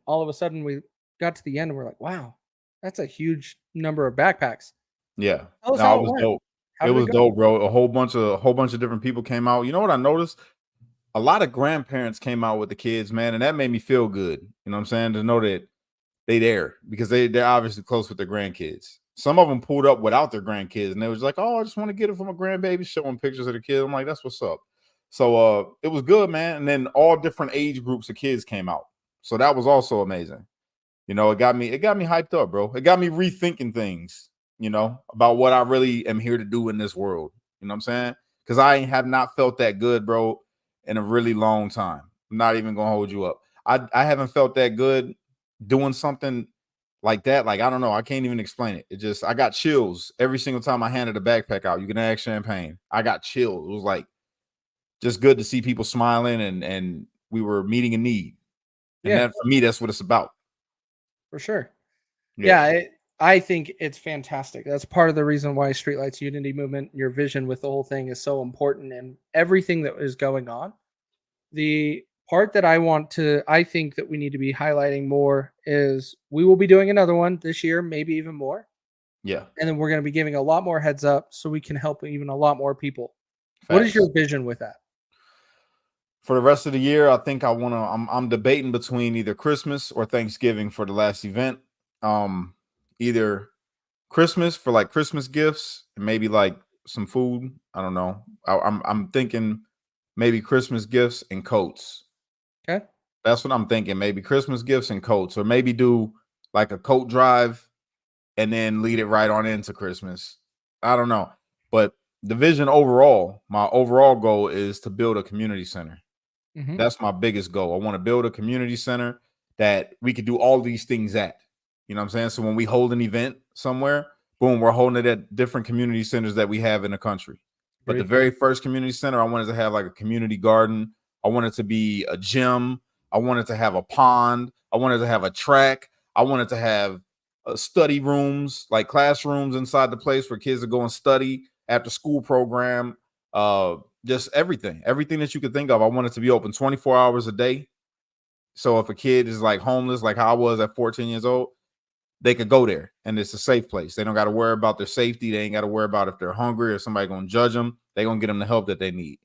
all of a sudden we got to the end and we're like, wow, that's a huge number of backpacks. Yeah. Tell us No, how it it was went. dope. How It did it was go? dope, bro. A whole bunch of different people came out. You know what I noticed? A lot of grandparents came out with the kids, man, and that made me feel good. You know what I'm saying? To know that they there because they're obviously close with their grandkids. Some of them pulled up without their grandkids, and they was like, "Oh, I just want to get it for my grandbaby," showing pictures of the kids. I'm like, "That's what's up." So it was good, man. And then all different age groups of kids came out, so that was also amazing. You know, it got me hyped up, bro. It got me rethinking things, you know, about what I really am here to do in this world. You know what I'm saying? Because I have not felt that good, bro, in a really long time. I'm not even gonna hold you up. I haven't felt that good doing something like that. Like, I don't know, I can't even explain it. It just, I got chills every single time I handed a backpack out. You can ask Champagne. I got chills. It was like just good to see people smiling and we were meeting a need. And Yeah, that for me, that's what it's about. for sure. Yeah. Yeah, I think it's fantastic. That's part of the reason why Streetlights Unity Movement, your vision with the whole thing is so important and everything that is going on. The part that I think that we need to be highlighting more is we will be doing another one this year, maybe even more. Yeah. And then we're going to be giving a lot more heads up so we can help even a lot more people. What is Facts. your vision with that? For the rest of the year, I think I'm debating between either Christmas or Thanksgiving for the last event. Either Christmas for like Christmas gifts and maybe like some food. I don't know. I'm thinking maybe Christmas gifts and coats. Okay. That's what I'm thinking. Maybe Christmas gifts and coats, or maybe do like a coat drive and then lead it right on into Christmas. I don't know. But the vision overall, my overall goal is to build a community center. Mm-hmm. That's my biggest goal. I want to build a community center that we could do all these things at. You know what I'm saying? So when we hold an event somewhere, boom, we're holding it at different community centers that we have in the country. But the Great. very first community center, I wanted to have like a community garden. I wanted to be a gym. I wanted to have a pond. I wanted to have a track. I wanted to have study rooms, like classrooms inside the place for kids to go and study after school program. Just everything that you could think of. I want it to be open 24 hours a day. So if a kid is like homeless, like how I was at 14 years old, they could go there and it's a safe place. They don't got to worry about their safety. They ain't got to worry about if they're hungry or somebody going to judge them. They going to get them the help that they need.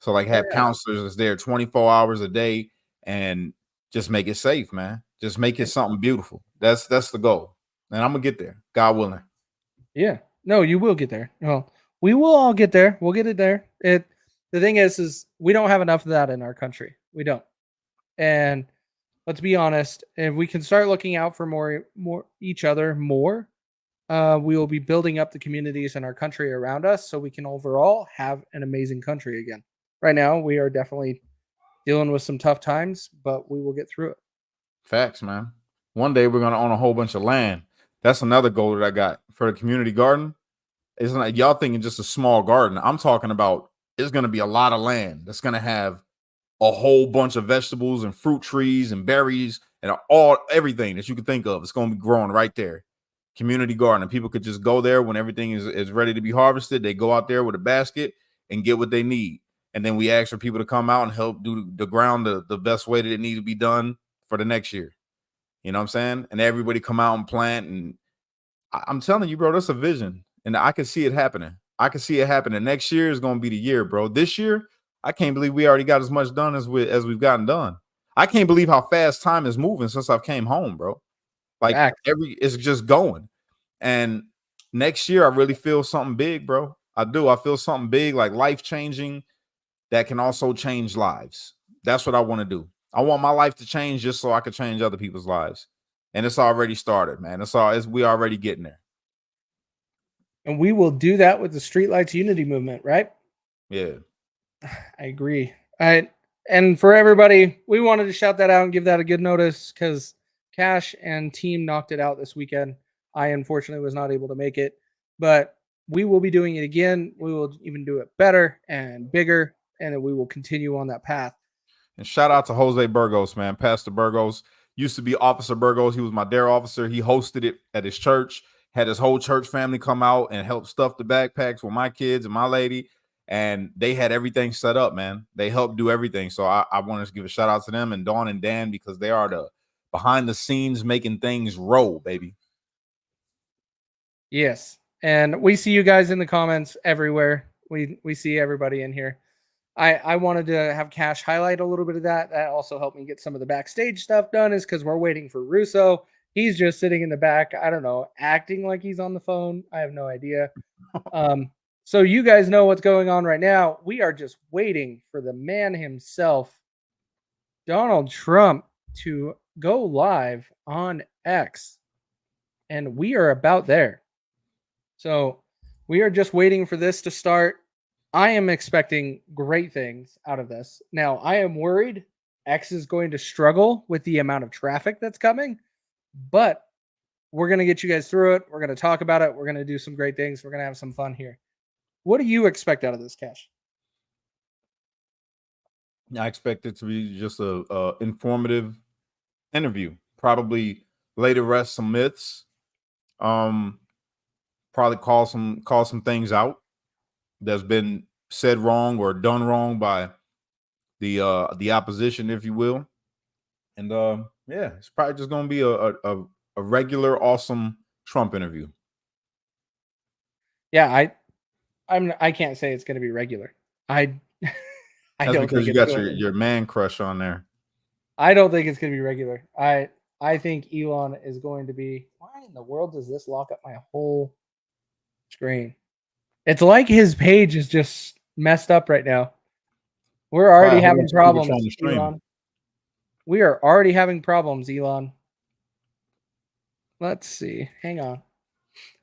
So like have Yeah. counselors that's there 24 hours a day and just make it safe, man. Just make it something beautiful. That's the goal. And I'm going to get there, God willing. Yeah. No, you will get there. Well, we will all get there. We'll get it there. The thing is we don't have enough of that in our country. We don't. And let's be honest, if we can start looking out for more each other more, we will be building up the communities in our country around us so we can overall have an amazing country again. Right now, we are definitely dealing with some tough times, but we will get through it. Facts, man. One day we're gonna own a whole bunch of land. That's another goal that I got for the community garden. It's not y'all thinking just a small garden. I'm talking about it's gonna be a lot of land that's gonna have a whole bunch of vegetables and fruit trees and berries and all everything that you could think of. It's gonna be growing right there. Community garden. And people could just go there when everything is ready to be harvested. They go out there with a basket and get what they need. And then we ask for people to come out and help do the ground the best way that it needs to be done for the next year. You know what I'm saying? And everybody come out and plant. And I'm telling you, bro, that's a vision. And I can see it happening. I can see it happening. Next year is going to be the year, bro. This year, I can't believe we already got as much done as we've gotten done. I can't believe how fast time is moving since I've came home, bro. Like Facts. it's just going. And next year, I really feel something big, bro. I do. I feel something big, like life changing that can also change lives. That's what I want to do. I want my life to change just so I can change other people's lives. And it's already started, man. We already getting there. And we will do that with the Streetlights Unity movement, right? Yeah. I agree. And for everybody, we wanted to shout that out and give that a good notice because Cash and team knocked it out this weekend. I unfortunately was not able to make it, but we will be doing it again. We will even do it better and bigger, and we will continue on that path. And shout out to Jose Burgos, man. Pastor Burgos used to be Officer Burgos. He was my dare officer. He hosted it at his church, had his whole church family come out and help stuff the backpacks with my kids and my lady. And they had everything set up, man. They helped do everything. So I wanted to give a shout out to them and Dawn and Dan because they are the behind the scenes making things roll, baby. Yes. And we see you guys in the comments everywhere. We see everybody in here. I wanted to have Cash highlight a little bit of that. That also helped me get some of the backstage stuff done, is because we're waiting for Russo. He's just sitting in the back, I don't know, acting like he's on the phone. I have no idea. So you guys know what's going on right now. We are just waiting for the man himself, Donald Trump, to go live on X. And we are about there. So we are just waiting for this to start. I am expecting great things out of this. Now, I am worried X is going to struggle with the amount of traffic that's coming, but we're going to get you guys through it. We're going to talk about it. We're going to do some great things. We're going to have some fun here. What do you expect out of this, Cash? I expect it to be just a informative interview. Probably lay to rest some myths. Probably call some things out that's been said wrong or done wrong by the opposition, if you will. And yeah, it's probably just gonna be a regular awesome Trump interview. Yeah, I can't say it's going to be regular. I That's don't because think you it's got going your man crush on there. I don't think it's going to be regular. I think Elon is going to be. Why in the world does this lock up my whole screen? It's like his page is just messed up right now. We're already having problems, Elon. We are already having problems, Elon. Let's see. Hang on.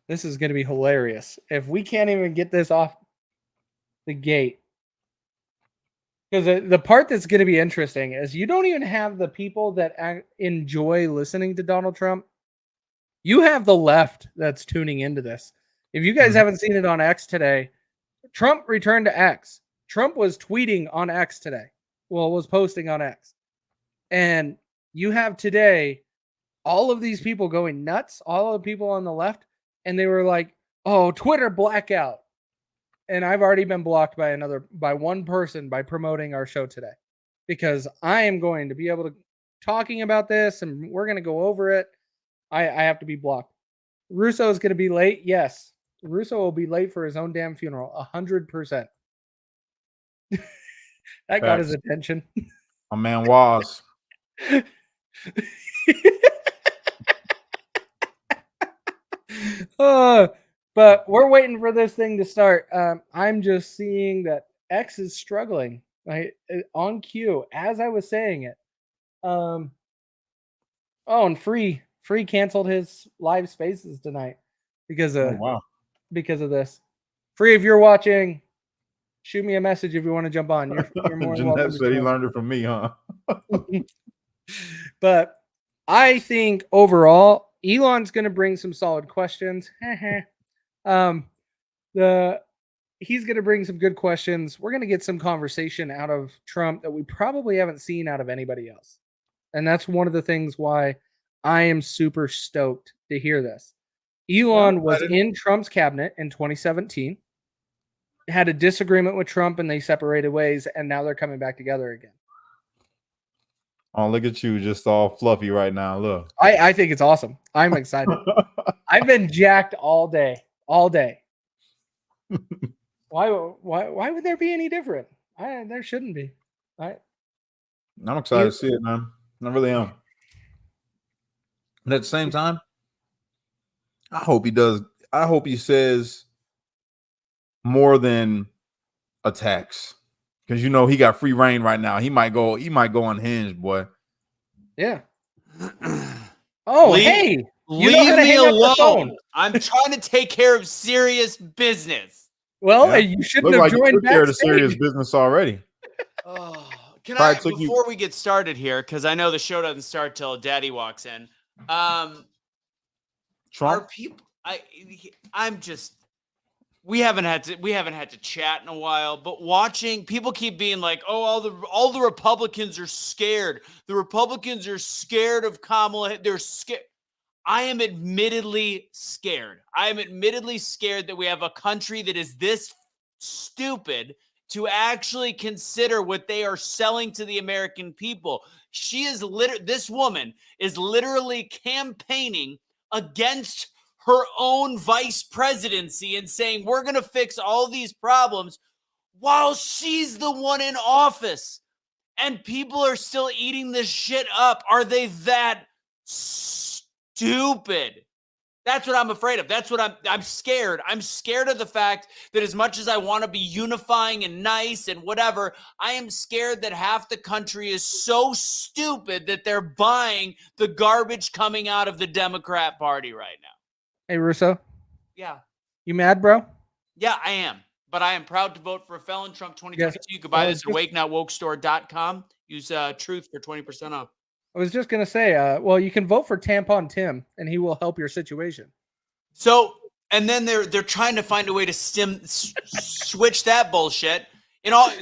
This is going to be hilarious. If we can't even get this off the gate. Because the part that's going to be interesting is you don't even have the people that enjoy listening to Donald Trump. You have the left that's tuning into this. If you guys haven't seen it on X today, Trump returned to X. Trump was tweeting on X today. Well, was posting on X. And you have today all of these people going nuts, all of the people on the left, and they were like, oh, Twitter blackout. And I've already been blocked by one person by promoting our show today, because I am going to be able to talking about this and we're going to go over it. I have to be blocked. Russo is going to be late. Yes. Russo will be late for his own damn funeral. 100%. That got his attention. My man was. But we're waiting for this thing to start. I'm just seeing that X is struggling, right, on cue as I was saying it. Oh, and Free canceled his live spaces tonight because of this. Free, if you're watching, shoot me a message if you want to jump on. You're more than welcome. Said he learned it from me, huh? But I think overall, Elon's going to bring some solid questions. He's going to bring some good questions. We're going to get some conversation out of Trump that we probably haven't seen out of anybody else. And that's one of the things why I am super stoked to hear this. Elon was in Trump's cabinet in 2017, had a disagreement with Trump, and they separated ways, and now they're coming back together again. Oh, look at you, just all fluffy right now. Look. I think it's awesome. I'm excited. I've been jacked all day. Why would there be any different? There shouldn't be. I'm excited to see it, man. I really am. But at the same time, I hope he says more than attacks. Because he got free reign right now. He might go unhinged, boy. Yeah. Oh, hey. Leave me alone. I'm trying to take care of serious business. Well, you shouldn't have joined care of serious business already. Oh, before we get started here, because I know the show doesn't start till Daddy walks in. Trump? Are people? We haven't had to chat in a while, but watching people keep being like, "Oh, all the Republicans are scared. The Republicans are scared of Kamala. They're scared." I am admittedly scared. I am admittedly scared that we have a country that is this stupid to actually consider what they are selling to the American people. This woman is literally campaigning against her own vice presidency and saying, we're going to fix all these problems while she's the one in office. And people are still eating this shit up. Are they that stupid? That's what I'm afraid of. That's what I'm scared. I'm scared of the fact that as much as I want to be unifying and nice and whatever, I am scared that half the country is so stupid that they're buying the garbage coming out of the Democrat Party right now. Hey, Russo. Yeah. You mad, bro? Yeah, I am. But I am proud to vote for a felon Trump 2022. Yes. You can buy this at awakenotwokestore.com. Use truth for 20% off. I was just going to say, well, you can vote for Tampon Tim, and he will help your situation. So, and then they're trying to find a way to switch that bullshit.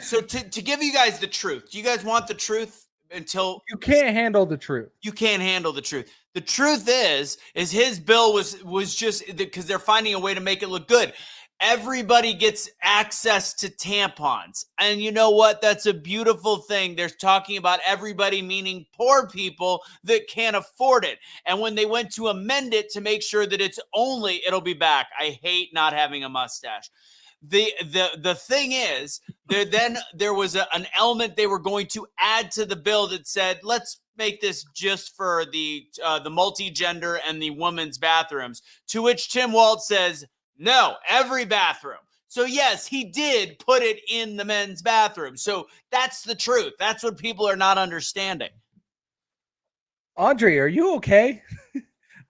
So to give you guys the truth, do you guys want the truth until you can't handle the truth? You can't handle the truth. The truth is his bill was just because they're finding a way to make it look good. Everybody gets access to tampons. And you know what? That's a beautiful thing. They're talking about everybody, meaning poor people that can't afford it. And when they went to amend it to make sure that it'll be back. I hate not having a mustache. The thing is, there was an element they were going to add to the bill that said, let's make this just for the multi-gender and the women's bathrooms. To which Tim Walz says, no, every bathroom. So yes, he did put it in the men's bathroom. So that's the truth. That's what people are not understanding. Audrey, are you okay?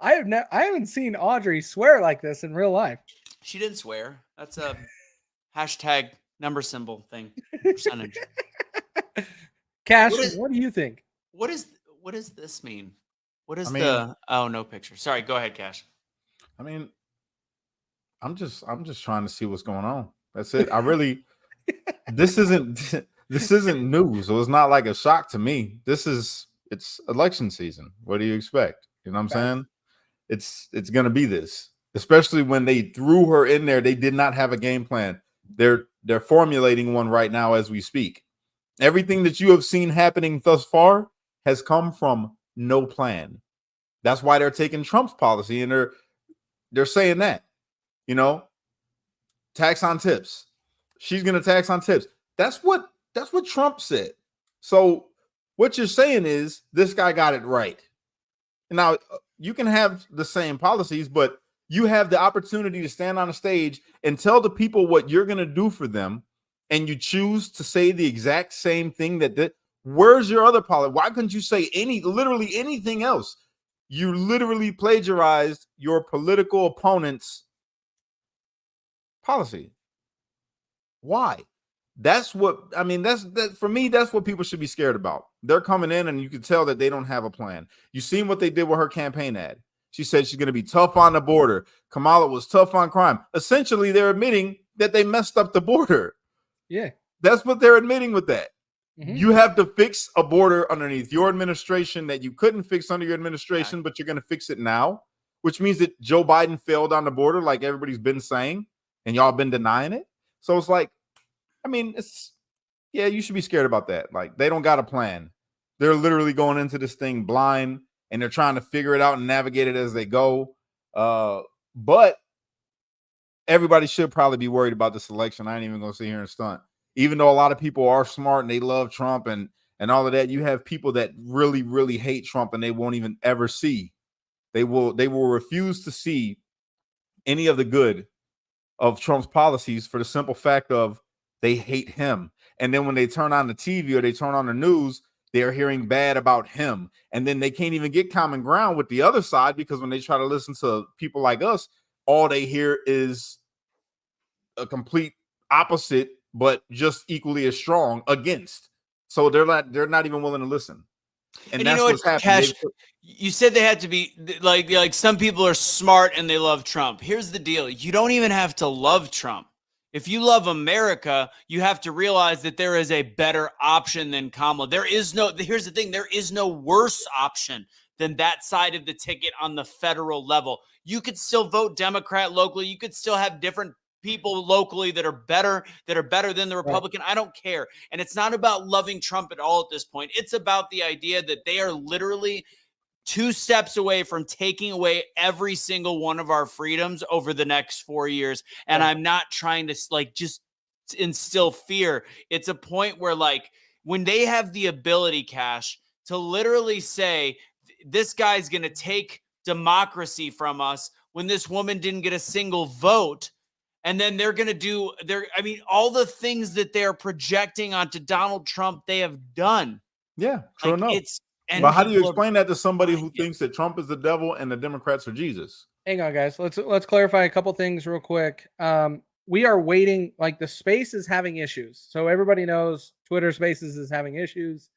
I haven't seen Audrey swear like this in real life. She didn't swear. That's a hashtag number symbol thing. Percentage. Cash, what do you think? What does this mean? What is no picture. Sorry, go ahead, Cash. I mean, I'm just trying to see what's going on. That's it. This isn't news. So it's not like a shock to me. It's election season. What do you expect? You know what I'm saying? It's going to be this, especially when they threw her in there. They did not have a game plan. They're formulating one right now as we speak. Everything that you have seen happening thus far has come from no plan. That's why they're taking Trump's policy and they're saying that. You know, tax on tips. She's going to tax on tips. That's what Trump said. So what you're saying is this guy got it right. Now, you can have the same policies, but you have the opportunity to stand on a stage and tell the people what you're going to do for them, and you choose to say the exact same thing where's your other policy? Why couldn't you say literally anything else? You literally plagiarized your political opponent's policy. Why? That's for me, that's what people should be scared about. They're coming in and you can tell that they don't have a plan. You seen what they did with her campaign ad. She said she's going to be tough on the border. Kamala was tough on crime. Essentially, they're admitting that they messed up the border. Yeah. That's what they're admitting with that. Mm-hmm. You have to fix a border underneath your administration that you couldn't fix under your administration, but you're going to fix it now, which means that Joe Biden failed on the border like everybody's been saying, and y'all been denying it. So it's like, you should be scared about that. Like, they don't got a plan. They're literally going into this thing blind, and they're trying to figure it out and navigate it as they go. But everybody should probably be worried about this election. I ain't even going to sit here and stunt. Even though a lot of people are smart and they love Trump and all of that, you have people that really, really hate Trump and they won't even ever see. They will refuse to see any of the good of Trump's policies for the simple fact of they hate him. And then when they turn on the TV or they turn on the news, they're hearing bad about him. And then they can't even get common ground with the other side, because when they try to listen to people like us, all they hear is a complete opposite, but just equally as strong against. So they're not even willing to listen. And that's what's happening. Cash, you said they had to be like some people are smart and they love Trump. Here's the deal. You don't even have to love Trump. If you love America, you have to realize that there is a better option than Kamala. Here's the thing. There is no worse option than that side of the ticket on the federal level. You could still vote Democrat locally. You could still have different people locally that are better than the Republican. I don't care. And it's not about loving Trump at all at this point. It's about the idea that they are literally 2 steps away from taking away every single one of our freedoms over the next 4 years. And I'm not trying to like just instill fear. It's a point where like when they have the ability, Cash, to literally say this guy's going to take democracy from us when this woman didn't get a single vote. And then they're going to do all the things that they're projecting onto Donald Trump, they have done. Yeah, sure enough. But how do you explain that to somebody who thinks that Trump is the devil and the Democrats are Jesus? Hang on, guys. Let's clarify a couple things real quick. We are waiting. Like the space is having issues, so everybody knows Twitter Spaces is having issues.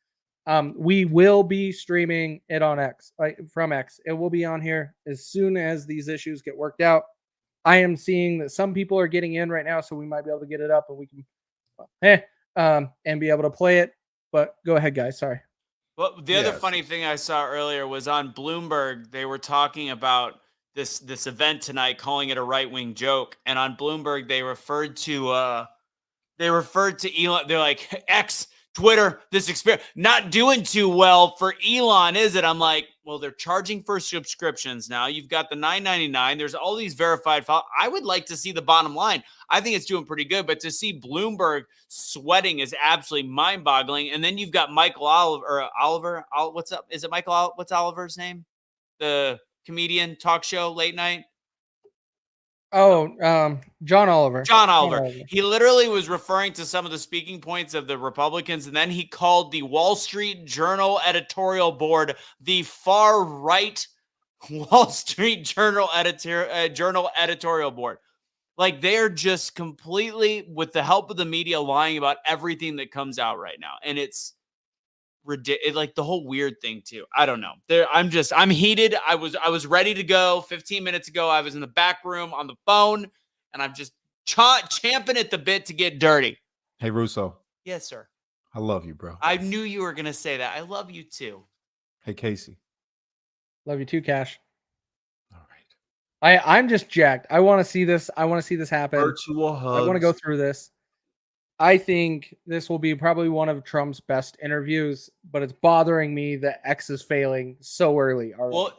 We will be streaming it on X, from X. It will be on here as soon as these issues get worked out. I am seeing that some people are getting in right now, so we might be able to get it up and we can, and be able to play it. But go ahead, guys. Sorry. Well, the other funny thing I saw earlier was on Bloomberg. They were talking about this event tonight, calling it a right-wing joke. And on Bloomberg, they referred to Elon. They're like, X, Twitter, this experience not doing too well for Elon, is it? I'm like, well, they're charging for subscriptions now. You've got the $9.99. There's all these verified files. I would like to see the bottom line. I think it's doing pretty good, but to see Bloomberg sweating is absolutely mind-boggling. And then you've got Michael Oliver. What's up? Is it Michael? What's Oliver's name? The comedian talk show late night. Oh, John Oliver. John Oliver. He literally was referring to some of the speaking points of the Republicans, and then he called the Wall Street Journal editorial board the far right Wall Street Journal editorial board. Like they're just completely, with the help of the media, lying about everything that comes out right now, and it's ridiculous. Like the whole weird thing too. I don't know. I'm heated. I was ready to go 15 minutes ago. I was in the back room on the phone, and I'm just champing at the bit to get dirty. Hey, Russo. Yes, sir. I love you, bro. I knew you were gonna say that. I love you too. Hey, Casey. Love you too, Cash. All right. I'm just jacked. I want to see this. I want to see this happen. Virtual hugs. I want to go through this. I think this will be probably one of Trump's best interviews, but it's bothering me that X is failing so early already.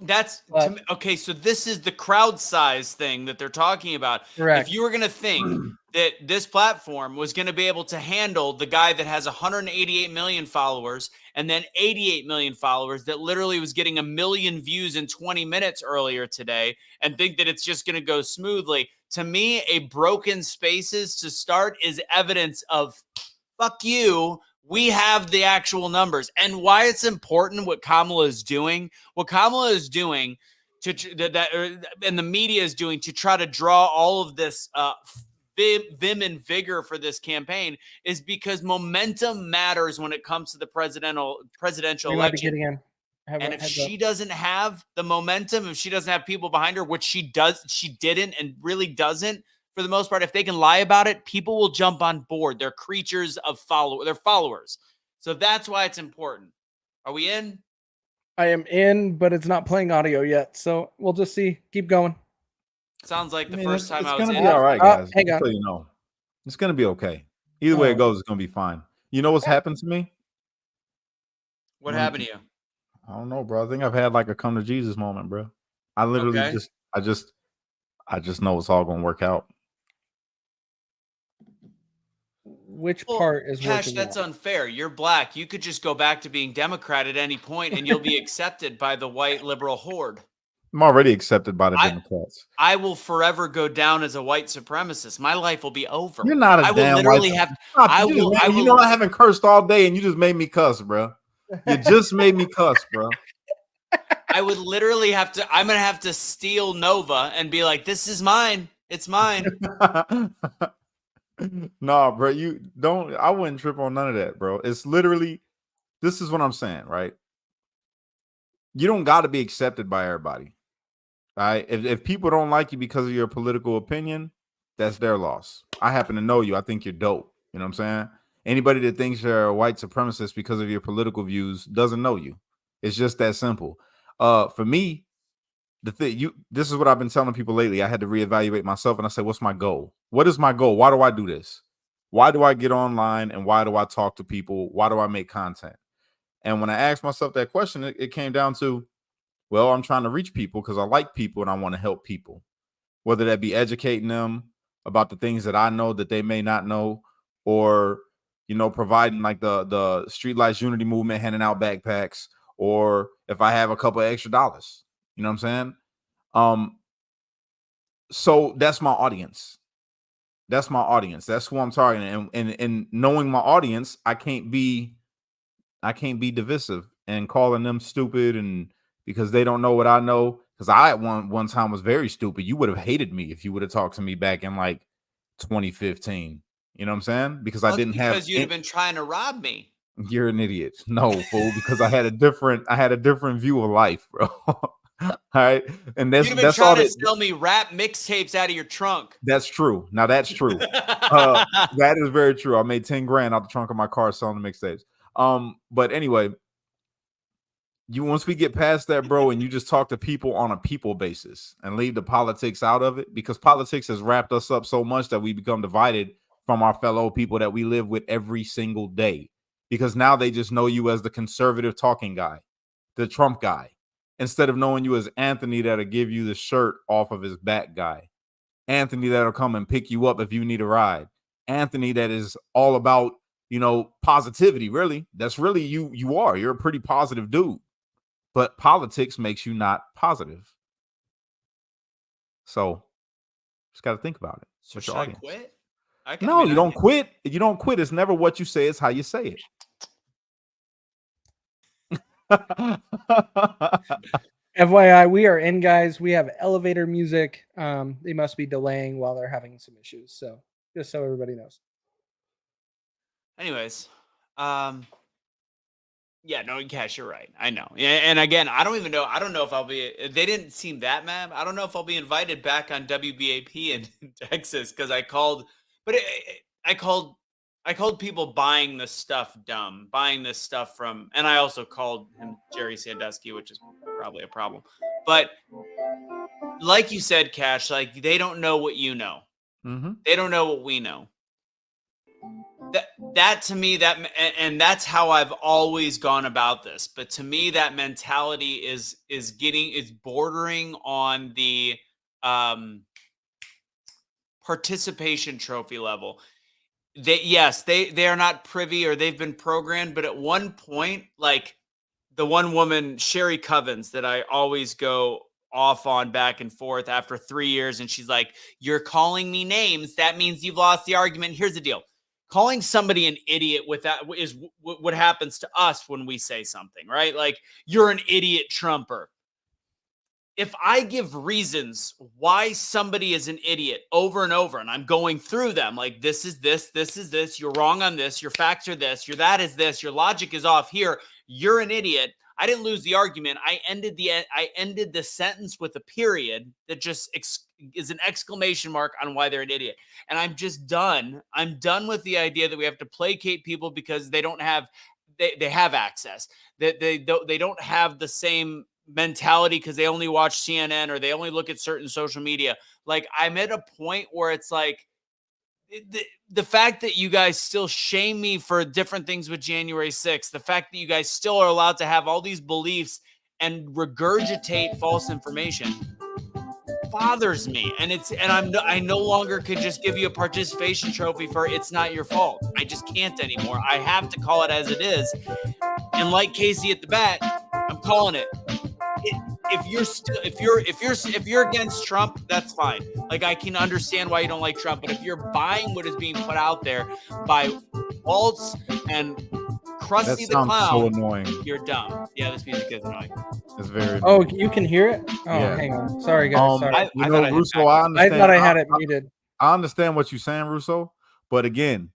Well, okay. So this is the crowd size thing that they're talking about. Correct. If you were going to think that this platform was going to be able to handle the guy that has 188 million followers and then 88 million followers that literally was getting 1 million views in 20 minutes earlier today and think that it's just going to go smoothly. To me, a broken Spaces to start is evidence of fuck you. We have the actual numbers, and why it's important what Kamala is doing. What Kamala is doing and the media is doing to try to draw all of this vim and vigor for this campaign is because momentum matters when it comes to the presidential election. And if she doesn't have the momentum, if she doesn't have people behind her, which she didn't and really doesn't for the most part, if they can lie about it, people will jump on board. They're creatures of they're followers. So that's why it's important. Are we in? I am in, but it's not playing audio yet. So we'll just see. Keep going. Sounds like the first time I was in. It's going to be all right, guys. Hang on. So you know, it's going to be okay. Either way it goes, it's going to be fine. You know what's happened to me? What happened to you? I don't know, bro. I think I've had like a come to Jesus moment, bro. I literally I just know it's all going to work out. Which part is Cash? working? That's unfair. You're black. You could just go back to being Democrat at any point, and you'll be accepted by the white liberal horde. I'm already accepted by the Democrats. I will forever go down as a white supremacist. My life will be over. You're not a damn white. You know I haven't cursed all day, and you just made me cuss, bro. You just made me cuss, bro. I would literally have to. I'm gonna have to steal Nova and be like, "This is mine. It's mine." No, bro. You don't. I wouldn't trip on none of that, bro. It's literally. This is what I'm saying, right? You don't got to be accepted by everybody. All right. If people don't like you because of your political opinion, that's their loss. I happen to know you. I think you're dope. You know what I'm saying? Anybody that thinks you're a white supremacist because of your political views doesn't know you. It's just that simple. For me, this is what I've been telling people lately. I had to reevaluate myself, and I said, what's my goal? What is my goal? Why do I do this? Why do I get online, and why do I talk to people? Why do I make content? And when I asked myself that question, it came down to, well, I'm trying to reach people because I like people and I want to help people, whether that be educating them about the things that I know that they may not know, or, you know, providing like the Streetlights Unity movement, handing out backpacks, or if I have a couple of extra dollars, you know what I'm saying? So that's my audience. That's my audience. That's who I'm targeting. And knowing my audience, I can't be divisive and calling them stupid, and because they don't know what I know. Because I at one time was very stupid. You would have hated me if you would have talked to me back in like 2015. You know what I'm saying? Because I didn't have. Because you'd have been trying to rob me. You're an idiot. No, fool. Because I had a different view of life, bro. All right, and that's You've been trying to sell me rap mixtapes out of your trunk. That's true. Now that's true. That is very true. I made 10 grand out the trunk of my car selling the mixtapes. But anyway, once we get past that, bro, and you just talk to people on a people basis and leave the politics out of it, because politics has wrapped us up so much that we become divided from our fellow people that we live with every single day. Because now they just know you as the conservative talking guy, the Trump guy, instead of knowing you as Anthony that'll give you the shirt off of his back guy, Anthony that'll come and pick you up if you need a ride, Anthony that is all about, you know, positivity. Really, that's really you are. You're a pretty positive dude, but politics makes you not positive. So just got to think about it. So should I quit? No, you don't quit. You don't quit. It's never what you say, it's how you say it. FYI, we are in, guys. We have elevator music. They must be delaying while they're having some issues. So just so everybody knows. Anyways, yeah, no, Cash, you're right. I know. And again, I don't even know. I don't know if I'll be. They didn't seem that mad. I don't know if I'll be invited back on WBAP in Texas because I called. But I called people buying this stuff dumb, buying this stuff from, and I also called him Jerry Sandusky, which is probably a problem. But like you said, Cash, like they don't know what you know. Mm-hmm. They don't know what we know. That to me, and that's how I've always gone about this. But to me, that mentality is bordering on the participation trophy level. They are not privy, or they've been programmed. But at one point, like the one woman, Sherry Covens, that I always go off on back and forth after 3 years, and she's like, "You're calling me names. That means you've lost the argument." Here's the deal. Calling somebody an idiot with that is what happens to us when we say something, right? Like, you're an idiot Trumper. If I give reasons why somebody is an idiot over and over, and I'm going through them, like this is this, you're wrong on this, your facts are this, your that is this, your logic is off here, you're an idiot. I didn't lose the argument. I ended the sentence with a period that just is an exclamation mark on why they're an idiot. And I'm just done. I'm done with the idea that we have to placate people because they don't have they have access. That they don't have the same mentality because they only watch CNN or they only look at certain social media. Like, I'm at a point where it's like the fact that you guys still shame me for different things with January 6th, the fact that you guys still are allowed to have all these beliefs and regurgitate false information bothers me. And I no longer could just give you a participation trophy for it's not your fault. I just can't anymore. I have to call it as it is. And like Casey at the bat, I'm calling it. If you're against Trump, that's fine. Like, I can understand why you don't like Trump, but if you're buying what is being put out there by Waltz and Krusty the Clown, so annoying. You're dumb. Yeah, this music is annoying. It's very. Oh, you can hear it? Oh, yeah. Hang on. Sorry, guys. Sorry. I Russo, I understand. I thought I had it muted. I understand what you're saying, Russo, but again,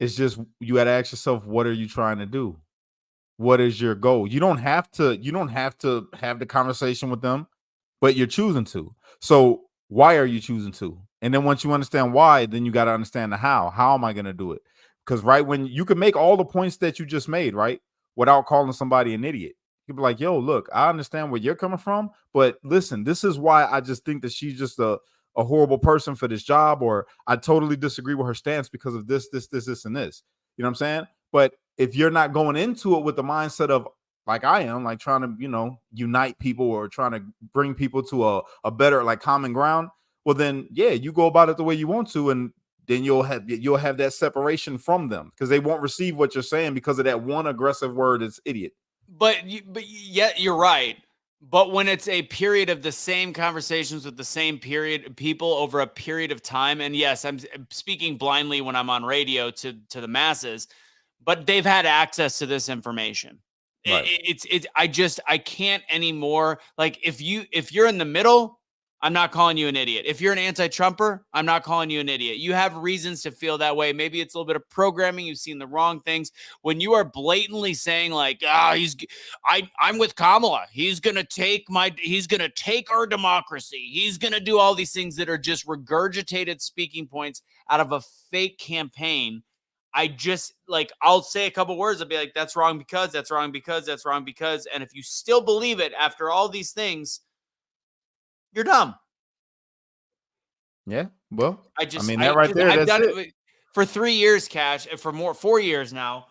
it's just you got to ask yourself, what are you trying to do? What is your goal? You don't have to have the conversation with them, but you're choosing to. So why are you choosing to? And then once you understand why, then you got to understand the how. How am I going to do it? Because right when you can make all the points that you just made, right, without calling somebody an idiot. He'd be like, yo, look, I understand where you're coming from, but listen, this is why I just think that she's just a horrible person for this job, or I totally disagree with her stance because of this, and this. You know what I'm saying? But if you're not going into it with the mindset of, like I am, like trying to, unite people or trying to bring people to a better, like, common ground, well, then, yeah, you go about it the way you want to, and then you'll have that separation from them because they won't receive what you're saying because of that one aggressive word is idiot. But yeah, you're right. But when it's a period of the same conversations with the same people over a period of time, and yes, I'm speaking blindly when I'm on radio to the masses, but they've had access to this information. Right. I can't anymore. Like if you're in the middle, I'm not calling you an idiot. If you're an anti-Trumper, I'm not calling you an idiot. You have reasons to feel that way. Maybe it's a little bit of programming. You've seen the wrong things. When you are blatantly saying like, I'm with Kamala. He's gonna take our democracy. He's gonna do all these things that are just regurgitated speaking points out of a fake campaign. I just I'll say a couple words. I'll be like, that's wrong because, that's wrong because, that's wrong because. And if you still believe it after all these things, you're dumb. Yeah. Well, that right there, I've that's done it for 3 years, Cash, and for 4 years now.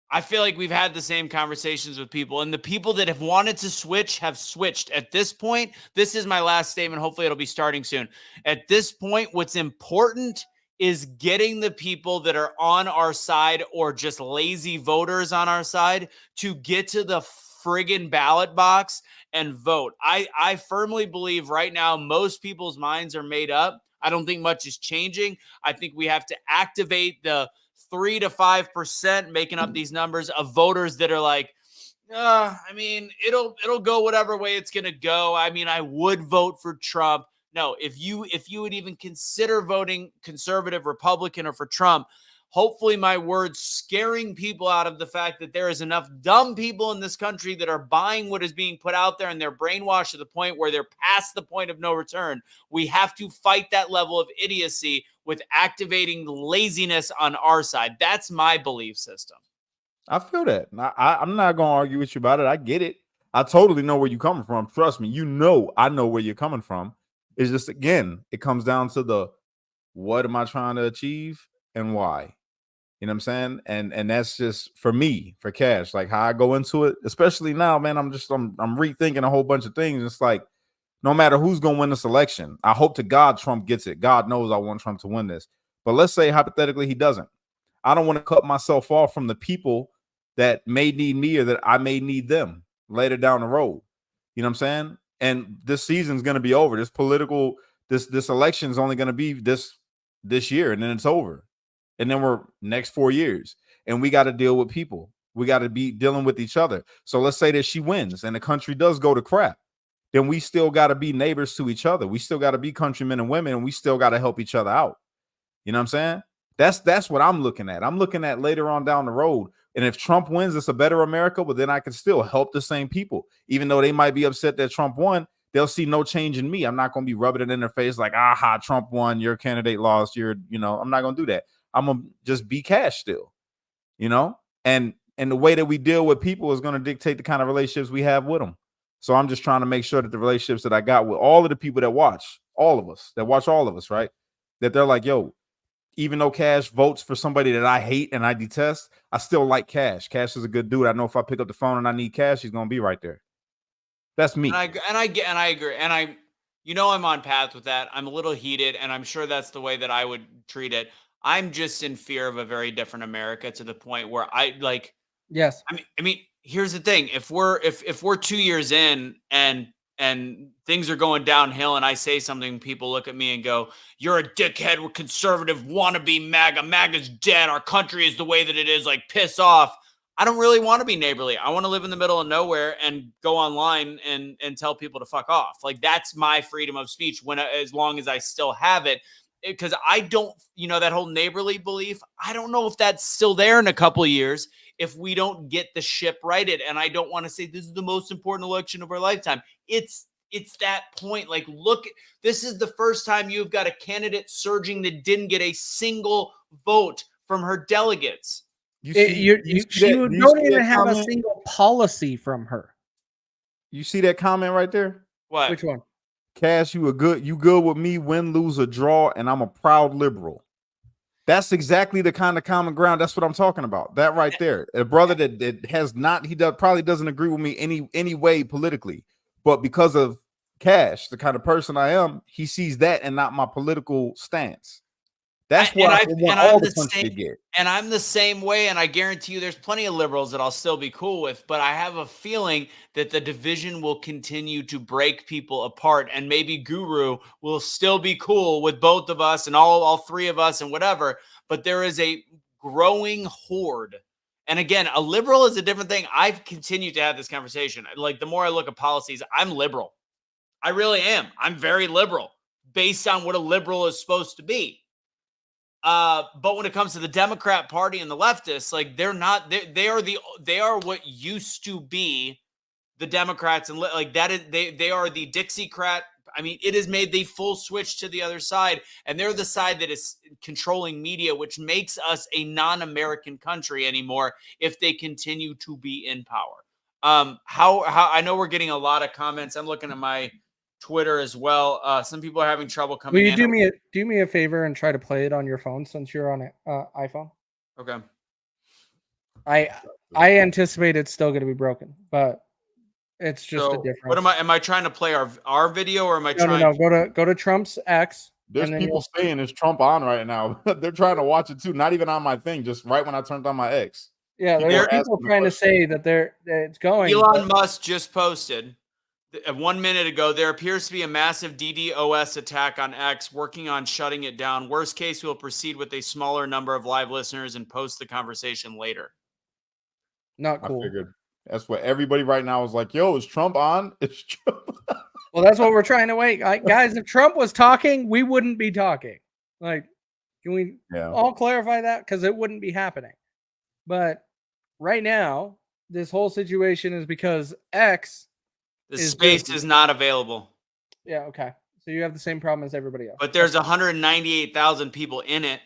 I feel like we've had the same conversations with people, and the people that have wanted to switch have switched. At this point, this is my last statement. Hopefully it'll be starting soon. At this point, what's important is getting the people that are on our side or just lazy voters on our side to get to the friggin' ballot box and vote. I firmly believe right now most people's minds are made up. I don't think much is changing. I think we have to activate the 3 to 5%, making up these numbers of voters that are like, it'll go whatever way it's gonna go. I would vote for Trump. No, if you would even consider voting conservative, Republican, or for Trump, hopefully my words scaring people out of the fact that there is enough dumb people in this country that are buying what is being put out there and they're brainwashed to the point where they're past the point of no return. We have to fight that level of idiocy with activating laziness on our side. That's my belief system. I feel that. I'm not going to argue with you about it. I get it. I totally know where you're coming from. Trust me. I know where you're coming from. It's just, again, it comes down to what am I trying to achieve and why? You know what I'm saying? And that's just for me, for Cash, like how I go into it, especially now, man. I'm rethinking a whole bunch of things. It's like, no matter who's going to win this election, I hope to God Trump gets it. God knows I want Trump to win this. But let's say hypothetically he doesn't. I don't want to cut myself off from the people that may need me or that I may need them later down the road. You know what I'm saying? And this season's going to be over. This election is only going to be this year, and then it's over. And then we're next 4 years, and we got to deal with people. We got to be dealing with each other. So let's say that she wins and the country does go to crap. Then we still got to be neighbors to each other. We still got to be countrymen and women, and we still got to help each other out. You know what I'm saying? That's what I'm looking at. I'm looking at later on down the road. And if Trump wins, it's a better America, but then I can still help the same people. Even though they might be upset that Trump won, they'll see no change in me. I'm not going to be rubbing it in their face like, aha, Trump won, your candidate lost, I'm not going to do that. I'm going to just be Cash still, and the way that we deal with people is going to dictate the kind of relationships we have with them. So I'm just trying to make sure that the relationships that I got with all of the people that watch all of us, right, that they're like, yo, even though Cash votes for somebody that I hate and I detest, I still like Cash. Cash is a good dude. I know if I pick up the phone and I need Cash, he's going to be right there. That's me. And I agree. And I'm on path with that. I'm a little heated, and I'm sure that's the way that I would treat it. I'm just in fear of a very different America, to the point where yes. I mean, here's the thing. If we're 2 years in and things are going downhill and I say something, people look at me and go, you're a dickhead, we're conservative, wannabe MAGA, MAGA's dead, our country is the way that it is, like, piss off. I don't really want to be neighborly. I want to live in the middle of nowhere and go online and tell people to fuck off. Like, that's my freedom of speech as long as I still have it. Because I don't, that whole neighborly belief, I don't know if that's still there in a couple of years if we don't get the ship righted. And I don't want to say this is the most important election of our lifetime. It's that point. Like, look, this is the first time you've got a candidate surging that didn't get a single vote from her delegates. She don't even have a single policy from her. You see that comment right there? What? Which one? Cash, you good with me, win, lose, or draw, and I'm a proud liberal. That's exactly the kind of common ground. That's what I'm talking about. That right there. A brother that has not, probably doesn't agree with me any way politically, but because of Cash, the kind of person I am, he sees that and not my political stance. That's what I want all the country to get. And I'm the same way. And I guarantee you there's plenty of liberals that I'll still be cool with. But I have a feeling that the division will continue to break people apart. And maybe Guru will still be cool with both of us and all three of us and whatever. But there is a growing horde. And again, a liberal is a different thing. I've continued to have this conversation. Like the more I look at policies, I'm liberal. I really am. I'm very liberal based on what a liberal is supposed to be. But when it comes to the Democrat Party and the leftists, like they're not, they are what used to be the Democrats, and like that is they are the Dixiecrat. I mean, it has made the full switch to the other side, and they're the side that is controlling media, which makes us a non-American country anymore if they continue to be in power. How I know we're getting a lot of comments. I'm looking at my Twitter as well. Some people are having trouble coming in. Will you do me a favor and try to play it on your phone since you're on an iPhone? Okay. I anticipate it's still going to be broken, but it's just a difference. What am I trying to play our video, or am I trying? No. Go to Trump's X. There's people saying it's Trump on right now. They're trying to watch it too. Not even on my thing, just right when I turned on my X. Yeah, there's people trying to say that it's going. Elon Musk just posted 1 minute ago, there appears to be a massive DDoS attack on X, working on shutting it down. Worst case, we'll proceed with a smaller number of live listeners and post the conversation later. Not cool. I figured that's what everybody right now is like, yo, is Trump on? It's Trump. Well, that's what we're trying to wait. Guys, if Trump was talking, we wouldn't be talking. Like, can we all clarify that? Because it wouldn't be happening. But right now, this whole situation is because X... The space is not available. Yeah, okay. So you have the same problem as everybody else. But there's 198,000 people in it.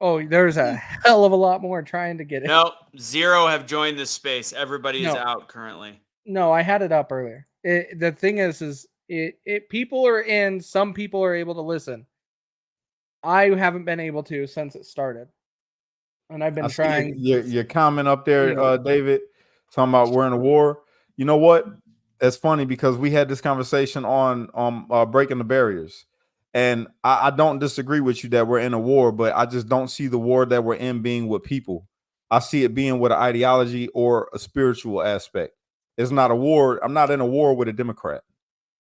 Oh, there's a hell of a lot more trying to get it. No, 0 have joined this space. Everybody is out currently. No, I had it up earlier. The thing is people are in, some people are able to listen. I haven't been able to since it started. And I've been trying. Your comment up there, David, talking about we're in a war. You know what? That's funny because we had this conversation on breaking the barriers, and I don't disagree with you that we're in a war, but I just don't see the war that we're in being with people. I see it being with an ideology or a spiritual aspect. It's not a war. I'm not in a war with a Democrat.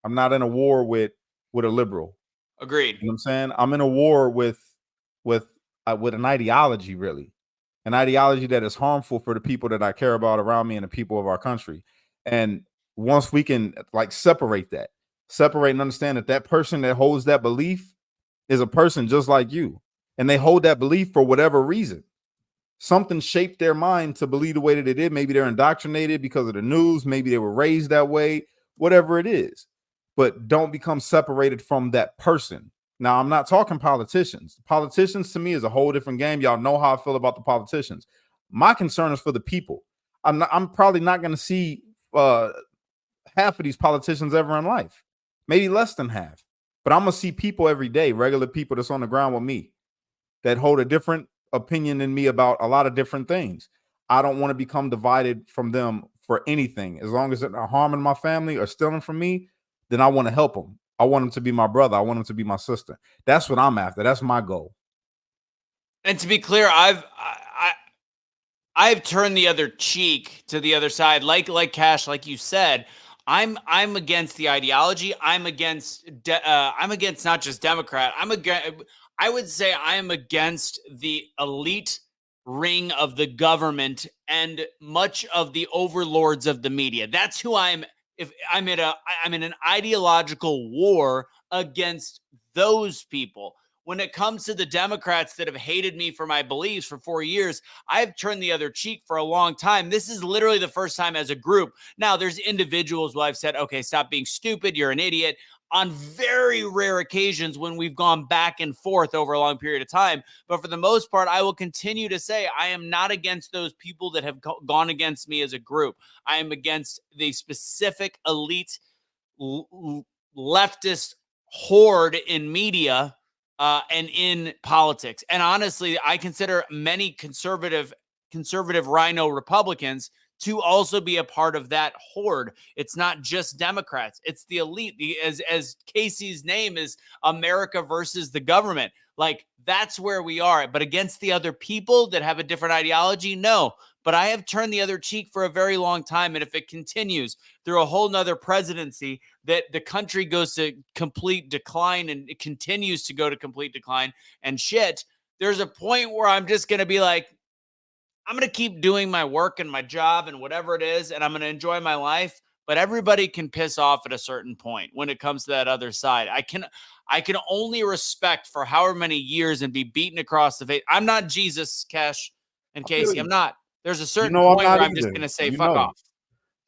I'm not in a war with a liberal. Agreed. You know what I'm saying? I'm in a war with an ideology, really, an ideology that is harmful for the people that I care about around me and the people of our country. And once we can separate and understand that person that holds that belief is a person just like you, and they hold that belief for whatever reason. Something shaped their mind to believe the way that they did. Maybe they're indoctrinated because of the news. Maybe they were raised that way, whatever it is. But don't become separated from that person. Now, I'm not talking politicians. Politicians to me is a whole different game. Y'all know how I feel about the politicians. My concern is for the people. I'm probably not going to see half of these politicians ever in life, maybe less than half, but I'm gonna see people every day, regular people that's on the ground with me that hold a different opinion than me about a lot of different things. I don't want to become divided from them for anything. As long as they're not harming my family or stealing from me, then I want to help them. I want them to be my brother. I want them to be my sister. That's what I'm after. That's my goal. And to be clear, I've turned the other cheek to the other side, like Cash, like you said. I'm against the ideology. I'm against not just Democrat. I would say I am against the elite ring of the government and much of the overlords of the media. That's who I am. If I'm in an ideological war against those people. when it comes to the Democrats that have hated me for my beliefs for 4 years, I've turned the other cheek for a long time. This is literally the first time as a group. Now, there's individuals where I've said, okay, stop being stupid. You're an idiot. On very rare occasions when we've gone back and forth over a long period of time. But for the most part, I will continue to say I am not against those people that have gone against me as a group. I am against the specific elite leftist horde in media and in politics. And honestly, I consider many conservative rhino Republicans to also be a part of that horde. It's not just Democrats. It's the elite. As Casey's name is America versus the government. Like, that's where we are. But against the other people that have a different ideology, no. But I have turned the other cheek for a very long time. And if it continues through a whole nother presidency, that the country goes to complete decline and it continues to go to complete decline and shit, there's a point where I'm just going to be like, I'm going to keep doing my work and my job and whatever it is, and I'm going to enjoy my life. But everybody can piss off at a certain point when it comes to that other side. I can only respect for however many years and be beaten across the face. I'm not Jesus, Cash and Casey. I'm not. There's a certain point where I'm just going to say, fuck off.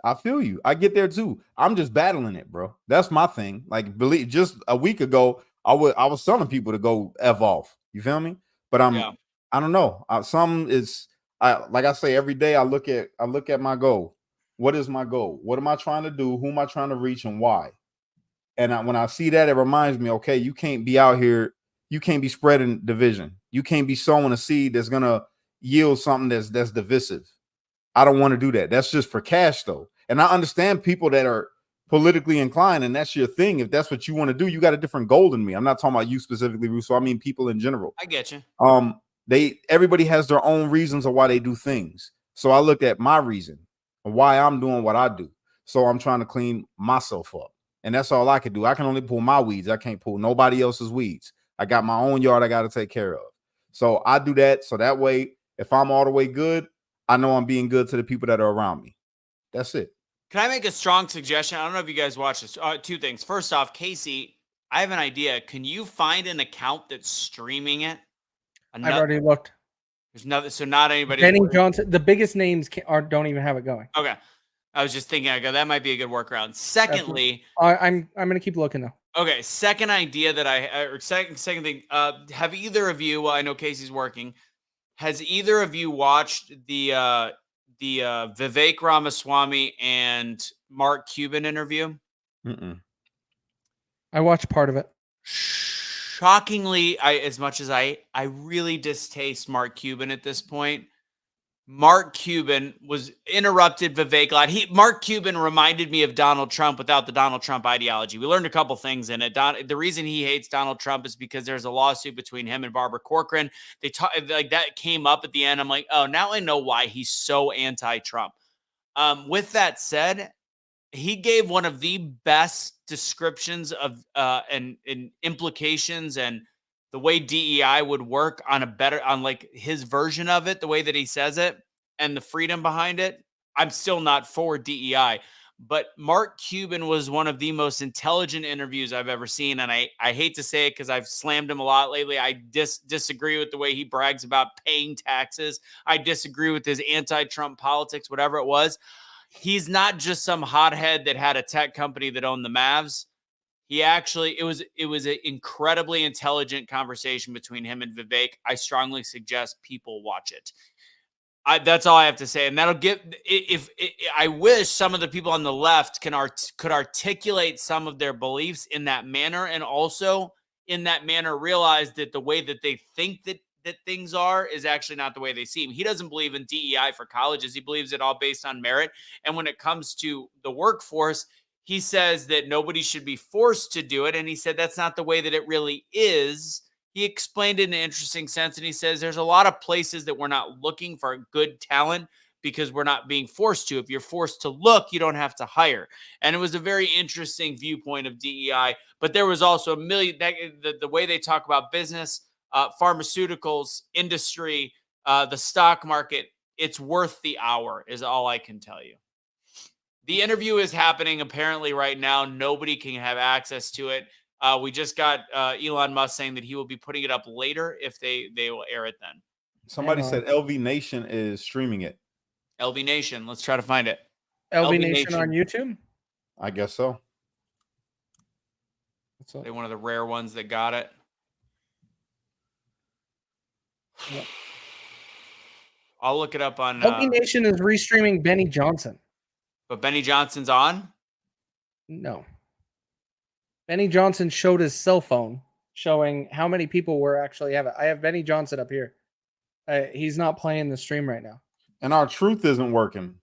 I feel you. I get there too. I'm just battling it, bro. That's my thing. Like, believe just a week ago, I was telling people to go F off. You feel me? But I don't know. Like I say, every day I look at my goal. What is my goal? What am I trying to do? Who am I trying to reach and why? And when I see that, it reminds me, okay, you can't be out here. You can't be spreading division. You can't be sowing a seed that's going to yield something that's divisive. I don't want to do that. That's just for cash, though. And I understand people that are politically inclined, and that's your thing. If that's what you want to do, you got a different goal than me. I'm not talking about you specifically, Russo. I mean people in general. I get you. Everybody has their own reasons of why they do things. So I looked at my reason and why I'm doing what I do. So I'm trying to clean myself up. And that's all I can do. I can only pull my weeds. I can't pull nobody else's weeds. I got my own yard I got to take care of. So I do that. So that way, if I'm all the way good, I know I'm being good to the people that are around me. That's it. Can I make a strong suggestion? I don't know if you guys watch this. Two things. First off, Casey, I have an idea. Can you find an account that's streaming it? I've already looked. There's nothing. So not anybody. Benny Johnson. The biggest names don't even have it going. Okay. I was just thinking, that might be a good workaround. Secondly, I'm going to keep looking though. Okay. Second idea second thing. Have either of you? Well, I know Casey's working. Has either of you watched the Vivek Ramaswamy and Mark Cuban interview? Mm-mm. I watched part of it. Shockingly, as much as I really distaste Mark Cuban at this point, Mark Cuban was interrupted Vivek a lot. Mark Cuban reminded me of Donald Trump without the Donald Trump ideology. We learned a couple things in it. The reason he hates Donald Trump is because there's a lawsuit between him and Barbara Corcoran. They like that came up at the end. I'm like, oh, now I know why he's so anti-Trump. With that said, he gave one of the best descriptions of and implications and the way DEI would work on like his version of it, the way that he says it and the freedom behind it. I'm still not for DEI, but Mark Cuban was one of the most intelligent interviews I've ever seen. And I hate to say it because I've slammed him a lot lately. I disagree with the way he brags about paying taxes. I disagree with his anti-Trump politics, whatever it was. He's not just some hothead that had a tech company that owned the Mavs. It was an incredibly intelligent conversation between him and Vivek. I strongly suggest people watch it. That's all I have to say. And that'll I wish some of the people on the left could articulate some of their beliefs in that manner. And also in that manner, realize that the way that they think that things are is actually not the way they seem. He doesn't believe in DEI for colleges. He believes it all based on merit. And when it comes to the workforce, he says that nobody should be forced to do it. And he said that's not the way that it really is. He explained it in an interesting sense. And he says there's a lot of places that we're not looking for good talent because we're not being forced to. If you're forced to look, you don't have to hire. And it was a very interesting viewpoint of DEI. But there was also the way they talk about business, pharmaceuticals, industry, the stock market. It's worth the hour is all I can tell you. The interview is happening apparently right now. Nobody can have access to it. We just got Elon Musk saying that he will be putting it up later if they will air it then. Somebody Hang on. said LV Nation is streaming it. LV Nation. Let's try to find it. LV Nation on YouTube. I guess so. They're one of the rare ones that got it. Yep. I'll look it up on. LV Nation is restreaming Benny Johnson. But Benny Johnson's on? No. Benny Johnson showed his cell phone showing how many people were actually have it. I have Benny Johnson up here. He's not playing the stream right now. And our truth isn't working.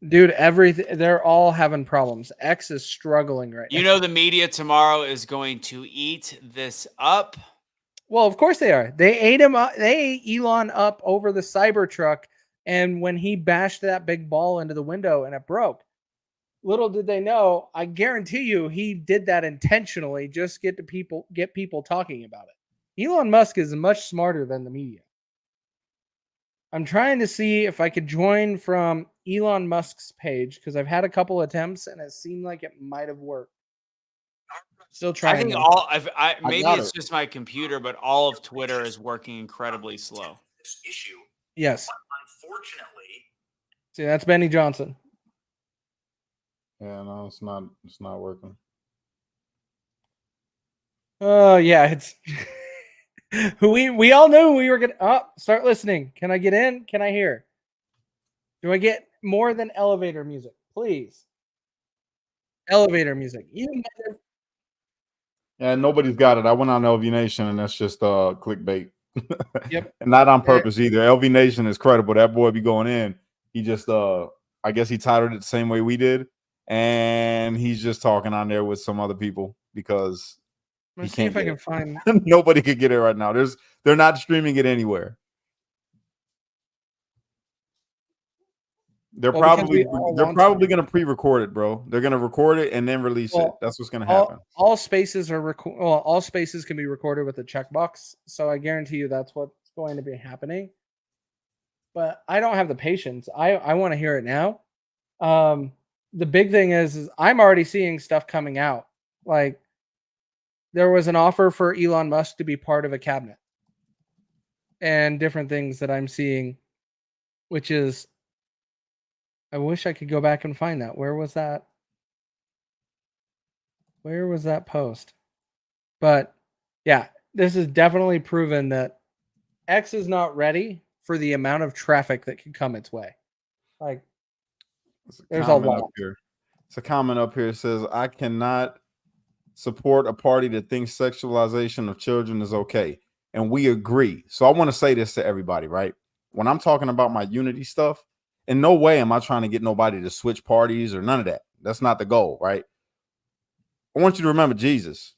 Dude, they're all having problems. X is struggling right now. You know the media tomorrow is going to eat this up. Well, of course they are. They ate him up. They ate Elon up over the Cybertruck, and when he bashed that big ball into the window and it broke. Little did they know, I guarantee you he did that intentionally just get people talking about it. Elon Musk is much smarter than the media. I'm trying to see if I could join from Elon Musk's page because I've had a couple attempts and it seemed like it might have worked. Still trying. I think though. maybe it's just my computer, but all of Twitter is working incredibly slow. This issue. Yes. Unfortunately. See, that's Benny Johnson. Yeah, no, it's not working. Oh, yeah, it's we all knew we were gonna start listening. Can I get in? Can I hear? Do I get more than elevator music? Please. Elevator music. Yeah, nobody's got it. I went on LV Nation and that's just clickbait. Yep. And not on purpose either. LV Nation is credible. That boy be going in. He just I guess he titled it the same way we did. And he's just talking on there with some other people because Let's see if I can find. Nobody could get it right now. They're not streaming it anywhere. They're probably going to pre-record it, bro. They're going to record it and then release it. That's what's going to happen. All spaces are all spaces can be recorded with a checkbox. So I guarantee you that's what's going to be happening. But I don't have the patience. I want to hear it now. The big thing is I'm already seeing stuff coming out. Like there was an offer for Elon Musk to be part of a cabinet and different things that I'm seeing, which is, I wish I could go back and find that. Where was that? Where was that post? But yeah, this is definitely proven that X is not ready for the amount of traffic that could come its way. Like, there's a lot. It's a comment up here that says, I cannot support a party that thinks sexualization of children is okay. And we agree. So I want to say this to everybody, right? When I'm talking about my unity stuff, in no way am I trying to get nobody to switch parties or none of that. That's not the goal, right? I want you to remember Jesus.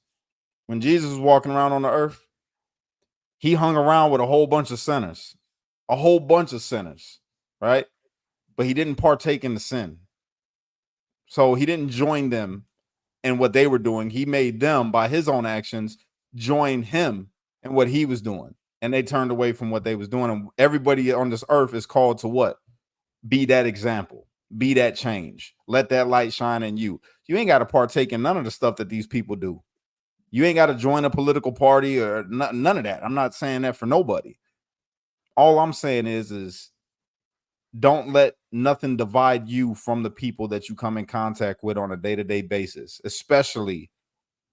When Jesus was walking around on the earth, he hung around with a whole bunch of sinners, right? But he didn't partake in the sin. So he didn't join them in what they were doing. He made them, by his own actions, join him in what he was doing. And they turned away from what they was doing. And everybody on this earth is called to what? Be that example. Be that change. Let that light shine in you. You ain't got to partake in none of the stuff that these people do. You ain't got to join a political party or none of that. I'm not saying that for nobody. All I'm saying is don't let nothing divide you from the people that you come in contact with on a day-to-day basis, especially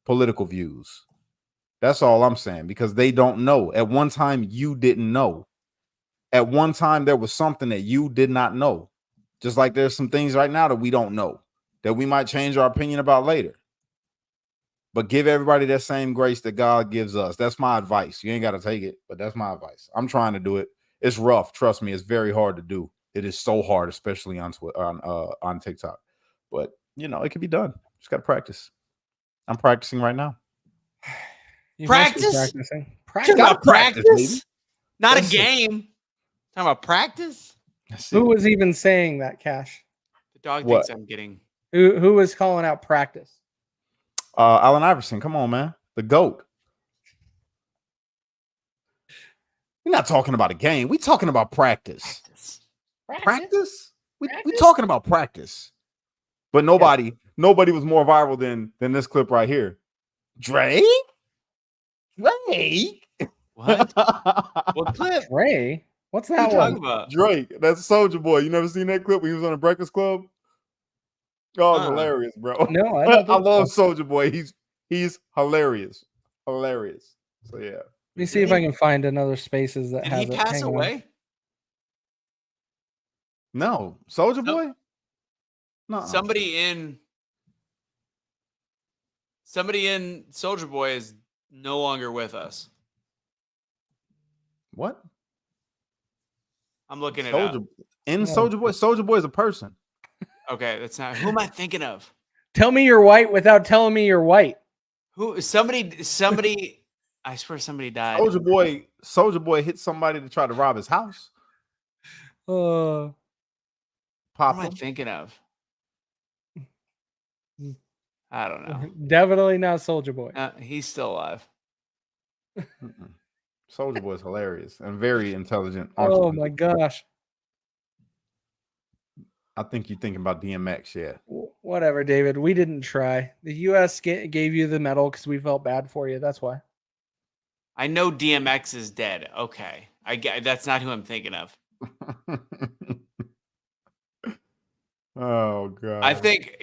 political views. That's all I'm saying, because they don't know. At one time, you didn't know. At one time, there was something that you did not know. Just like there's some things right now that we don't know, that we might change our opinion about later. But give everybody that same grace that God gives us. That's my advice. You ain't got to take it, but that's my advice. I'm trying to do it. It's rough. Trust me, it's very hard to do. It is so hard, especially on TikTok. But, you know, it can be done. Just got to practice. I'm practicing right now. Practice? Practice. About practice? Not Listen. A game. Talking about practice? Who was even saying that, Cash? The dog thinks I'm getting. Who was calling out practice? Allen Iverson. Come on, man. The GOAT. We're not talking about a game. We're talking about practice. Practice? We talking about practice. But nobody was more viral than this clip right here. Drake? Drake? What? What clip? Ray, what's What are that you talking one? about? Drake. That's Soldier Boy. You never seen that clip when he was on the Breakfast Club? Oh, it's hilarious, bro. No, I don't I think love so. Soldier Boy. He's hilarious. Hilarious. So yeah. Let me see if I can find another Spaces that Did has he it. pass Hang on. away? No. Soldier No. Boy? No. Somebody in Soldier Boy is no longer with us. What? I'm looking it up. Soldier in No. Soldier Boy. Soldier Boy is a person. Okay, that's not. Who am I thinking of? Tell me you're white without telling me you're white. Who? Somebody. I swear somebody died. Soldier Boy hit somebody to try to rob his house. Who Pop am I him. thinking of? I don't know. Definitely not Soldier Boy. He's still alive. Soldier Boy is hilarious and very intelligent. Oh my gosh. I think you're thinking about DMX, yeah. Whatever, David. We didn't try. The U.S. gave you the medal because we felt bad for you. That's why. I know DMX is dead. Okay, I get that's not who I'm thinking of. Oh god. I think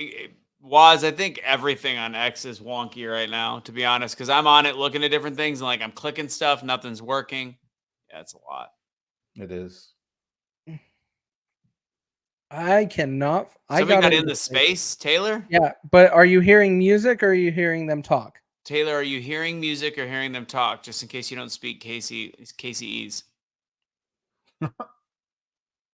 I think everything on X is wonky right now, to be honest, because I'm on it looking at different things and like I'm clicking stuff, nothing's working. Yeah, it's a lot. It is. I cannot. Somebody got in the space, Taylor? Yeah, but are you hearing music or are you hearing them talk? Taylor, are you hearing music or hearing them talk? Just in case you don't speak KCEs.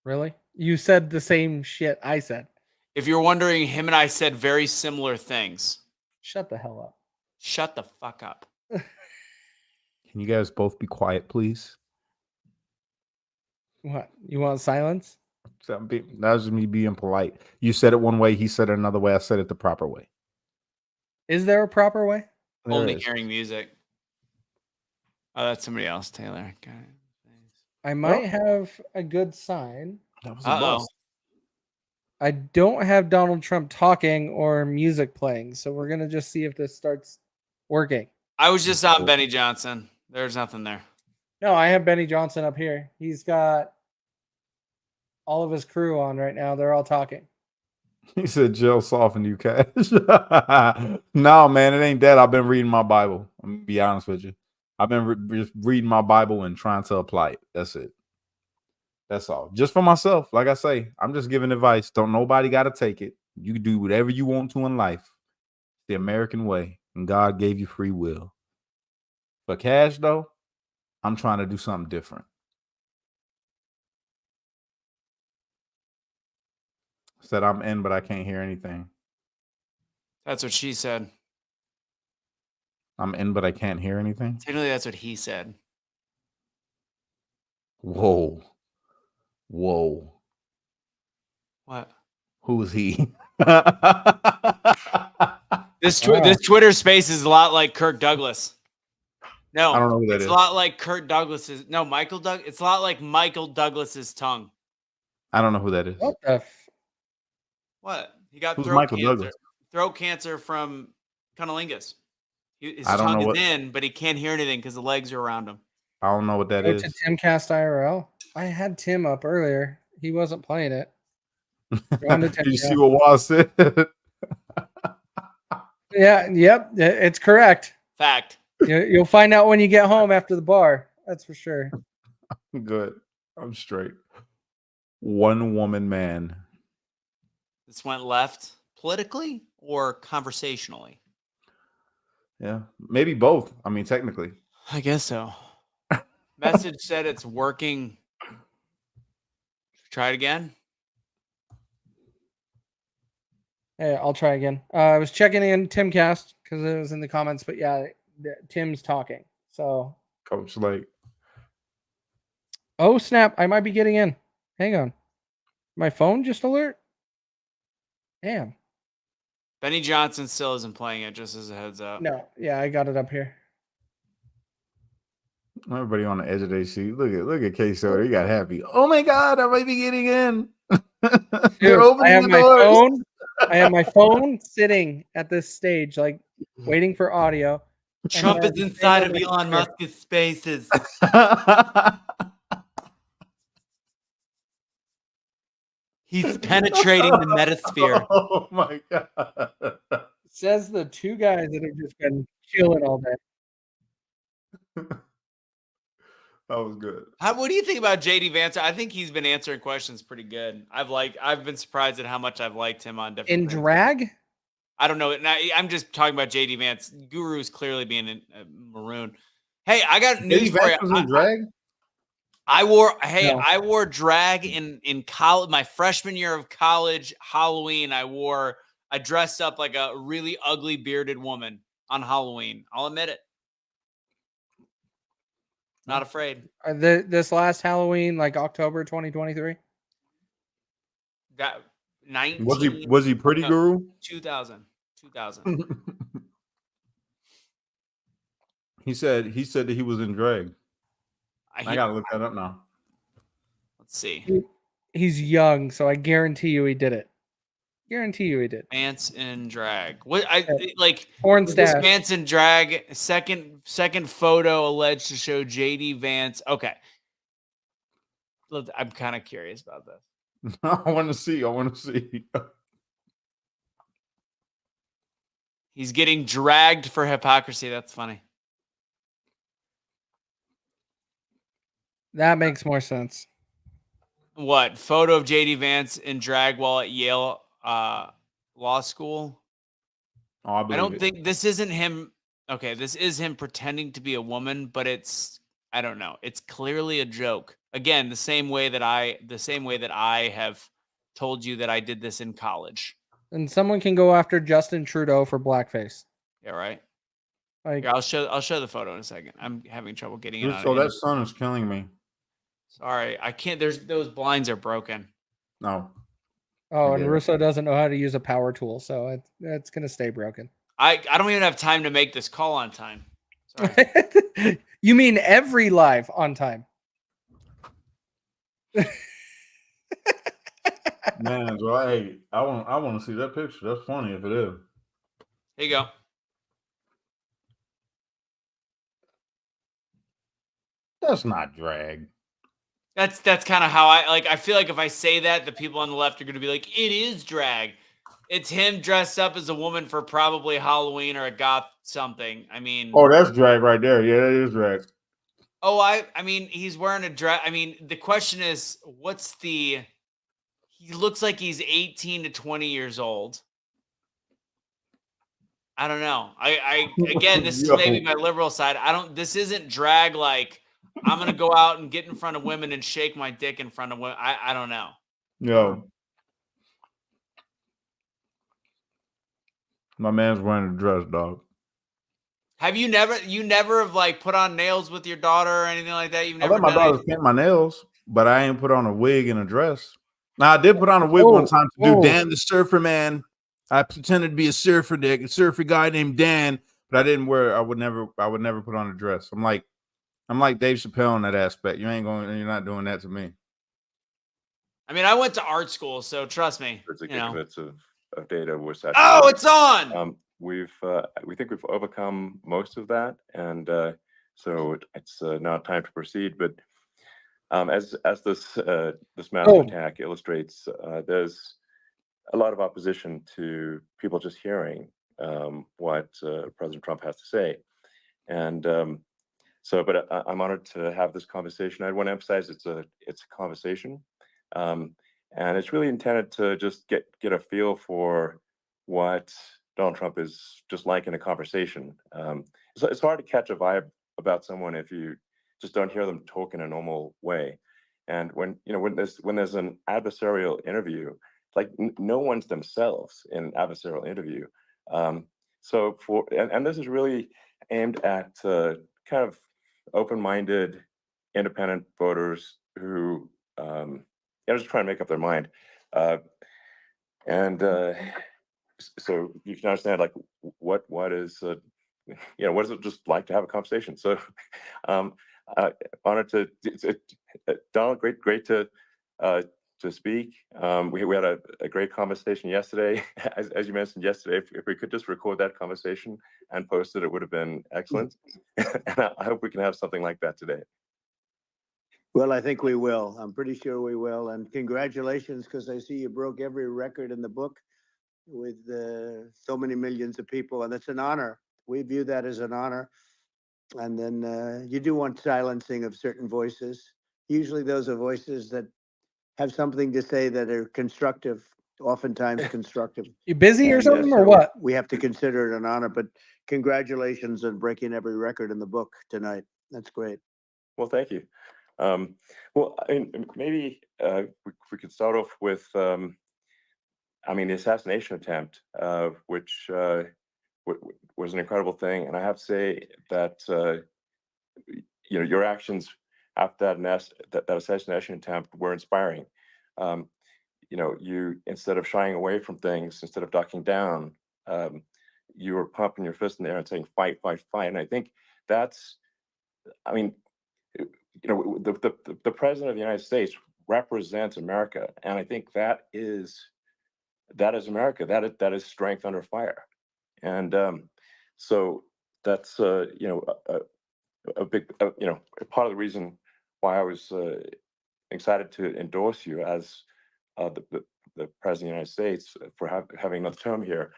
Really? You said the same shit I said. If you're wondering, him and I said very similar things. Shut the hell up. Shut the fuck up. Can you guys both be quiet, please? What? You want silence? That was just me being polite. You said it one way, he said it another way. I said it the proper way. Is there a proper way? There Only is. hearing music. Oh, that's somebody else, Taylor. Got it. I might have a good sign. That was a bust. I don't have Donald Trump talking or music playing, so we're gonna just see if this starts working. I was just on Benny Johnson. There's nothing there. No, I have Benny Johnson up here. He's got all of his crew on right now. They're all talking. He said jail softened you, Cash. No, man, it ain't that. I've been reading my Bible. I'm gonna be honest with you. I've been just reading my Bible and trying to apply it. That's it. That's all. Just for myself. Like I say, I'm just giving advice. Don't nobody got to take it. You can do whatever you want to in life. The American way. And God gave you free will. For Cash, though, I'm trying to do something different. Said I'm in, but I can't hear anything. That's what she said. I'm in, but I can't hear anything. Technically, that's what he said. Whoa. Whoa. What? Who is he? This Twitter space is a lot like Kirk Douglas. No, I don't know who that it's is. a lot like Kirk Douglas's. No, Michael Doug. It's a lot like Michael Douglas's tongue. I don't know who that is. What the? What? He got Who's throat Michael cancer. Douglas? Throat cancer from cunnilingus. His I don't tongue know is in, but he can't hear anything because the legs are around him. I don't know what that Go is. to Timcast IRL. I had Tim up earlier. He wasn't playing it. Did you see what Waz said? Yeah, yep, it's correct. Fact. You'll find out when you get home after the bar. That's for sure. Good. I'm straight. One woman man. This went left politically or conversationally? Yeah, maybe both. I mean, technically. I guess so. Message said it's working. Try it again. Hey, I'll try again. I was checking in Timcast because it was in the comments, but yeah, Tim's talking. So, Coach Lake. oh snap! I might be getting in. Hang on, my phone just alert. Damn. Benny Johnson still isn't playing it. Just as a heads up. No, yeah, I got it up here. Everybody on the edge of their seat. Look at K-Soda. He got happy. Oh my God, I might be getting in. They're opening I have the my doors. phone. I have my phone sitting at this stage, like waiting for audio. Trump then is stay inside a of little bit Elon here. Musk's spaces. He's penetrating the metasphere. Oh my god. Says the two guys that have just been chilling all day. That was good. What do you think about JD Vance? I think he's been answering questions pretty good. I've been surprised at how much I've liked him on different In things. drag? I don't know. I'm just talking about JD Vance. Guru's clearly being maroon. Hey, I got news for you. Was in drag? I wore No. I wore drag in college, my freshman year of college, Halloween. I dressed up like a really ugly bearded woman on Halloween. I'll admit it. Not afraid. This last Halloween, like October 2023? That 19 Was he pretty, no, Guru? 2000. He said that he was in drag. I gotta look that up now. Let's see. He's young, so I guarantee you he did it. Guarantee you he did. Vance in drag. What Porn this stash. Vance in drag. Second photo alleged to show JD Vance. Okay. I'm kind of curious about this. I want to see. He's getting dragged for hypocrisy. That's funny. That makes more sense. What? Photo of JD Vance in drag while at Yale Law School? Oh, I don't think this isn't him. Okay, this is him pretending to be a woman, but I don't know. It's clearly a joke. Again, the same way that I have told you that I did this in college. And someone can go after Justin Trudeau for blackface. Yeah, right. Like, Here, I'll show the photo in a second. I'm having trouble getting it. So that sun is killing me. Sorry, I can't. Those blinds are broken. No. oh, and Russo doesn't know how to use a power tool, so it's gonna stay broken. I don't even have time to make this call on time. Sorry. You mean every live on time? Man, so I want to see that picture. That's funny if it is. Here you go. That's not drag. That's kind of how I feel like if I say that, the people on the left are going to be like, it is drag. It's him dressed up as a woman for probably Halloween or a goth something. I mean, oh, that's drag right there. Yeah, that is drag. Oh, I mean, he's wearing a dress. I mean, the question is, he looks like he's 18 to 20 years old. I don't know. Again, this is maybe my liberal side. This isn't drag. Like I'm going to go out and get in front of women and shake my dick in front of women. I don't know. Yo. My man's wearing a dress, dog. Have you never have like put on nails with your daughter or anything like that? You've never I let my daughter paint my nails, but I ain't put on a wig and a dress. Now I did put on a wig one time to do Dan the Surfer Man. I pretended to be a surfer guy named Dan, but I would never put on a dress. I'm like Dave Chappelle in that aspect. You're not doing that to me. I mean, I went to art school, so trust me. There's a gigabits of data was saturated. Oh, it's on. We think we've overcome most of that, and so it's now time to proceed. But as this massive attack illustrates, there's a lot of opposition to people just hearing what President Trump has to say, and but I'm honored to have this conversation. I want to emphasize it's a conversation, and it's really intended to just get a feel for what Donald Trump is just like in a conversation. It's hard to catch a vibe about someone if you just don't hear them talk in a normal way. And when there's an adversarial interview, like no one's themselves in an adversarial interview. So this is really aimed at kind of open-minded, independent voters who just trying to make up their mind. So you can understand like what is what is it just like to have a conversation. So honored to Donald, great to to speak. We had a great conversation yesterday. As you mentioned yesterday, if we could just record that conversation and post it, it would have been excellent. And I hope we can have something like that today. Well, I think we will. I'm pretty sure we will. And congratulations, because I see you broke every record in the book with so many millions of people. And it's an honor. We view that as an honor. And then you do want silencing of certain voices. Usually those are voices that have something to say that are constructive, oftentimes constructive. You busy or And, something, or so what? We have to consider it an honor. But congratulations on breaking every record in the book tonight. That's great. Well, thank you. Well, I mean, maybe we could start off with, the assassination attempt, which was an incredible thing. And I have to say that, your actions after that assassination attempt were inspiring. You, instead of shying away from things, instead of ducking down, you were pumping your fist in the air and saying, fight, fight, fight. And I think that's, the president of the United States represents America, and I think that is America. That is strength under fire, and so that's a big part of the reason why I was excited to endorse you as the president of the United States for having another term here.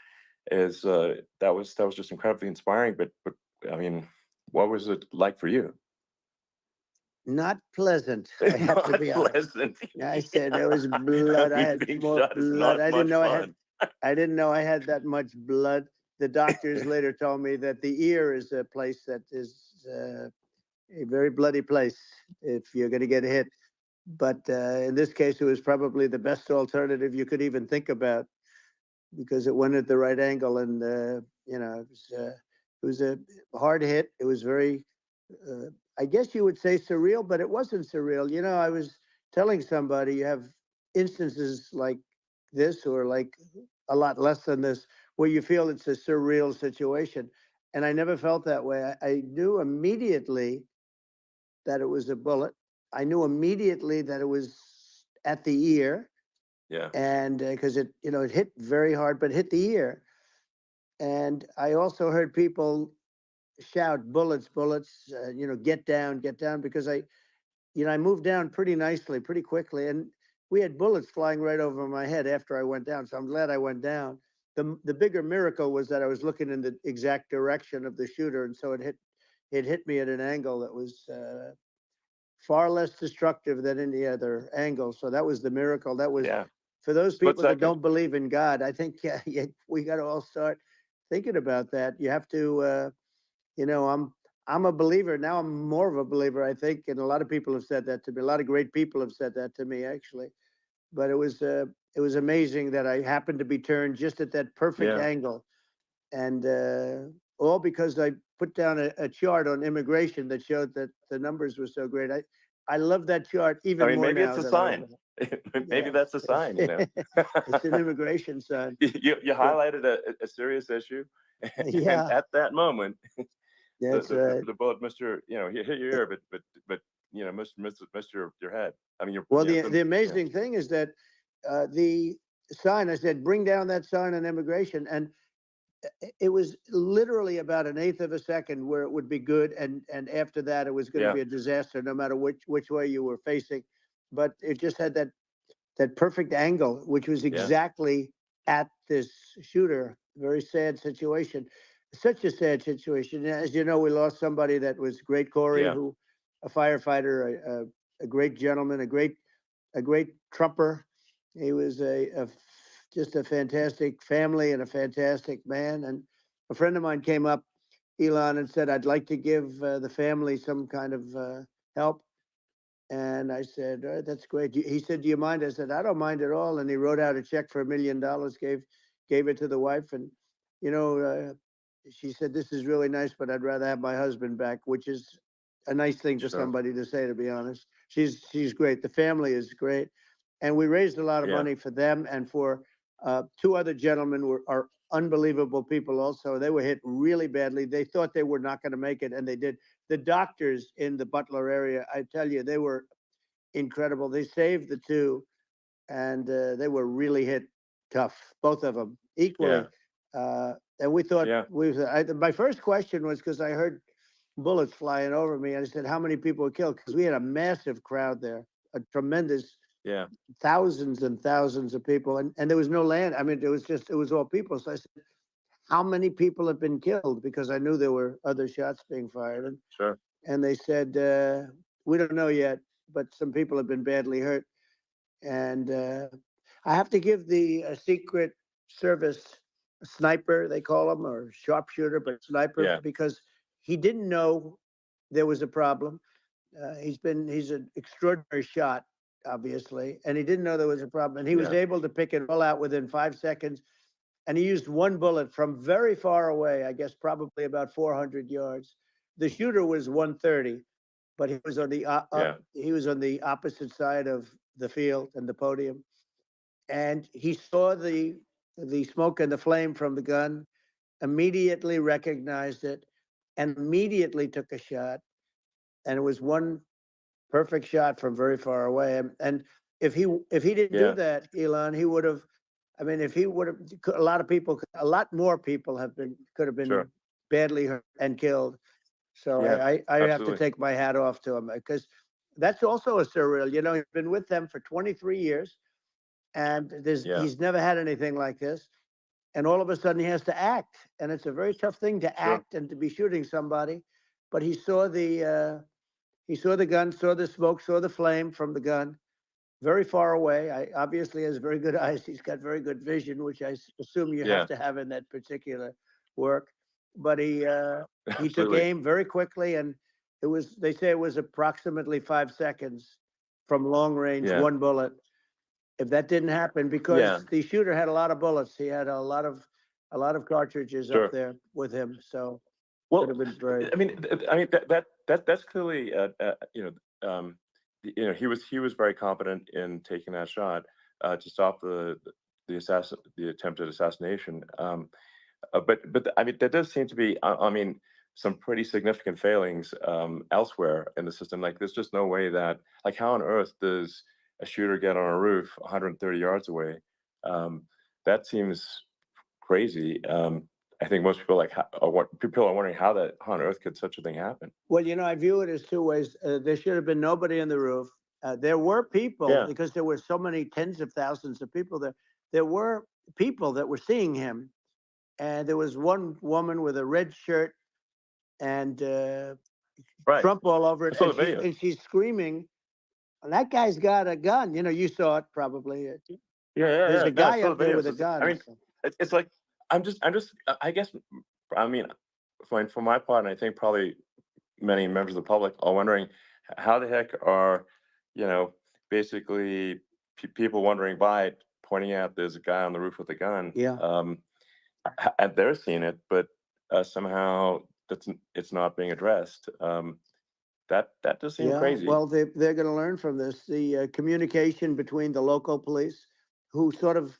Is that was just incredibly inspiring. But what was it like for you? Not pleasant. I have to be honest. I said there was blood. I had more blood. I didn't know I had that much blood. The doctors later told me that the ear is a place that is a very bloody place if you're going to get hit. But in this case, it was probably the best alternative you could even think about, because it went at the right angle, and it was a hard hit. It was very. I guess you would say surreal, but it wasn't surreal. I was telling somebody, you have instances like this, or like a lot less than this, where you feel it's a surreal situation. And I never felt that way. I knew immediately that it was a bullet. I knew immediately that it was at the ear. Yeah. And because it hit very hard, but hit the ear. And I also heard people shout, bullets, bullets, get down, because I moved down pretty nicely, pretty quickly. And we had bullets flying right over my head after I went down. So I'm glad I went down. The bigger miracle was that I was looking in the exact direction of the shooter. And so it hit me at an angle that was far less destructive than any other angle. So that was the miracle. That was, for those people that don't believe in God, I think we got to all start thinking about that. You have to, I'm a believer now. I'm more of a believer, I think, and a lot of people have said that to me. A lot of great people have said that to me, actually. But it was amazing that I happened to be turned just at that perfect angle, and all because I put down a chart on immigration that showed that the numbers were so great. I love that chart even more maybe now. it's a sign. Maybe that's a sign. It's an immigration sign. You highlighted a serious issue, and at that moment. That's right. The bullet missed your, hit your ear, but missed your head. The amazing thing is that the sign, I said, bring down that sign on immigration, and it was literally about an eighth of a second where it would be good, and after that it was going to be a disaster, no matter which way you were facing. But it just had that perfect angle, which was exactly at this shooter. Very sad situation. Such a sad situation. As you know, we lost somebody that was great, Corey, who, a firefighter, a great gentleman, a great Trumper. He was just a fantastic family and a fantastic man. And a friend of mine came up, Elon, and said, I'd like to give the family some kind of help. And I said, all right, that's great. He said, do you mind? I said, I don't mind at all. And he wrote out a check for $1 million, gave it to the wife. And, she said, this is really nice, but I'd rather have my husband back, which is a nice thing for somebody to say, to be honest. She's great. The family is great. And we raised a lot of money for them, and for two other gentlemen are unbelievable people also. They were hit really badly. They thought they were not going to make it, and they did. The doctors in the Butler area, I tell you, they were incredible. They saved the two. and they were really hit tough, both of them equally. And we thought my first question was because I heard bullets flying over me, and I said, "How many people were killed?" Because we had a massive crowd there, a tremendous, thousands and thousands of people, and there was no land. I mean, it was all people. So I said, "How many people have been killed?" Because I knew there were other shots being fired, and they said, "We don't know yet, but some people have been badly hurt." And I have to give the Secret Service sniper, they call him, or sharpshooter, but sniper, because he didn't know there was a problem. He's an extraordinary shot, obviously, and he didn't know there was a problem. And he was able to pick it all out within 5 seconds. And he used one bullet from very far away, I guess probably about 400 yards. The shooter was 130, but he was on the opposite side of the field and the podium, and he saw the smoke and the flame from the gun, immediately recognized it, and immediately took a shot. And it was one perfect shot from very far away. And if he didn't do that, Elon, he would have. I mean, if he would have, a lot more people could have been badly hurt and killed. So I have to take my hat off to him, because that's also a surreal. You know, he's been with them for 23 years, and he's never had anything like this. And all of a sudden he has to act, and it's a very tough thing to act and to be shooting somebody. But he saw the gun, saw the smoke, saw the flame from the gun, very far away. I obviously has very good eyes. He's got very good vision, which I assume you have to have in that particular work. But he took aim very quickly, and they say it was approximately 5 seconds from long range, one bullet. If that didn't happen, because the shooter had a lot of bullets, he had a lot of cartridges up there with him. So could have been very. I mean, that's clearly, he was very competent in taking that shot to stop the attempted assassination. But I mean, there does seem to be, some pretty significant failings elsewhere in the system. Like, there's just no way that, like, how on earth does a shooter get on a roof 130 yards away? That seems crazy. I think most people people are wondering how on earth could such a thing happen. Well, I view it as two ways. There should have been nobody on the roof. There were people, because there were so many tens of thousands of people there. There were people that were seeing him, and there was one woman with a red shirt and Trump all over it, and she's screaming, "That guy's got a gun!" You saw it probably. There's a guy up there with a gun. I mean, it's like I guess, for my part, and I think probably many members of the public are wondering how the heck are, basically people wondering by pointing out there's a guy on the roof with a gun. And they're seeing it, but somehow it's not being addressed. That does seem crazy. Well, they're going to learn from this. The communication between the local police, who sort of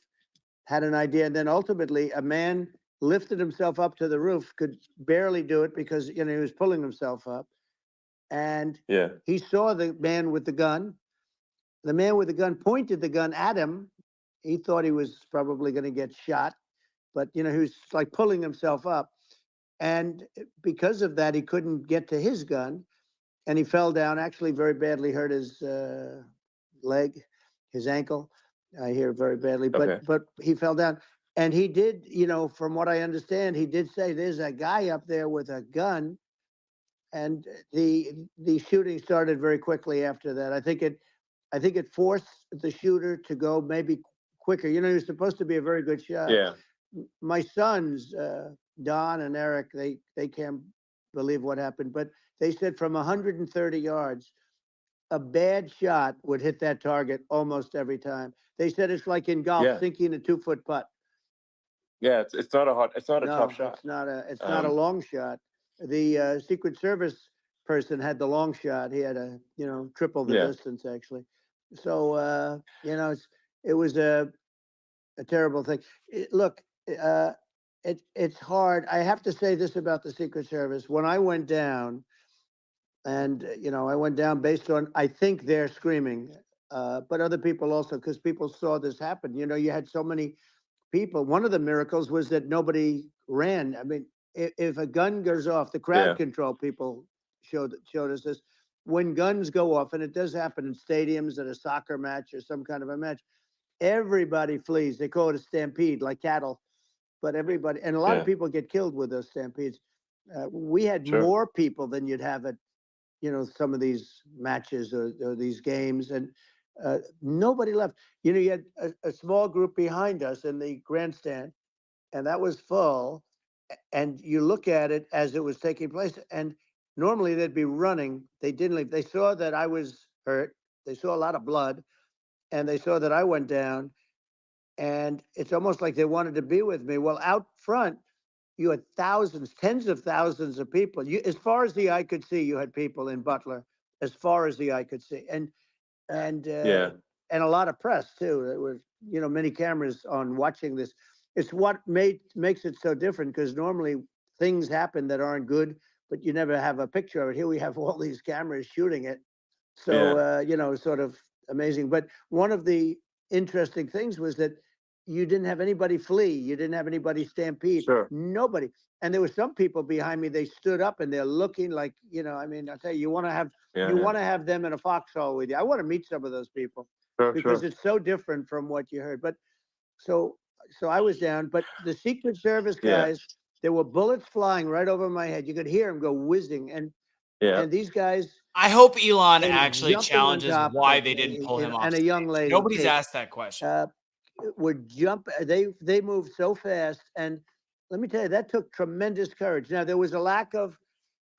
had an idea, and then ultimately a man lifted himself up to the roof, could barely do it because he was pulling himself up, and he saw the man with the gun. The man with the gun pointed the gun at him. He thought he was probably going to get shot, but he was like pulling himself up, and because of that, he couldn't get to his gun, and he fell down. Actually, very badly hurt his leg, his ankle. I hear very badly, but he fell down, and he did. From what I understand, he did say, "There's a guy up there with a gun," and the shooting started very quickly after that. I think it forced the shooter to go maybe quicker. He was supposed to be a very good shot. My sons, Don and Eric, they can't believe what happened, but they said from 130 yards, a bad shot would hit that target almost every time. They said it's like in golf, sinking a 2-foot putt. It's not a tough shot. It's not a long shot. The Secret Service person had the long shot. He had triple the distance, actually. So it was a terrible thing. Look, it's hard. I have to say this about the Secret Service. When I went down, and I went down based on, I think, their screaming. but other people also, because people saw this happen. You know, you had so many people. One of the miracles was that nobody ran. I mean, if a gun goes off, the crowd Yeah. control people showed us this. When guns go off, and it does happen in stadiums at a soccer match or some kind of a match, everybody flees. They call it a stampede, like cattle. But everybody, and a lot of Yeah. people get killed with those stampedes. We had Sure. more people than you'd have at, you know, some of these matches or these games, and nobody left. You know, you had a small group behind us in the grandstand, and that was full. And you look at it as it was taking place, and normally they'd be running. They didn't leave. They saw that I was hurt. They saw a lot of blood, and they saw that I went down. And it's almost like they wanted to be with me. Well, out front, you had thousands, tens of thousands of people. You, as far as the eye could see, you had people in Butler, as far as the eye could see, and Yeah. and a lot of press too. There was, you know, many cameras on watching this. It's what makes it so different, because normally things happen that aren't good, but you never have a picture of it. Here we have all these cameras shooting it, so you know, sort of amazing. But one of the interesting things was that you didn't have anybody flee. You didn't have anybody stampede. Sure. Nobody. And there were some people behind me. They stood up and they're looking like, you know, I mean, I'll tell you, you want to have Yeah. you Yeah. want to have them in a foxhole with you. I want to meet some of those people, Sure. because Sure. it's so different from what you heard. But so I was down, but the Secret Service Yeah. guys, there were bullets flying right over my head. You could hear them go whizzing, Yeah. and these guys I hope Elon came actually jumping on challenges top why of they didn't me, pull you him know, off and a stage. young lady. Nobody's Kate, asked that question. would jump. They moved so fast, and let me tell you, that took tremendous courage. Now there was a lack of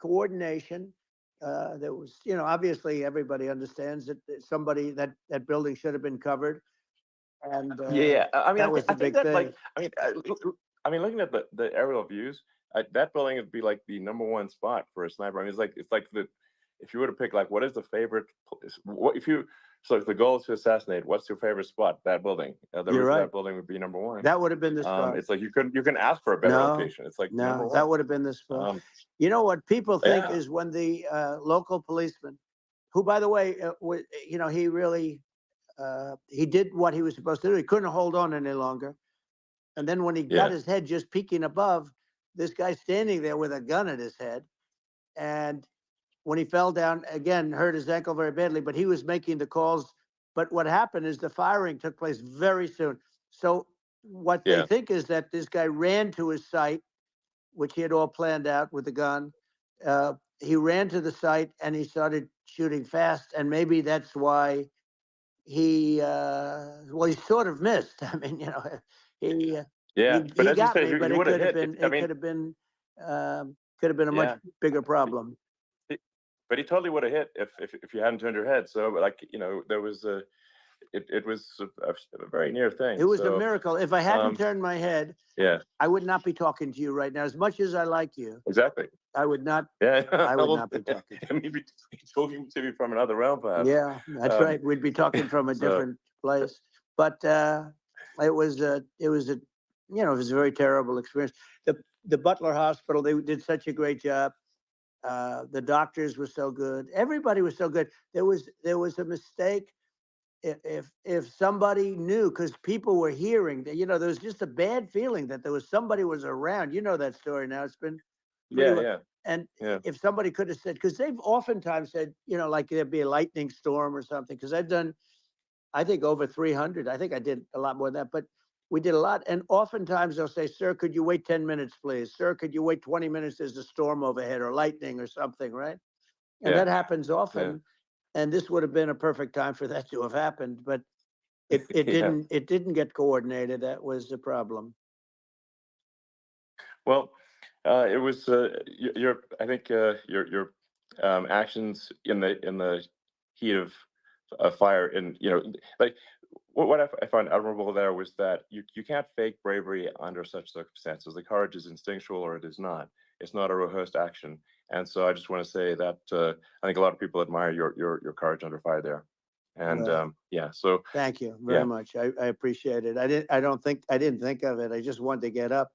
coordination. There was, you know, obviously everybody understands that somebody that building should have been covered, and Yeah. I mean, that was the I think big that, thing. like, I mean, looking at the aerial views, that building would be like the #1 spot for a sniper. I mean, it's like the, if you were to pick, like, what is the favorite, what if you, so if the goal is to assassinate, what's your favorite spot? That building, the You're roof of right. that building would be #1. That would have been the spot. It's like you can ask for a better No, location. It's like no, #1. that would have been the spot. Um, You know what people think yeah. is when the local policeman, who, by the way, you know, he really he did what he was supposed to do. He couldn't hold on any longer. And then when he got Yeah. his head just peeking above, this guy standing there with a gun at his head. And when he fell down, again, hurt his ankle very badly, but he was making the calls. But what happened is the firing took place very soon. So what they Yeah. think is that this guy ran to his site, which he had all planned out with the gun. He ran to the site and he started shooting fast. And maybe that's why well, he sort of missed. I mean, you know, he Yeah. But he as you got said, me, but he it would have could have hit. been I mean, could have been a much yeah. bigger problem. But he totally would have hit if you hadn't turned your head. So, like, you know, there was it was a very near thing. It was a So, miracle. If I hadn't turned my head, yeah, I would not be talking to you right now. As much as I like you, exactly. I would not. Yeah. I would Well, not be talking to I mean, he's talking to me from another realm, perhaps. Yeah, that's Um, right. We'd be talking from a so, different place. But it was a you know, it was a very terrible experience. The Butler Hospital, they did such a great job. The doctors were so good. Everybody was so good. There was a mistake. If somebody knew, because people were hearing that, you know, there was just a bad feeling that there was somebody was around. You know that story now. It's been pretty yeah, well. yeah, And yeah. if somebody could have said, because they've oftentimes said, you know, like there'd be a lightning storm or something, because I've done, I think, over 300. I think I did a lot more than that, but we did a lot. And oftentimes they'll say, sir, could you wait 10 minutes, please? Sir, could you wait 20 minutes? There's a storm overhead or lightning or something, right? And Yeah. that happens often. Yeah. And this would have been a perfect time for that to have happened, but it Yeah. didn't get coordinated. That was the problem. Well, it was your I think your actions in the heat of fire, and, you know, like, what I found admirable there was that you can't fake bravery under such circumstances. The courage is instinctual, or it is not. It's not a rehearsed action. And so I just want to say that I think a lot of people admire your courage under fire there. And Well, yeah, so thank you very yeah, much. I appreciate it. I didn't think of it. I just wanted to get up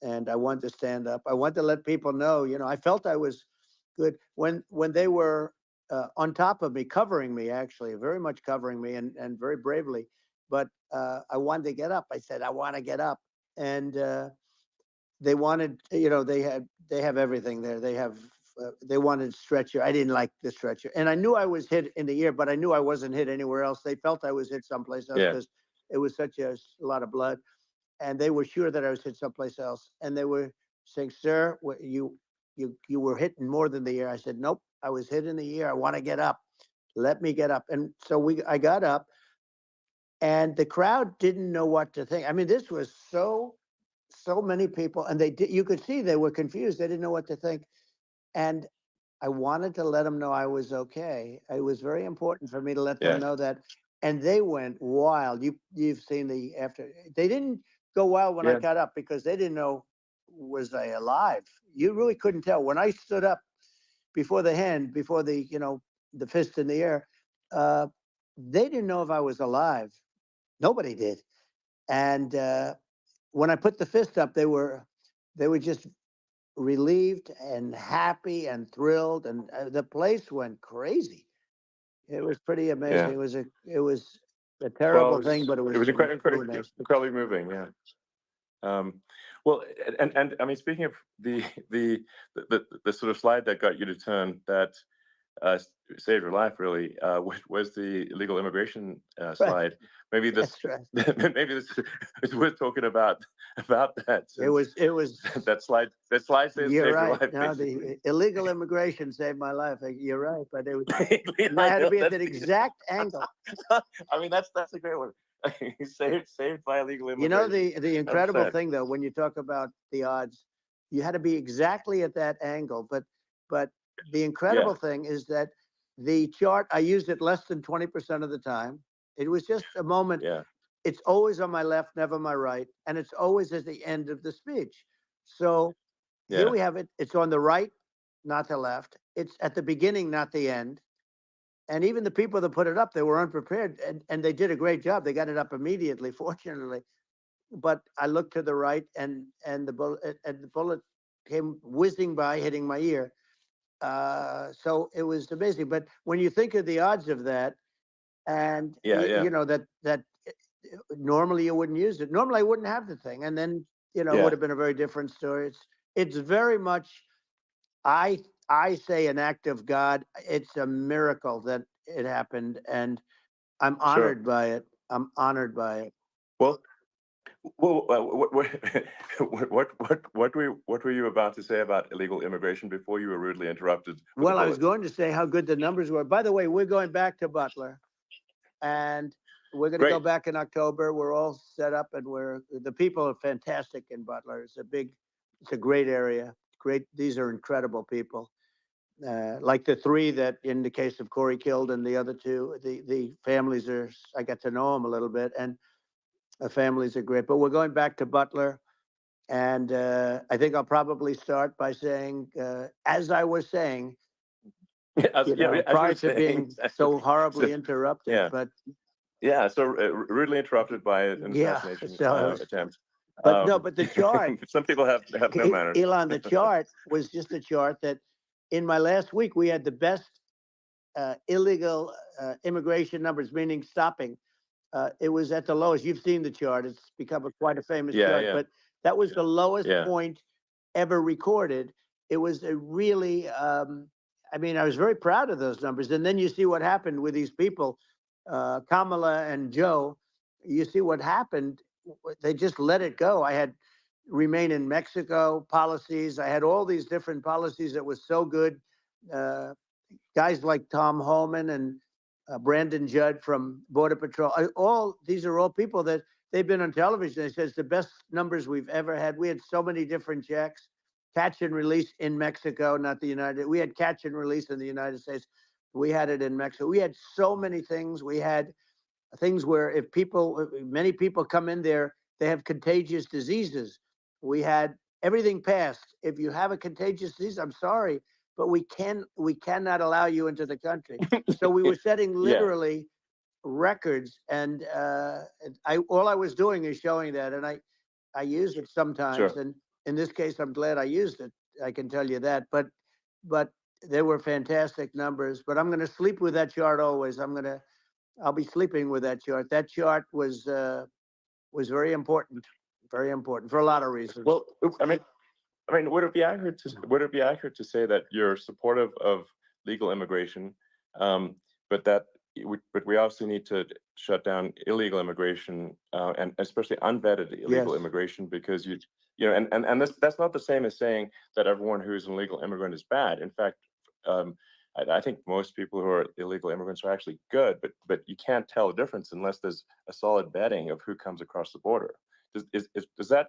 and I wanted to stand up. I wanted to let people know, you know, I felt I was good when they were on top of me, covering me, actually, very much covering me, and very bravely. But I wanted to get up. I said, I want to get up. And they wanted, they have everything there. They wanted stretcher. I didn't like the stretcher. And I knew I was hit in the ear, but I knew I wasn't hit anywhere else. They felt I was hit someplace else because it was such a lot of blood. And they were sure that I was hit someplace else. And they were saying, sir, you were hit more than the ear. I said, nope, I was hit in the ear. I want to get up. Let me get up. And so I got up, and the crowd didn't know what to think. I mean, this was so many people, and you could see they were confused. They didn't know what to think. And I wanted to let them know I was okay. It was very important for me to let them know that. And they went wild. You've seen the after. They didn't go wild when I got up because they didn't know, was I alive? You really couldn't tell. When I stood up before the hand, before the fist in the air, they didn't know if I was alive. Nobody did. And when I put the fist up, they were just relieved and happy and thrilled, and the place went crazy. It was pretty amazing. It was a terrible thing, but it was incredibly, really nice. incredibly moving. Yeah. Well, and I mean, speaking of the sort of slide that got you to turn that saved your life, really, was the illegal immigration slide. Maybe this, maybe this is worth talking about that. It was that slide saved your life. No, the illegal immigration saved my life. You're right, but it was I had to be at that exact angle. I mean, that's a great one. saved by illegal immigration. The incredible thing, though, when you talk about the odds, you had to be exactly at that angle. But the incredible thing is that the chart, I used it less than 20% of the time. It was just a moment. Yeah. It's always on my left, never my right, and it's always at the end of the speech. So here we have it. It's on the right, not the left. It's at the beginning, not the end. And even the people that put it up, they were unprepared, and they did a great job. They got it up immediately, fortunately. But I looked to the right, and the bullet came whizzing by, hitting my ear. So it was amazing. But when you think of the odds of that, and that normally you wouldn't use it. Normally I wouldn't have the thing, and then it would have been a very different story. It's very much, I say, an act of God. It's a miracle that it happened, and I'm honored by it. I'm honored by it. Well, what were you about to say about illegal immigration before you were rudely interrupted? Well, I was going to say how good the numbers were. By the way, we're going back to Butler, and we're going to go back in October. We're all set up, and the people are fantastic in Butler. It's a great area. Great. These are incredible people. Like the three that, in the case of Corey, killed, and the other two, the families I got to know them a little bit, and the families are great. But we're going back to Butler, and I think I'll probably start by saying, as I was saying, prior to being so horribly interrupted. But so rudely interrupted by an assassination attempt. But the chart. Some people have no manners. Elon, the chart was just a chart that, in my last week, we had the best illegal immigration numbers, meaning stopping. It was at the lowest. You've seen the chart. It's become quite a famous chart. But that was the lowest point ever recorded. It was a really, I was very proud of those numbers. And then you see what happened with these people, Kamala and Joe. You see what happened. They just let it go. I had remain in Mexico policies. I had all these different policies that was so good. Guys like Tom Homan and Brandon Judd from Border Patrol. These are all people that they've been on television. They said it's the best numbers we've ever had. We had so many different checks, catch and release in Mexico, not the United. We had catch and release in the United States. We had it in Mexico. We had so many things. We had things where many people come in there, they have contagious diseases. We had everything passed. If you have a contagious disease, I'm sorry, but we cannot allow you into the country. So we were setting literally records, and all I was doing is showing that, and I use it sometimes. And in this case, I'm glad I used it. I can tell you that. But They were fantastic numbers, but I'm going to sleep with that chart always. I'll be sleeping with that chart. That chart was very important for a lot of reasons. Well, I mean, would it be accurate to say that you're supportive of legal immigration, but but we also need to shut down illegal immigration, and especially unvetted illegal Yes. immigration, because and that's not the same as saying that everyone who's an illegal immigrant is bad. In fact, I think most people who are illegal immigrants are actually good, but you can't tell the difference unless there's a solid vetting of who comes across the border. Does that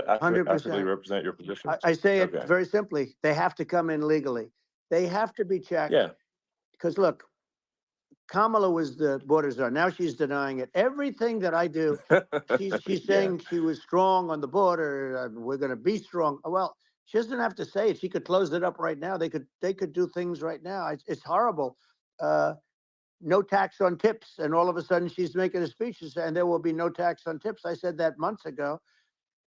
accurately 100%. represent your position? I say it Okay. very simply. They have to come in legally. They have to be checked. Yeah. Because look, Kamala was the border czar. Now she's denying it. Everything that I do, she's Yeah. saying she was strong on the border. We're going to be strong. Well, she doesn't have to say it. She could close it up right now. They could do things right now. It's horrible. No tax on tips, and all of a sudden she's making a speech and there will be no tax on tips. I said that months ago.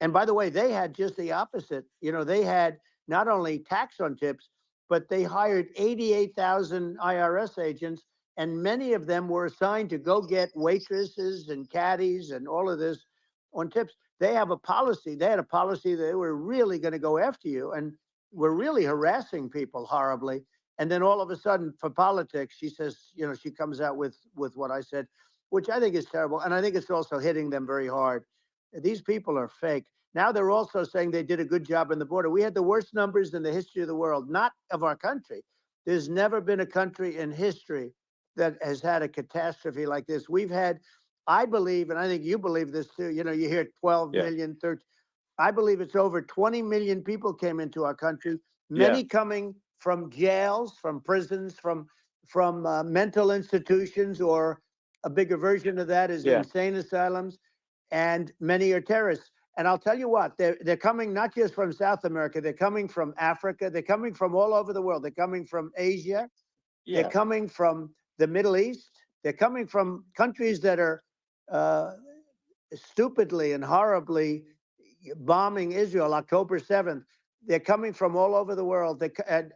And by the way, they had just the opposite. They had not only tax on tips, but they hired 88,000 IRS agents, and many of them were assigned to go get waitresses and caddies and all of this on tips. They have a policy. They had a policy that they were really going to go after you and were really harassing people horribly. And then all of a sudden, for politics, she says, she comes out with what I said, which I think is terrible. And I think it's also hitting them very hard. These people are fake. Now they're also saying they did a good job on the border. We had the worst numbers in the history of the world, not of our country. There's never been a country in history that has had a catastrophe like this. We've had, I believe, and I think you believe this too, you hear 12 million, 13. I believe it's over 20 million people came into our country, many coming from jails, from prisons, from mental institutions, or a bigger version of that is insane asylums, and many are terrorists. And I'll tell you what, they're coming not just from South America, they're coming from Africa, they're coming from all over the world. They're coming from Asia, they're coming from the Middle East, they're coming from countries that are stupidly and horribly bombing Israel October 7th. They're coming from all over the world.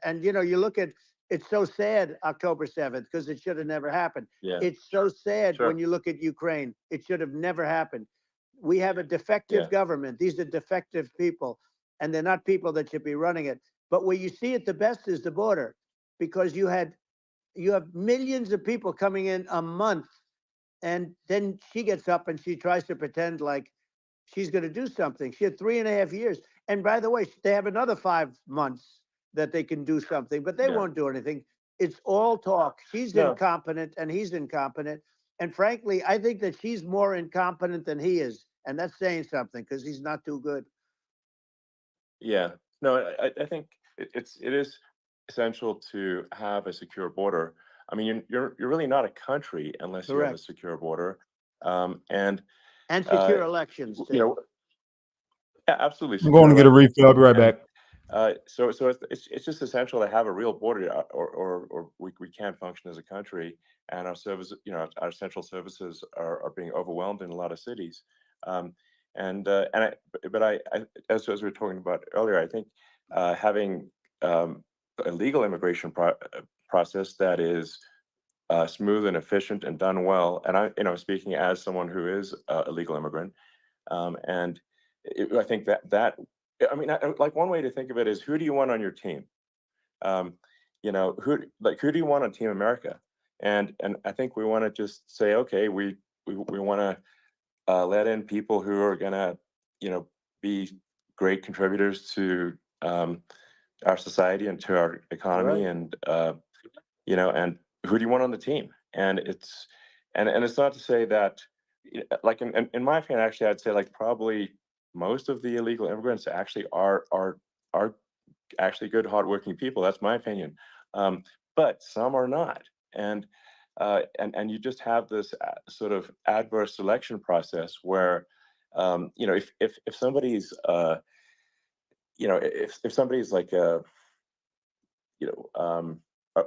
And you look at, it's so sad, October 7th, because it should have never happened. Yeah. It's so sad Sure. when you look at Ukraine. It should have never happened. We have a defective government. These are defective people, and they're not people that should be running it. But where you see it the best is the border, because you have millions of people coming in a month, and then she gets up and she tries to pretend like she's going to do something. She had 3.5 years. And by the way, they have another 5 months that they can do something, but they won't do anything. It's all talk. She's incompetent and he's incompetent. And frankly, I think that she's more incompetent than he is. And that's saying something, because he's not too good. Yeah. No, I think it is essential to have a secure border. I mean, you're really not a country unless you have a Correct. secure border. And secure elections, too. Absolutely. I'm going to get a refill. I'll be right And, back. So it's just essential to have a real border, or we can't function as a country, and our service, our central services are being overwhelmed in a lot of cities. As we were talking about earlier, I think having a legal immigration process that is smooth and efficient and done well, and speaking as someone who is a legal immigrant, I think I mean, like, one way to think of it is, who do you want on your team? Who do you want on Team America? And I think we want to just say, okay, we want to let in people who are gonna, be great contributors to our society and to our economy, Right. and and who do you want on the team? And it's not to say that, like, in my opinion, actually, I'd say, like, probably most of the illegal immigrants actually are actually good, hardworking people. That's my opinion. But some are not, and you just have this sort of adverse selection process where, if somebody's if somebody's like you know um, uh,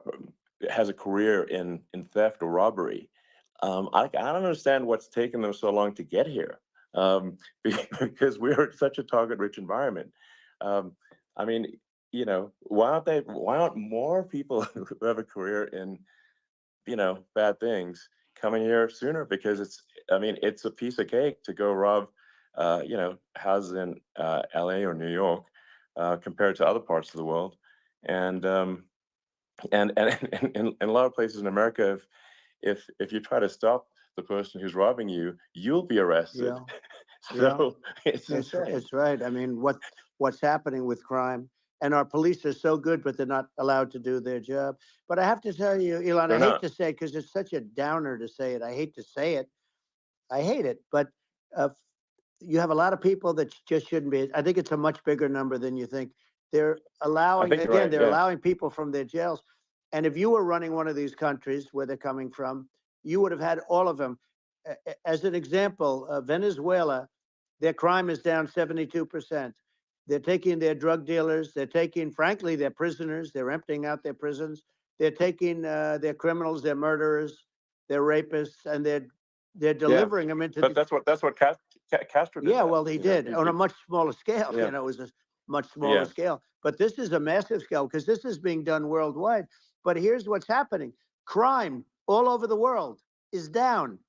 has a career in theft or robbery, I don't understand what's taken them so long to get here, because we're in such a target-rich environment. I mean, why aren't more people who have a career in, bad things coming here sooner? Because it's a piece of cake to go rob, houses in LA or New York, compared to other parts of the world. And and in a lot of places in America, if you try to stop the person who's robbing you, you'll be arrested. Yeah. So it's It's insane. it's right. I mean, what's happening with crime, and our police are so good, but they're not allowed to do their job. But I have to tell you, Elon, I They're hate not. to say, because it's such a downer to say it. I hate to say it. I hate it. But uh, you have a lot of people that just shouldn't be. I think it's a much bigger number than you think. They're I allowing, think you're again, right. they're Yeah. allowing people from their jails. And if you were running one of these countries where they're coming from, you would have had all of them. As an example, Venezuela, their crime is down 72%. They're taking their drug dealers. They're taking, frankly, their prisoners. They're emptying out their prisons. They're taking their criminals, their murderers, their rapists, and they're Yeah. delivering them into But the. that's what Castro did Yeah, that. well, he did on a much smaller scale. Yeah. It was a much smaller Yeah. scale. But this is a massive scale because this is being done worldwide. But here's what's happening: crime all over the world is down.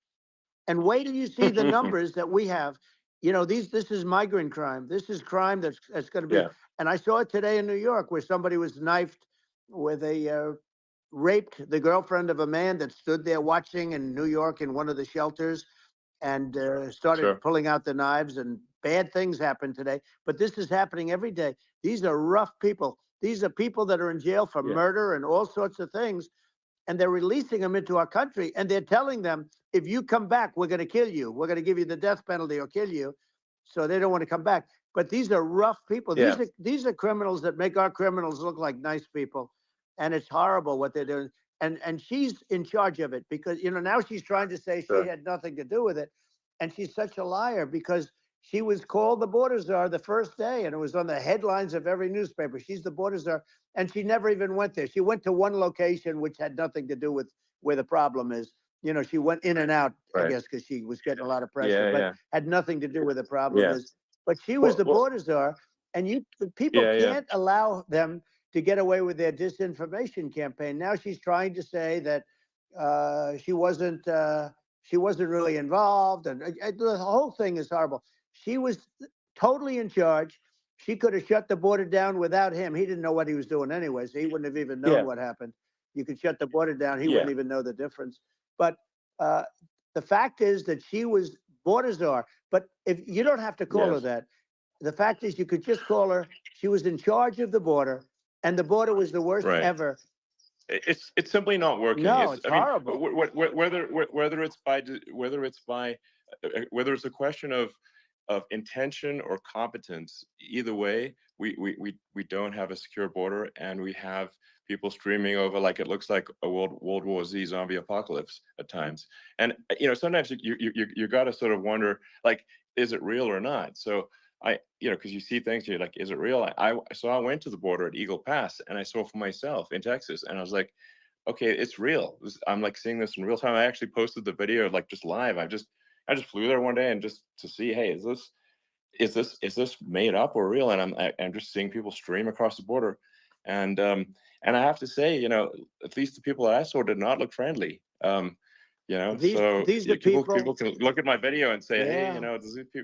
And wait till you see the numbers that we have. This is migrant crime. This is crime that's going to be. Yeah. And I saw it today in New York where somebody was knifed with raped the girlfriend of a man that stood there watching in New York in one of the shelters and started Sure. pulling out the knives, and bad things happen today. But this is happening every day. These are rough people. These are people that are in jail for Yeah. murder and all sorts of things. And they're releasing them into our country. And they're telling them, if you come back, we're going to kill you. We're going to give you the death penalty or kill you. So they don't want to come back. But these are rough people. Yeah. These are criminals that make our criminals look like nice people. And it's horrible what they're doing. And she's in charge of it because, now she's trying to say Sure. she had nothing to do with it. And she's such a liar because she was called the border czar the first day, and it was on the headlines of every newspaper. She's the border czar, and she never even went there. She went to one location which had nothing to do with where the problem is. She went in and out, I Right. guess, because she was getting a lot of pressure, Yeah. but Yeah. had nothing to do where the problem Yeah. is. But she was the Well, border czar, and people Yeah. Yeah. can't allow them to get away with their disinformation campaign. Now she's trying to say that she wasn't really involved, and the whole thing is horrible. She was totally in charge. She could have shut the border down without him. He didn't know what he was doing anyway, so he wouldn't have even known Yeah. what happened. You could shut the border down. He Yeah. wouldn't even know the difference. But uh, the fact is that she was border czar. But if you don't have to call her Yes. that, the fact is you could just call her. She was in charge of the border, and the border was the worst Right. ever. It's simply not working. No, it's horrible. Whether it's a question of intention or competence, either way, we don't have a secure border, and we have people streaming over like it looks like a World War Z zombie apocalypse at times. And sometimes you got to sort of wonder, like, is it real or not? So because you see things, you're like, is it real? So I went to the border at Eagle Pass, and I saw for myself in Texas, and I was like, okay, it's real. I'm like seeing this in real time. I actually posted the video like just live. I just flew there one day and just to see, hey, is this made up or real? And I'm just seeing people stream across the border, and I have to say, at least the people that I saw did not look friendly. So These are people can look at my video and say, hey, Yeah.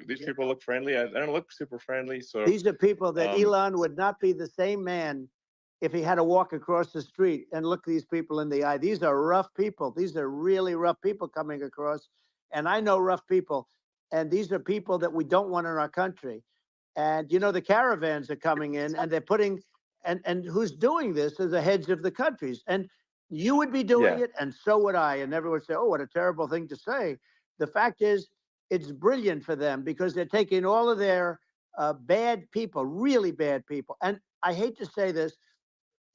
these people look friendly. They don't look super friendly. So These are people that Um, Elon would not be the same man if he had to walk across the street and look these people in the eye. These are rough people. These are really rough people coming across. And I know rough people. And these are people that we don't want in our country. And the caravans are coming in and they're putting and who's doing this are the heads of the countries. And you would be doing Yeah. it, and so would I. And everyone would say, oh, what a terrible thing to say. The fact is, it's brilliant for them because they're taking all of their bad people, really bad people. And I hate to say this,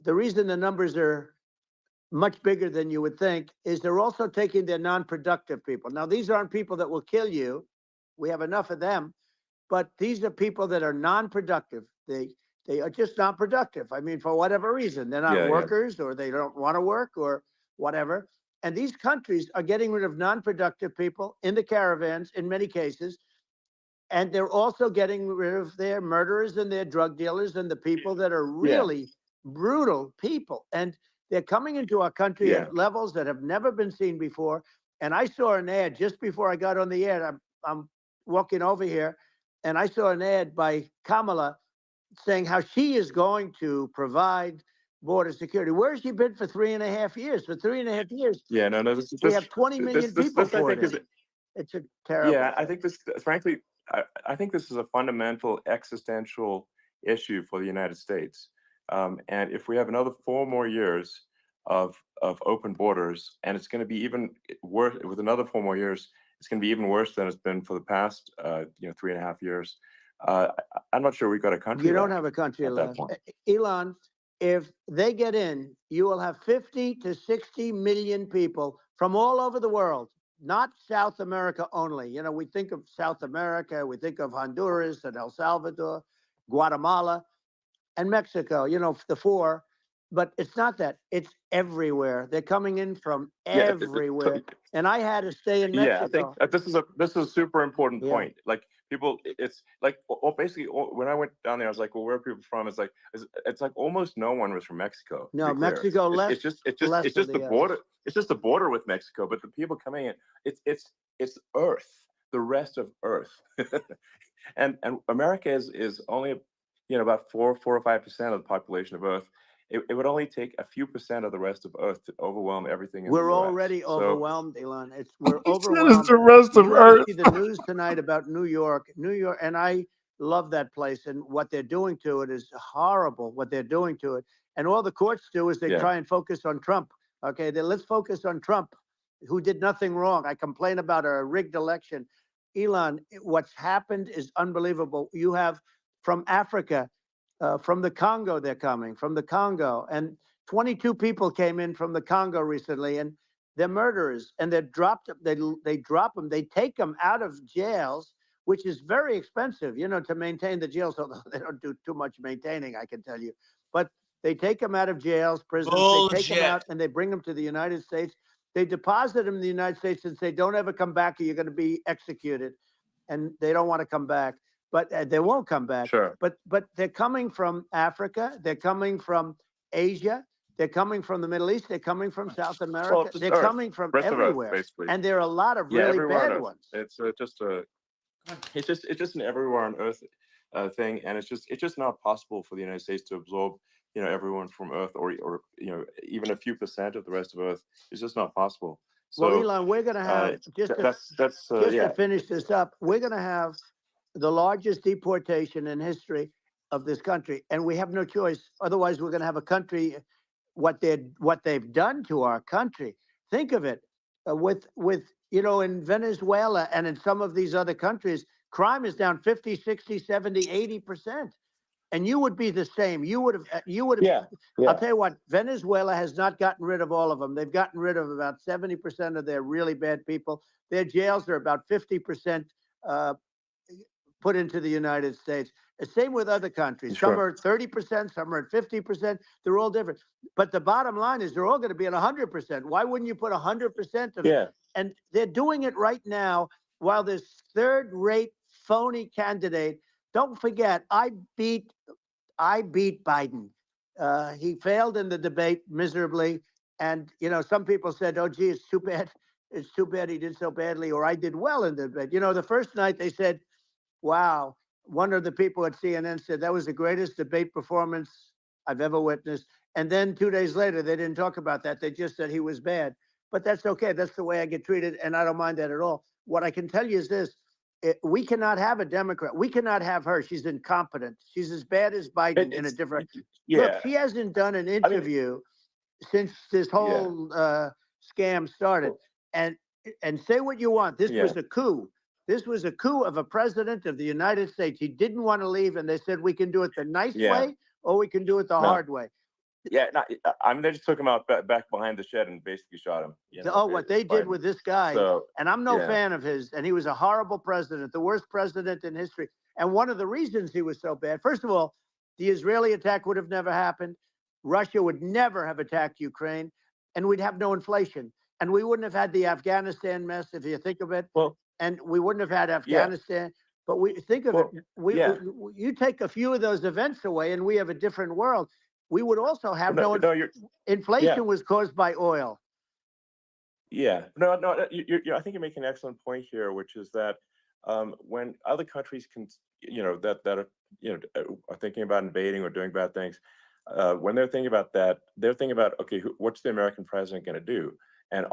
the reason the numbers are much bigger than you would think is they're also taking their non-productive people. Now, these aren't people that will kill you. We have enough of them, but these are people that are non-productive. They are just not productive. I mean, for whatever reason, they're not Yeah, yeah. workers or they don't want to work or whatever. And these countries are getting rid of non-productive people in the caravans in many cases. And they're also getting rid of their murderers and their drug dealers and the people that are Yeah. really brutal people. And they're coming into our country Yeah. at levels that have never been seen before. And I saw an ad just before I got on the air. I'm walking over here, and I saw an ad by Kamala saying how she is going to provide border security. Where has she been for 3.5 years? For 3.5 years, Yeah, no, this is we this have 20 million this people this I poured think in. is It's a terrible yeah. I thing. think this, frankly, I think this is a fundamental existential issue for the United States. And if we have another 4 more years of open borders, and it's going to be even worse with another 4 more years, it's going to be even worse than it's been for the past 3.5 years. I'm not sure we've got a country. You don't left have a country at that left. point. Elon, if they get in, you will have 50 to 60 million people from all over the world, not South America only. You know, we think of South America, we think of Honduras and El Salvador, Guatemala, and Mexico, you know, the 4. But it's not that. It's everywhere. They're coming in from Yeah, everywhere. And I had to stay in yeah, I think Mexico. this is a super important Yeah. point. Like people, it's like basically when I went down there, I was like, well, where are people from? It's like almost no one was from Mexico. to No, be clear. Mexico It's, less. it's just less it's than just the others. border. It's just the border with Mexico, but the people coming in, it's Earth, the rest of Earth, and America is only about 4 or 5% of the population of Earth. It would only take a few percent of the rest of Earth to overwhelm everything in We're the US. already So overwhelmed, Elon. We're He said it's overwhelmed. the rest You of got to Earth. see the news tonight about New York. And I love that place. And what they're doing to it is horrible. What they're doing to it, and all the courts do is they Yeah. try and focus on Trump. Okay, let's focus on Trump, who did nothing wrong. I complain about a rigged election. Elon, what's happened is unbelievable. You have from Africa, from the Congo, they're coming from the Congo, and 22 people came in from the Congo recently, and they're murderers, and they're dropped. They drop them. They take them out of jails, which is very expensive, to maintain the jails. Although they don't do too much maintaining, I can tell you. But they take them out of jails, prisons. They take them Bullshit. out and they bring them to the United States. They deposit them in the United States and say, "Don't ever come back, or you're going to be executed." And they don't want to come back, but they won't come back. Sure. But they're coming from Africa. They're coming from Asia. They're coming from the Middle East. They're coming from South America. just They're Earth, coming from rest of Earth, everywhere. basically. And there are a lot of Yeah, really everywhere on bad Earth. ones. It's just an everywhere on Earth thing, and it's just not possible for the United States to absorb everyone from Earth, or even a few percent of the rest of Earth. It's just not possible. So Well, Elon, we're going to have yeah. to finish this up. We're going to have the largest deportation in history of this country, and we have no choice. Otherwise, we're going to have a country. What they've done to our country. Think of it, with in Venezuela and in some of these other countries, crime is down 50, 60, 70, 80%. And you would be the same. You would have. Yeah. I'll tell you what. Venezuela has not gotten rid of all of them. They've gotten rid of about 70% of their really bad people. Their jails are about 50% put into the United States. The same with other countries. Sure. Some are at 30%, some are at 50%. They're all different. But the bottom line is they're all going to be at 100%. Why wouldn't you put 100% of it? Yeah. And they're doing it right now while this third-rate phony candidate. Don't forget, I beat Biden. He failed in the debate miserably. And, some people said, "Oh, gee, it's too bad. It's too bad he did so badly," or "I did well in the debate." The first night they said, "Wow." One of the people at CNN said that was the greatest debate performance I've ever witnessed. And then 2 days later, they didn't talk about that. They just said he was bad. But that's okay. That's the way I get treated. And I don't mind that at all. What I can tell you is this. We cannot have a Democrat. We cannot have her. She's incompetent. She's as bad as Biden in a different. Yeah. Look, she hasn't done an interview since this whole scam started. And say what you want. This was a coup. This was a coup of a president of the United States. He didn't want to leave, and they said, we can do it the nice way, or we can do it the hard way. Yeah, they just took him out back behind the shed and basically shot him. What they did with this guy, and I'm no fan of his, and he was a horrible president, the worst president in history. And one of the reasons he was so bad, first of all, the Israeli attack would have never happened. Russia would never have attacked Ukraine, and we'd have no inflation. And we wouldn't have had the Afghanistan mess, if you think of it. Well, and we wouldn't have had Afghanistan. But we think of Well, it. yeah. You take a few of those events away, and we have a different world. We would also have No, no, yeah. inflation was caused by oil. Yeah, no. I think you're making an excellent point here, which is that when other countries can, that are, are thinking about invading or doing bad things, when they're thinking about that, they're thinking about, okay, what's the American president going to do, and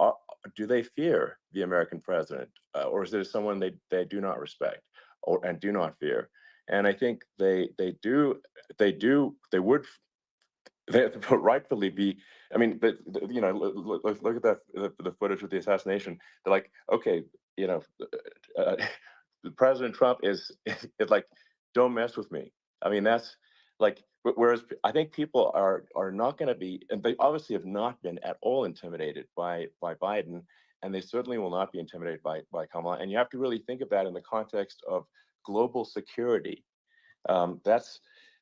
do they fear the American president, or is there someone they do not respect and do not fear? And I think they would. They rightfully be. I mean, look at that the footage with the assassination. They're like, okay, uh, President Trump is like, don't mess with me. I mean, that's like. Whereas I think people are not going to be, and they obviously have not been at all intimidated by Biden, and they certainly will not be intimidated by Kamala. And you have to really think of that in the context of global security. That's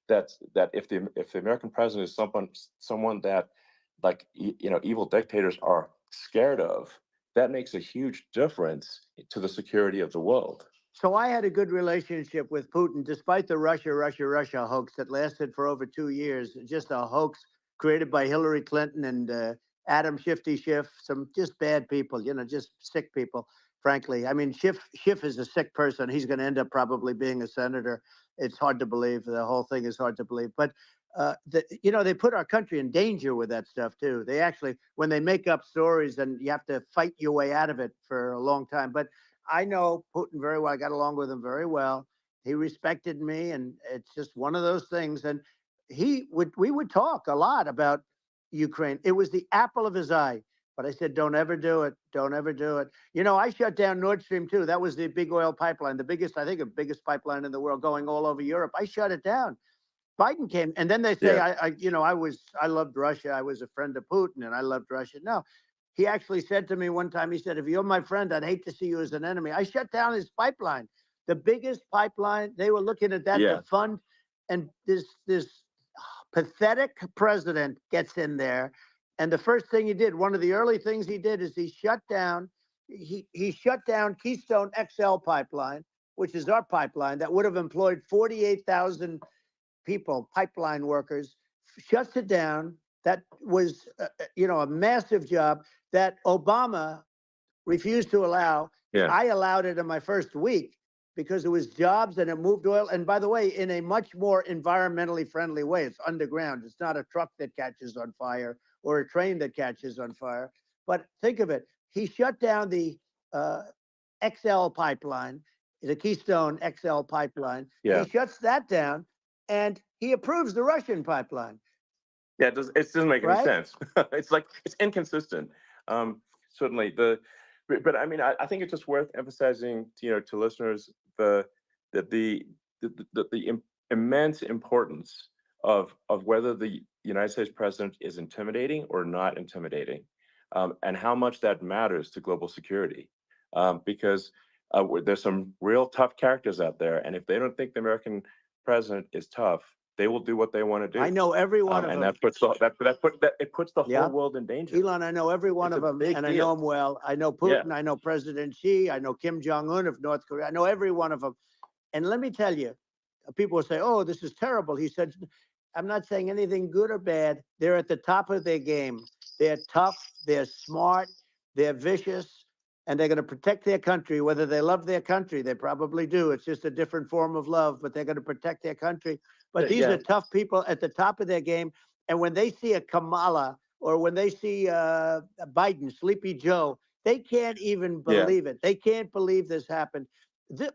that if the American president is someone that, like, evil dictators are scared of, that makes a huge difference to the security of the world. So I had a good relationship with Putin, despite the Russia hoax that lasted for over 2 years. Just a hoax created by Hillary Clinton and Adam Shifty Schiff, some just bad people, just sick people, frankly. I mean, Schiff is a sick person. He's going to end up probably being a senator. It's hard to believe. The whole thing is hard to believe. But, they put our country in danger with that stuff, too. They actually, when they make up stories, and you have to fight your way out of it for a long time. But I know Putin very well. I got along with him very well. He respected me, and it's just one of those things. And we would talk a lot about Ukraine. It was the apple of his eye. But I said, don't ever do it. Don't ever do it. I shut down Nord Stream 2. That was the big oil pipeline, the biggest pipeline in the world going all over Europe. I shut it down. Biden came, and then they say, Yeah. I loved Russia. I was a friend of Putin, and I loved Russia. No, he actually said to me one time, he said, if you're my friend, I'd hate to see you as an enemy. I shut down his pipeline, the biggest pipeline. They were looking at that to fund, and this pathetic president gets in there. And the first thing he did, one of the early things he did, is he shut down Keystone XL pipeline, which is our pipeline that would have employed 48,000 people, pipeline workers, shuts it down. That was, a massive job that Obama refused to allow. Yeah. I allowed it in my first week because it was jobs and it moved oil. And by the way, in a much more environmentally friendly way. It's underground. It's not a truck that catches on fire or a train that catches on fire. But think of it. He shut down the XL pipeline, the Keystone XL pipeline. Yeah. He shuts that down, and he approves the Russian pipeline. Yeah, it doesn't make any sense. It's like, it's inconsistent. Certainly, but I mean, I think it's just worth emphasizing, to listeners, the immense importance of whether the United States president is intimidating or not intimidating, and how much that matters to global security, because there's some real tough characters out there, and if they don't think the American president is tough, they will do what they want to do. I know every one of and them. it puts the whole world in danger. Elon, I know every one of them, and I know them well. I know Putin. I know President Xi. I know Kim Jong-un of North Korea. I know every one of them. And let me tell you, people will say, oh, this is terrible. He said, I'm not saying anything good or bad. They're at the top of their game. They're tough. They're smart. They're vicious. And they're going to protect their country, whether they love their country. They probably do. It's just a different form of love, but they're going to protect their country. But these are tough people at the top of their game. And when they see a Kamala or when they see Biden, Sleepy Joe, they can't even believe it. They can't believe this happened.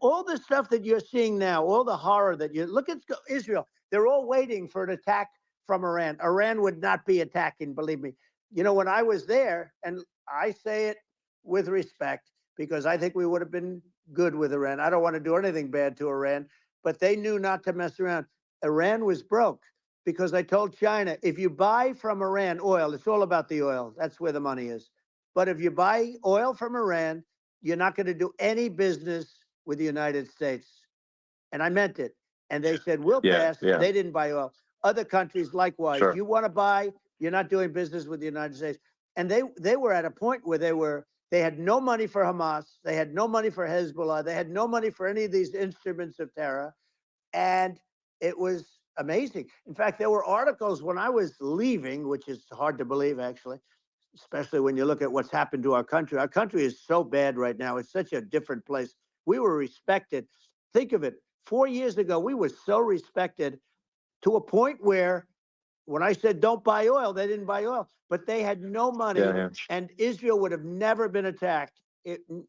All the stuff that you're seeing now, all the horror that you look at Israel, they're all waiting for an attack from Iran. Iran would not be attacking, believe me. When I was there, and I say it with respect, because I think we would have been good with Iran. I don't want to do anything bad to Iran, but they knew not to mess around. Iran was broke because I told China, if you buy from Iran oil, it's all about the oil. That's where the money is. But if you buy oil from Iran, you're not going to do any business with the United States. And I meant it. And they said, we'll pass. They didn't buy oil. Other countries, likewise. You want to buy, you're not doing business with the United States. And they were at a point where They had no money for Hamas. They had no money for Hezbollah. They had no money for any of these instruments of terror. And it was amazing. In fact, there were articles when I was leaving, which is hard to believe, actually, especially when you look at what's happened to our country. Our country is so bad right now. It's such a different place. We were respected. Think of it. 4 years ago, we were so respected to a point where when I said don't buy oil, they didn't buy oil, but they had no money, and Israel would have never been attacked.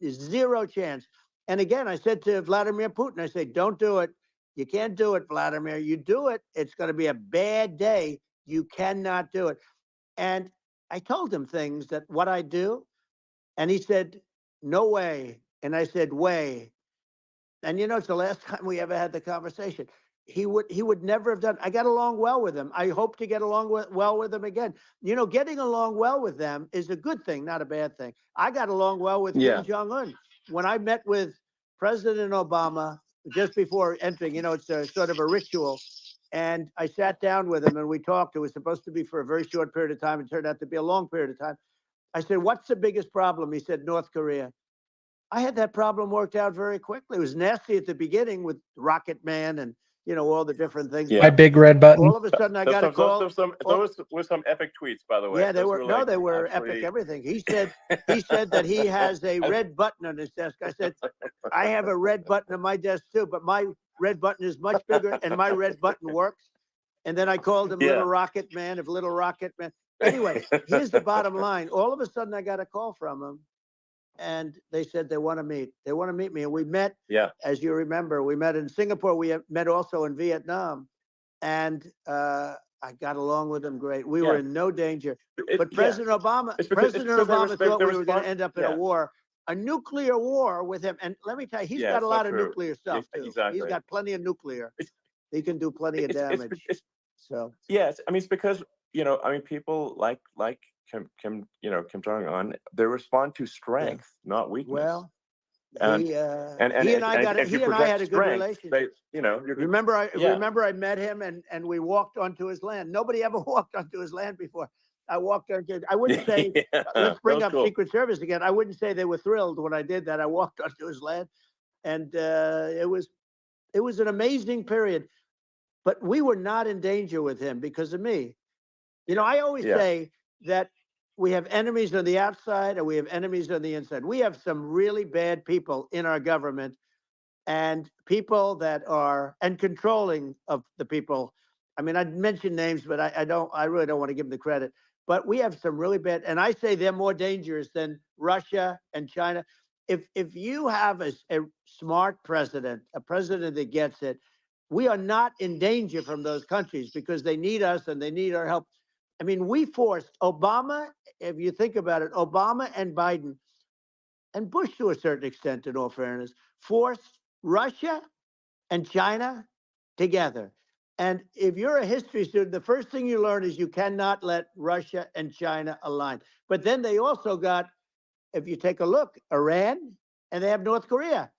Zero chance. And again, I said to Vladimir Putin, I say, don't do it. You can't do it, Vladimir. You do it, it's going to be a bad day. You cannot do it. And I told him things that what I do, and he said, no way. And I said, way. And it's the last time we ever had the conversation. He would never have done. I got along well with him. I hope to get along well with him again. Getting along well with them is a good thing, not a bad thing. I got along well with Kim Jong-un. When I met with President Obama just before entering, it's a sort of a ritual. And I sat down with him and we talked. It was supposed to be for a very short period of time. It turned out to be a long period of time. I said, what's the biggest problem? He said, North Korea. I had that problem worked out very quickly. It was nasty at the beginning with Rocket Man and, all the different things. My big red button. All of a sudden, I got a call. Those were some epic tweets, by the way. Yeah, they were. Like they were epic. Everything. He said that he has a red button on his desk. I said, I have a red button on my desk too, but my red button is much bigger, and my red button works. And then I called him Little Rocket Man of Little Rocket Man. Anyway, here's the bottom line. All of a sudden, I got a call from him. And they said they want to meet. They want to meet me. And we met, as you remember, we met in Singapore. We met also in Vietnam. And I got along with them great. We were in no danger. But President Obama thought we were going to end up in a war, a nuclear war with him. And let me tell you, he's got a lot of nuclear stuff, too. Exactly. He's got plenty of nuclear. He can do plenty of damage. Yes, I mean, it's because, people like Kim Jong-un, they respond to strength, not weakness. Well, he and I had a good relationship. Remember I met him and we walked onto his land. Nobody ever walked onto his land before. I walked onto. I wouldn't say. Let's bring up Secret Service again. I wouldn't say they were thrilled when I did that. I walked onto his land, and it was an amazing period. But we were not in danger with him because of me. I always say that we have enemies on the outside and we have enemies on the inside. We have some really bad people in our government and people that are controlling of the people. I mean, I'd mention names, but I really don't want to give them the credit. But we have some really bad, and I say they're more dangerous than Russia and China. If you have a smart president, a president that gets it, we are not in danger from those countries because they need us and they need our help. I mean, we forced Obama, if you think about it, Obama and Biden, and Bush to a certain extent, in all fairness, forced Russia and China together. And if you're a history student, the first thing you learn is you cannot let Russia and China align. But then they also got, if you take a look, Iran, and they have North Korea.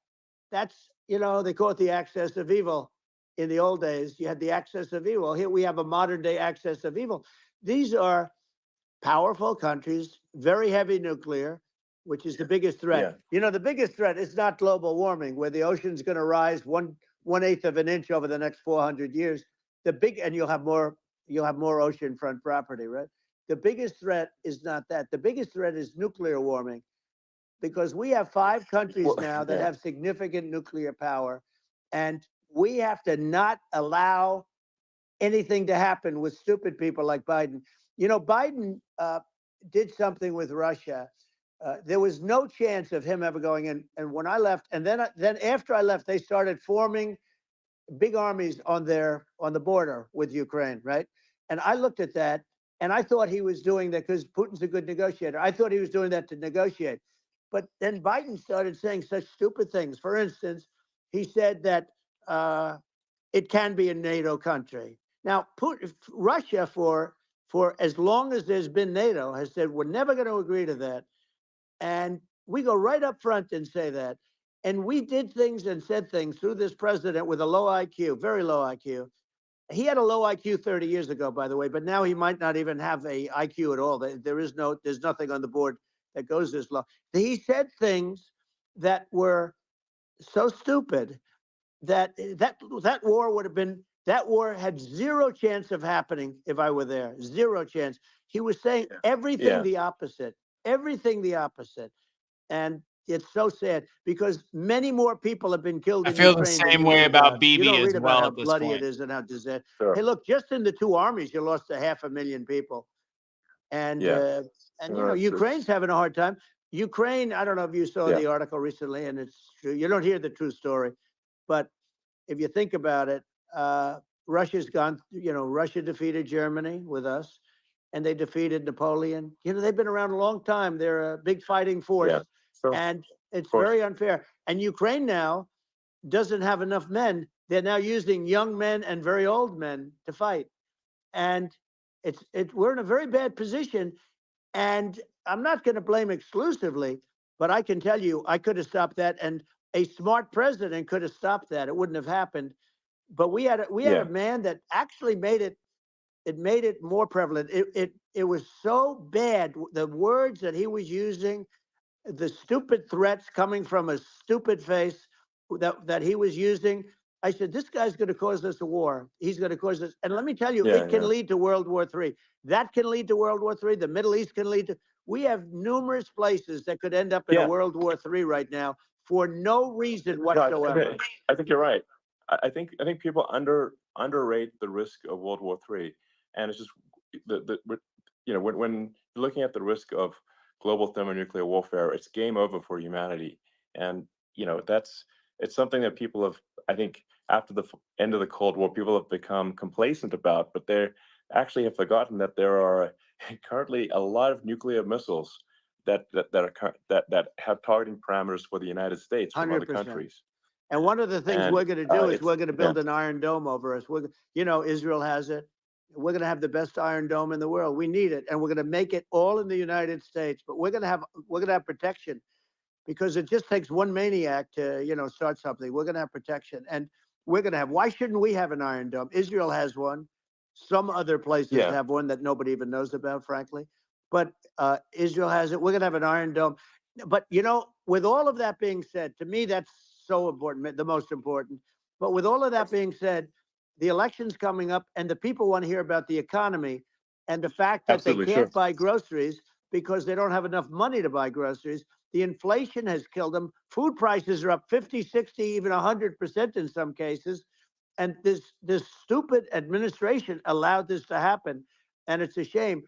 That's, they call it the axis of evil. In the old days, you had the axis of evil. Here we have a modern day axis of evil. These are powerful countries, very heavy nuclear, which is the biggest threat. The biggest threat is not global warming, where the ocean's going to rise 1/8 of an inch over the next 400 years. And you'll have more oceanfront property, right? The biggest threat is not that. The biggest threat is nuclear warming, because we have 5 countries now that have significant nuclear power, and we have to not allow anything to happen with stupid people like Biden. Biden did something with Russia. There was no chance of him ever going in. And when I left, and then after I left, they started forming big armies on the border with Ukraine, right? And I looked at that, and I thought he was doing that because Putin's a good negotiator. I thought he was doing that to negotiate. But then Biden started saying such stupid things. For instance, he said that it can be a NATO country. Now, Russia, for as long as there's been NATO, has said we're never going to agree to that. And we go right up front and say that. And we did things and said things through this president with a low IQ, very low IQ. He had a low IQ 30 years ago, by the way, but now he might not even have a IQ at all. There's nothing on the board that goes this long. He said things that were so stupid that war would have been, that war had zero chance of happening if I were there. Zero chance. He was saying everything the opposite, everything the opposite. And it's so sad because many more people have been killed I in feel the Ukraine than same you way read about You don't BB as read about well how at this bloody point. it is and how disaster. Sure. Hey, look, just in the two armies, you lost 500,000 people. And Yeah. you know, Ukraine's having a hard time. Ukraine, I don't know if you saw Yeah. the article recently, and it's true. You don't hear the true story, but if you think about it, Russia's gone. You know, Russia defeated Germany with us, and they defeated Napoleon. You know, they've been around a long time. They're a big fighting force, Yeah. Sure. and it's course. very unfair. And Ukraine now doesn't have enough men. They're now using young men and very old men to fight, and we're in a very bad position. And I'm not going to blame exclusively, but I can tell you, I could have stopped that, and a smart president could have stopped that. It wouldn't have happened. But we had a man that actually made it. It made it more prevalent. It was so bad. The words that he was using, the stupid threats coming from a stupid face that he was using. I said, this guy's going to cause us a war. He's going to cause us. And let me tell you, it can lead to World War III. That can lead to World War III. The Middle East can lead to. We have numerous places that could end up in a World War III right now for no reason whatsoever. I think you're right. I think people underrate the risk of World War III, and it's just when you're looking at the risk of global thermonuclear warfare, it's game over for humanity, and it's something that people have, I think, after the end of the Cold War, people have become complacent about, but they actually have forgotten that there are currently a lot of nuclear missiles that have targeting parameters for the United States from other 100%. countries. And one of the things And, we're going to do is it's- we're going to build an Iron Dome over us. Israel has it. We're going to have the best Iron Dome in the world. We need it, and we're going to make it all in the United States. But we're going to have protection, because it just takes one maniac to start something. We're going to have protection, and we're going to have. Why shouldn't we have an Iron Dome? Israel has one. Some other places have one that nobody even knows about, frankly. But Israel has it. We're going to have an Iron Dome. But with all of that being said, to me that's so important, the most important. But with all of that being said, the election's coming up, and the people want to hear about the economy and the fact that Absolutely, they can't sure. buy groceries because they don't have enough money to buy groceries. The inflation has killed them. Food prices are up 50, 60, even 100% in some cases. And this stupid administration allowed this to happen. And it's a shame.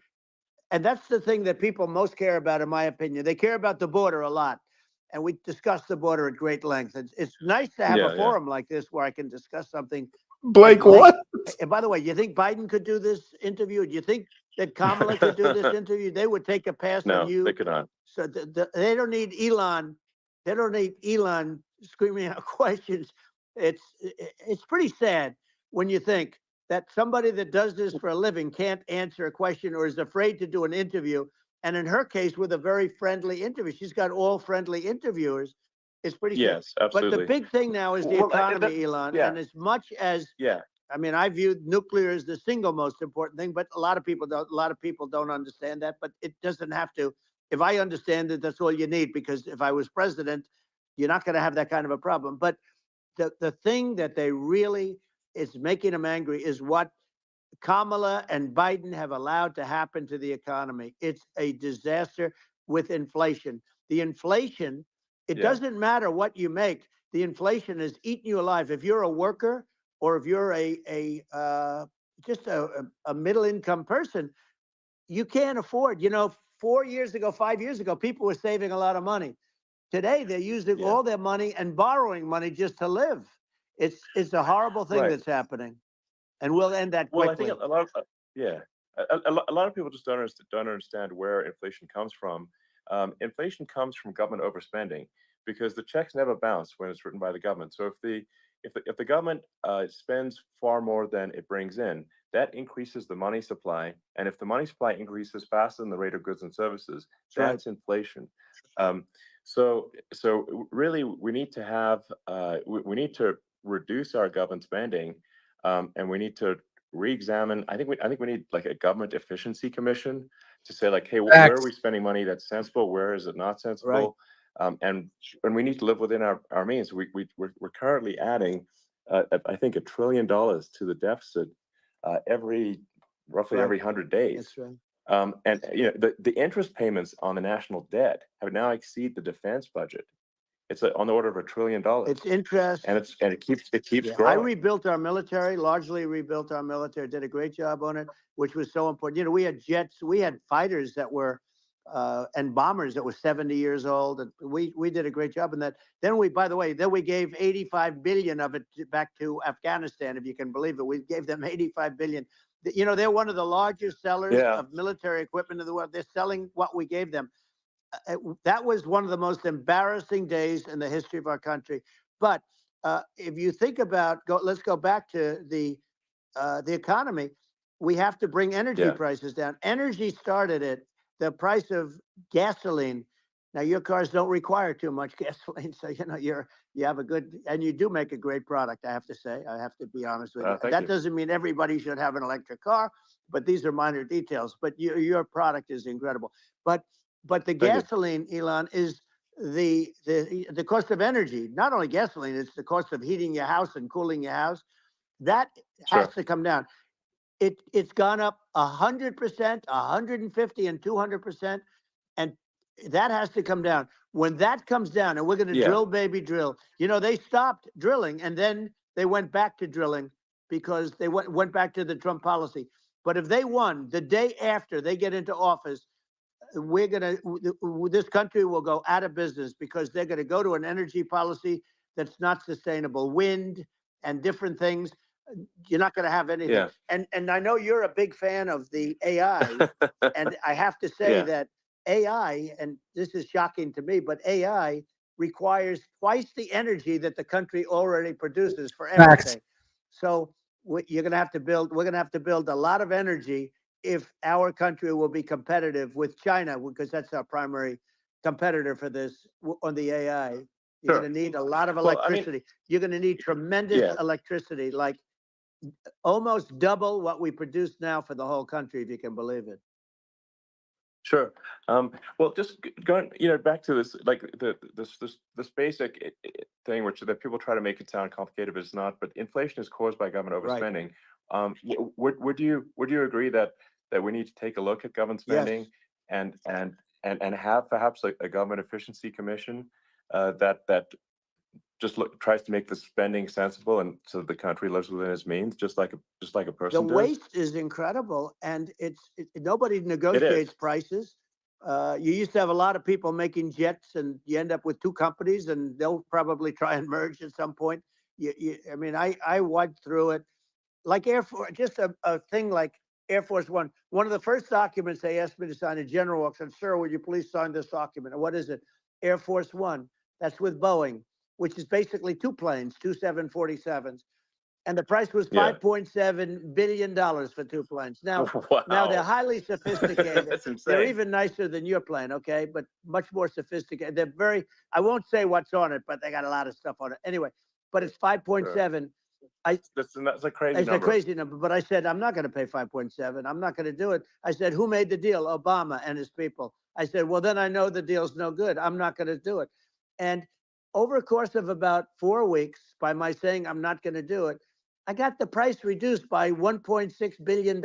And that's the thing that people most care about, in my opinion. They care about the border a lot. And we discussed the border at great length. It's nice to have a forum like this where I can discuss something. Blake, what? And by the way, you think Biden could do this interview? Do you think that Kamala could do this interview? They would take a pass on you. No, they could not. So they don't need Elon. They don't need Elon screaming out questions. It's pretty sad when you think that somebody that does this for a living can't answer a question or is afraid to do an interview. And in her case, with a very friendly interview, she's got all friendly interviewers. It's pretty sad. Yes, absolutely. But the big thing now is the economy, Elon. yeah. And as much as Yeah. I mean, I view nuclear as the single most important thing, but a lot of people don't understand that. But it doesn't have to. If I understand it, that's all you need. Because if I was president, you're not going to have that kind of a problem. But the thing that they really is making them angry is what Kamala and Biden have allowed to happen to the economy. It's a disaster with inflation. The inflation, it doesn't matter what you make. The inflation is eating you alive. If you're a worker or if you're just a middle income person, you can't afford. 4 years ago, 5 years ago, people were saving a lot of money. Today, they're using all their money and borrowing money just to live. It's a horrible thing that's happening. And we'll end that quickly. Well, I think a lot of a lot of people just don't understand where inflation comes from. Inflation comes from government overspending because the checks never bounce when it's written by the government. So if the government spends far more than it brings in, that increases the money supply, and if the money supply increases faster than the rate of goods and services, that's inflation. So really, we need to have we need to reduce our government spending. And we need to re-examine. I think we need like a government efficiency commission to say like, hey, where are Facts. we spending money that's sensible? Where is it not sensible? And we need to live within our means. We're currently adding, I think, $1 trillion to the deficit roughly every 100 days. That's right. And the interest payments on the national debt have now exceeded the defense budget. It's on the order of $1 trillion. It's interest. And it keeps I growing. rebuilt our military, largely rebuilt our military, did a great job on it, which was so important. We had jets, we had fighters that were, and bombers that were 70 years old. And we did a great job in that. Then we gave 85 billion of it back to Afghanistan, if you can believe it. We gave them 85 billion. They're one of the largest sellers of military equipment in the world. They're selling what we gave them. That was one of the most embarrassing days in the history of our country. But if you think about, let's go back to the economy. We have to bring energy prices down. Energy started at the price of gasoline. Now your cars don't require too much gasoline, so you have a good, and you do make a great product. I have to say, I have to be honest with you. That doesn't mean everybody should have an electric car, but these are minor details. But your product is incredible. But the gasoline, Elon, is the cost of energy. Not only gasoline, it's the cost of heating your house and cooling your house. That has to come down. It's gone up 100%, 150, and 200%, and that has to come down. When that comes down, and we're going to drill, baby, drill. They stopped drilling, and then they went back to drilling because they went back to the Trump policy. But if they won the day after they get into office, this country will go out of business because they're going to go to an energy policy that's not sustainable. Wind and different things. You're not going to have anything. And I know you're a big fan of the AI, and I have to say that AI, and this is shocking to me, but AI requires twice the energy that the country already produces for everything. So we're going to have to build a lot of energy if our country will be competitive with China, because that's our primary competitor for this on the AI. You're going to need a lot of electricity. You're going to need tremendous electricity, like almost double what we produce now for the whole country, if you can believe it. Sure. Well, just going, back to this, like this basic thing, which that people try to make it sound complicated, but it's not. But inflation is caused by government overspending. Would you agree that we need to take a look at government spending and have perhaps a government efficiency commission that just tries to make the spending sensible, and so the country lives within its means, just like a person The does? waste is incredible, and nobody negotiates prices. You used to have a lot of people making jets, and you end up with two companies, and they'll probably try and merge at some point. I went through it, like Air Force, just a thing like Air Force One. One of the first documents they asked me to sign, a general walks in, "Sir, would you please sign this document?" And what is it? Air Force One. That's with Boeing, which is basically two planes, two 747s. And the price was $5.7 billion for two planes. Now, now they're highly sophisticated. That's insane. They're even nicer than your plane, okay? But much more sophisticated. They're very, I won't say what's on it, but they got a lot of stuff on it. Anyway, but it's 5.7. That's a crazy It's number. a crazy number, but I said, I'm not going to pay 5.7. I'm not going to do it. I said, who made the deal? Obama and his people. I said, well, then I know the deal's no good. I'm not going to do it. And over a course of about 4 weeks, by my saying I'm not going to do it, I got the price reduced by $1.6 billion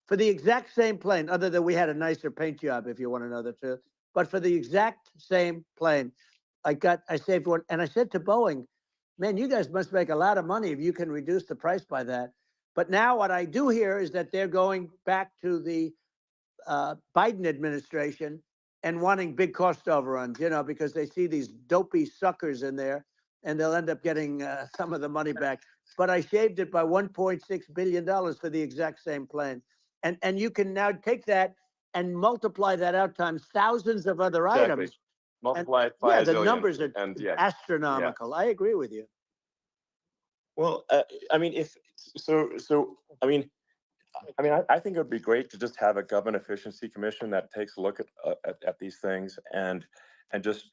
for the exact same plane, other than we had a nicer paint job, if you want to know the truth. But for the exact same plane, I saved one. And I said to Boeing, man, you guys must make a lot of money if you can reduce the price by that. But now what I do hear is that they're going back to the Biden administration and wanting big cost overruns, because they see these dopey suckers in there, and they'll end up getting some of the money back. But I shaved it by $1.6 billion for the exact same plane. And you can now take that and multiply that out times thousands of other items. Multiply it by a the zillion, numbers are and astronomical. I agree with you. Well, I think it would be great to just have a government efficiency commission that takes a look at these things and just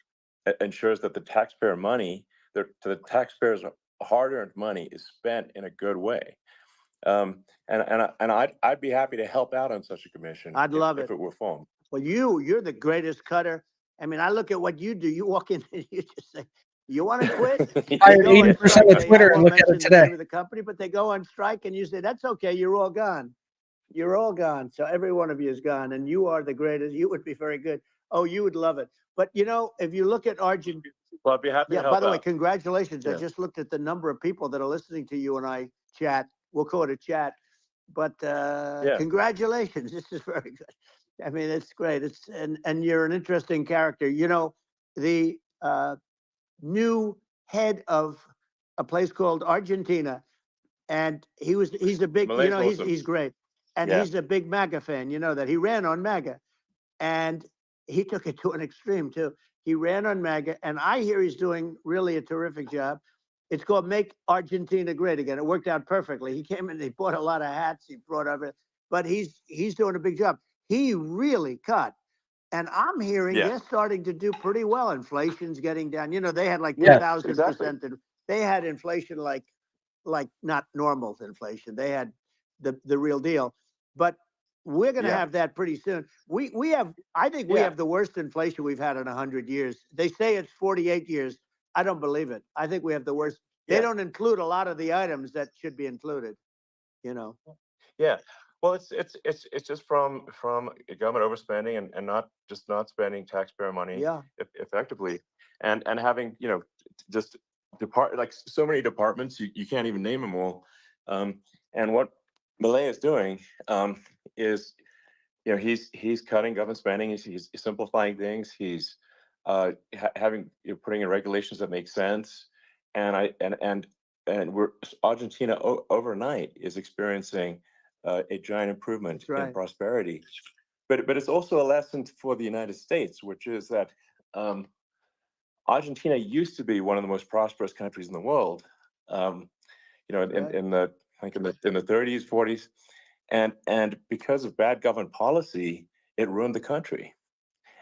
ensures that the taxpayer money, the taxpayers' hard-earned money, is spent in a good way. I'd be happy to help out on such a commission. I'd love if it. it were formed. Well, you're the greatest cutter. I mean, I look at what you do. You walk in and you just say, "You want to quit?" Fired They go on 80% strike. of I Twitter and won't look at it mention the today. name of the company, but they go on strike, and you say, "That's okay. You're all gone. You're all gone." So every one of you is gone, and you are the greatest. You would be very good. Oh, you would love it. But if you look at Argentina. Well, I'd be happy to Yeah, help by the way, out. congratulations. I Yeah. just looked at the number of people that are listening to you and I chat. We'll call it a chat. But congratulations. This is very good. I mean, it's great. And you're an interesting character. The new head of a place called Argentina, and he's a big, Malay's awesome. he's great. And Yeah. he's a big MAGA fan, that he ran on MAGA. And he took it to an extreme too. He ran on MAGA, and I hear he's doing really a terrific job. It's called Make Argentina Great Again. It worked out perfectly. He came in, he bought a lot of hats, he brought everything, but he's doing a big job. He really cut. And I'm hearing Yeah. they're starting to do pretty well. Inflation's getting down. They had like Yes, 2,000%. They had inflation like not normal inflation. They had the real deal. But we're going to Yeah. have that pretty soon. I think we Yeah. have the worst inflation we've had in 100 years. They say it's 48 years. I don't believe it. I think we have the worst. They Yeah. don't include a lot of the items that should be included. Yeah. Well, it's just from government overspending and not spending taxpayer money Yeah. effectively, and having just so many departments you can't even name them all. And what Malay is doing is he's cutting government spending. He's simplifying things. He's putting in regulations that make sense. And Argentina overnight is experiencing a giant improvement That's right. in prosperity. But it's also a lesson for the United States, which is that Argentina used to be one of the most prosperous countries in the world. Right. In the 30s, 40s, and because of bad government policy, it ruined the country.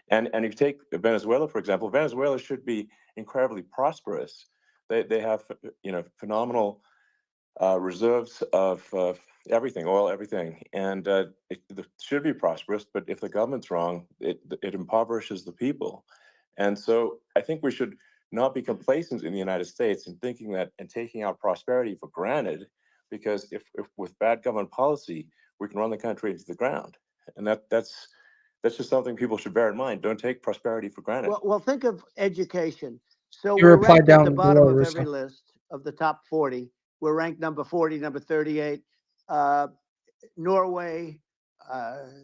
And if you take Venezuela, for example, Venezuela should be incredibly prosperous. They have phenomenal reserves of everything, oil, everything, and it should be prosperous. But if the government's wrong, it impoverishes the people. And so I think we should not be complacent in the United States in thinking that and taking our prosperity for granted, because if with bad government policy, we can run the country into the ground. And that's just something people should bear in mind. Don't take prosperity for granted. Well, think of education. So You we're replied ranked at the down bottom below, of every Russo. list of the top 40. We're ranked number 40, number 38. Norway,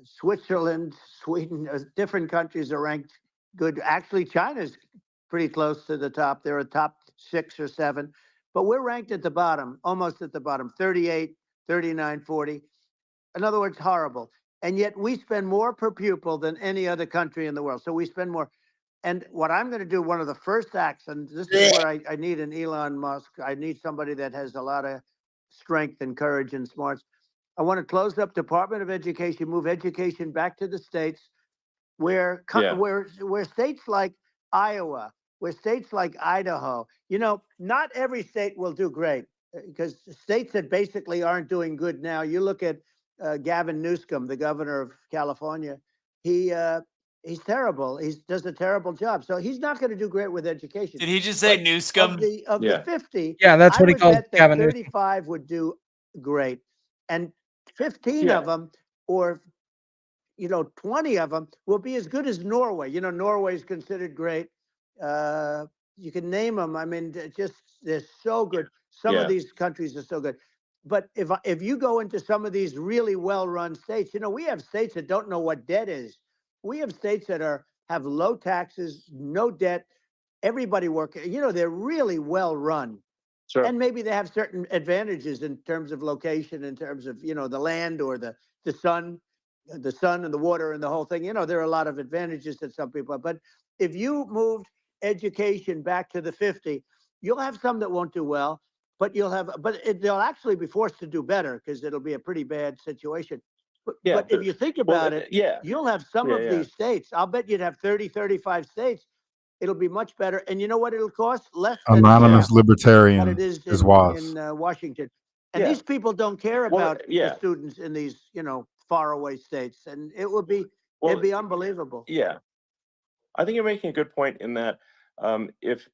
Switzerland, Sweden, different countries are ranked good. Actually, China's pretty close to the top. They're a top 6 or 7. But we're ranked at the bottom, almost at the bottom, 38, 39, 40. In other words, horrible. And yet we spend more per pupil than any other country in the world. So we spend more. And what I'm going to do, one of the first acts, and this is where I need an Elon Musk. I need somebody that has a lot of strength and courage and smarts. I want to close up Department of Education, move education back to the states, where states like Iowa, where states like Idaho, not every state will do great, because states that basically aren't doing good now. You look at Gavin Newsom, the governor of California. He's terrible. He does a terrible job. So he's not going to do great with education. Did he just say But Newscomb? Of the 50, Yeah, that's what he would calls bet that Gavin Newsom. 35 would do great, and 15 of them, or 20 of them, will be as good as Norway. Norway is considered great. You can name them. I mean, they're so good. Some of these countries are so good. But if you go into some of these really well-run states, we have states that don't know what debt is. We have states that have low taxes, no debt, everybody working. They're really well-run. Sure. And maybe they have certain advantages in terms of location, in terms of, the land or the sun and the water and the whole thing. There are a lot of advantages that some people have. But if you moved education back to the 50, you'll have some that won't do well, but they'll actually be forced to do better, because it'll be a pretty bad situation. But if you think about it, you'll have some of these states. I'll bet you'd have 30, 35 states. It'll be much better. And you know what it'll cost? Less than Anonymous what libertarian it is is in wise. Washington. And Yeah. these people don't care Well, about the yeah. students in these, faraway states. And it'd Well, be unbelievable. yeah. I think you're making a good point in that if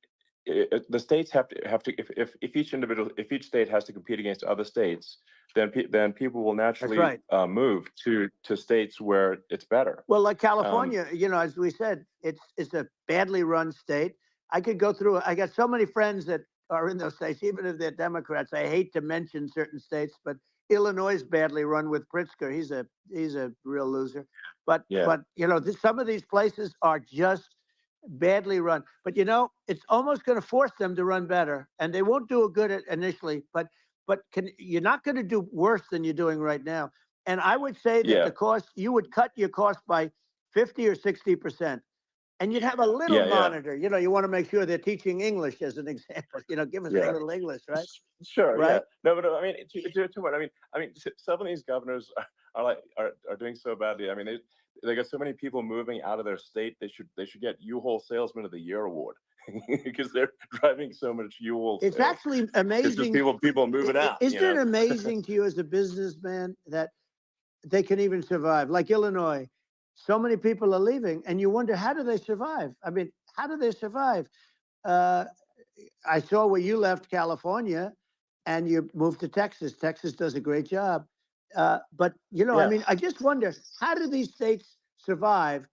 the states have to if each state has to compete against other states, then people will naturally right. move to states where it's better. Well, like California, as we said, it's a badly run state. I could go through. I got so many friends that are in those states, even if they're Democrats. I hate to mention certain states, but Illinois is badly run with Pritzker. He's a real loser. But Yeah. some of these places are just badly run. But it's almost going to force them to run better, and they won't do it good initially. But you're not going to do worse than you're doing right now. And I would say that Yeah. you would cut your cost by 50 or 60%. And you'd have a little Yeah. monitor. You want to make sure they're teaching English as an example. Give us a Yeah. little English, right? Sure. Yeah. Right? No, but I mean, too much. I mean, some of these governors are doing so badly. I mean, they got so many people moving out of their state. They should get U-Haul Salesman of the Year award because they're driving so much U-Haul. It's sales. actually It's amazing. just people moving out. Isn't it amazing to you as a businessman that they can even survive? Like Illinois, so many people are leaving, and you wonder, how do they survive? I mean, how do they survive? I saw where you left California and you moved to Texas. Texas does a great job. But, I mean, I just wonder, how do these states survive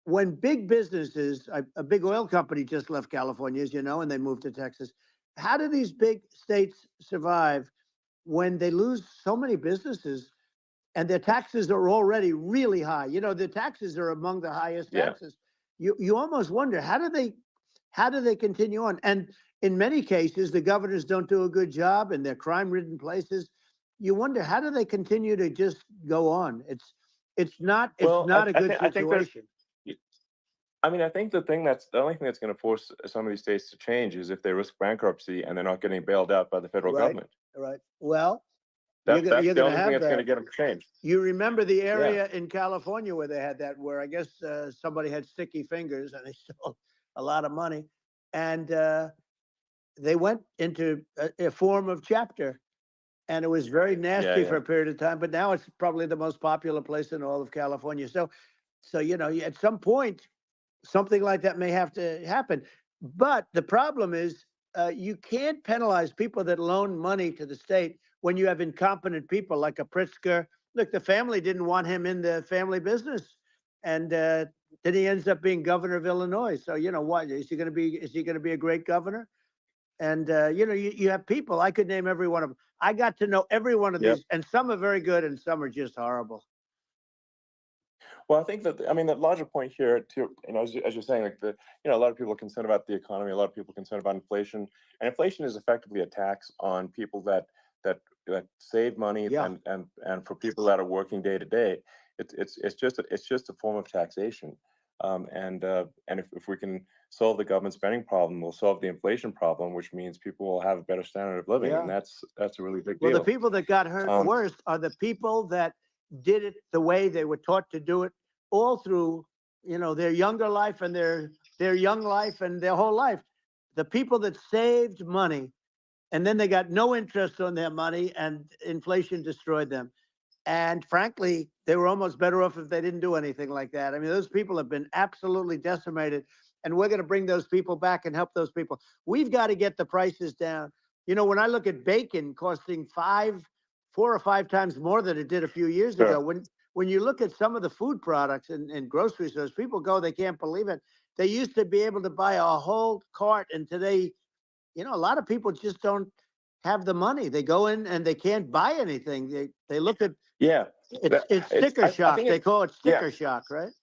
when big businesses, a big oil company just left California, as you know, and they moved to Texas. How do these big states survive when they lose so many businesses and their taxes are already really high? The taxes are among the highest taxes. You almost wonder, how do they continue on? And in many cases, the governors don't do a good job in their crime-ridden places. You wonder, how do they continue to just go on? It's not a good situation. I mean, I think the only thing that's going to force some of these states to change is if they risk bankruptcy and they're not getting bailed out by the federal government. Right. Well, That's you're the going only to thing have that's going to that. get them to change. You remember the area in California where they had that, where I guess somebody had sticky fingers and they stole a lot of money, and they went into a form of chapter, and it was very nasty for a period of time. But now it's probably the most popular place in all of California. So at some point, something like that may have to happen. But the problem is, you can't penalize people that loan money to the state when you have incompetent people like a Pritzker. Look, the family didn't want him in the family business, and then he ends up being governor of Illinois. So what is he going to be? Is he going to be a great governor? And you have people. I could name every one of them. I got to know every one of these, and some are very good, and some are just horrible. Well, I think the larger point here, too, as you're saying, like a lot of people are concerned about the economy, a lot of people are concerned about inflation, and inflation is effectively a tax on people that save money, and for people that are working day to day, it's just a form of taxation, and if we can solve the government spending problem, we'll solve the inflation problem, which means people will have a better standard of living, and that's a really big deal. Well, the people that got hurt worst are the people that did it the way they were taught to do it all through, their younger life and their young life and their whole life. The people that saved money and then they got no interest on their money and inflation destroyed them. And frankly, they were almost better off if they didn't do anything like that. I mean, those people have been absolutely decimated, and we're going to bring those people back and help those people. We've got to get the prices down. When I look at bacon costing 4 or 5 times more than it did a few years ago, when you look at some of the food products in grocery stores, people go, they can't believe it. They used to be able to buy a whole cart, and today, a lot of people just don't have the money. They go in and they can't buy anything. They look at it's sticker shock. They call it sticker shock, right?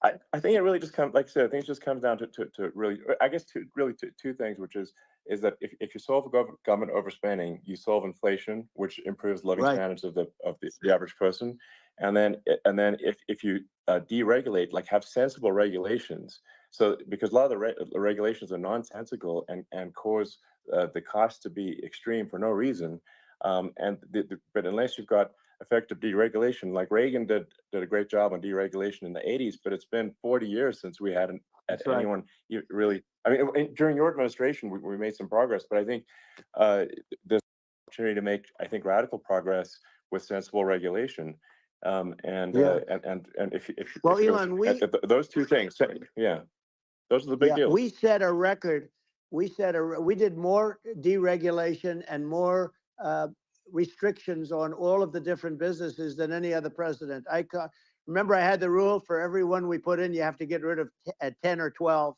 I think it really just comes, like I said, I think it just comes down to really, I guess, two things, which is that if you solve government overspending, you solve inflation, which improves living standards of the average person, and then if you deregulate, like have sensible regulations, so because a lot of the regulations are nonsensical and cause the cost to be extreme for no reason, but unless you've got effective deregulation, like Reagan did a great job on deregulation in the 80s, but it's been 40 years since we had anyone really. I mean, during your administration, we made some progress, but I think there's opportunity to make, I think, radical progress with sensible regulation. And Yeah. if Well, it Elon, goes, those two things, yeah, those are the big yeah, deals. we set a record. We did more deregulation and more restrictions on all of the different businesses than any other president. Remember, I had the rule for every one we put in, you have to get rid of 10 or 12.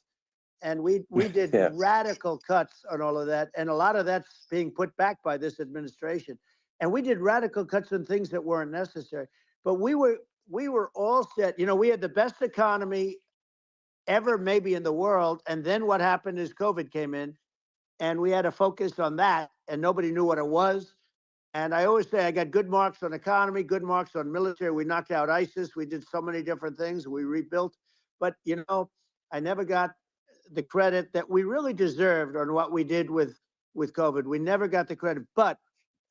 And we did Yes. radical cuts on all of that. And a lot of that's being put back by this administration. And we did radical cuts on things that weren't necessary. But we were all set. You know, we had the best economy ever maybe in the world. And then what happened is COVID came in and we had to focus on that and nobody knew what it was. And I always say I got good marks on economy, good marks on military. We knocked out ISIS. We did so many different things. We rebuilt. But, you know, I never got the credit that we really deserved on what we did with COVID. We never got the credit. But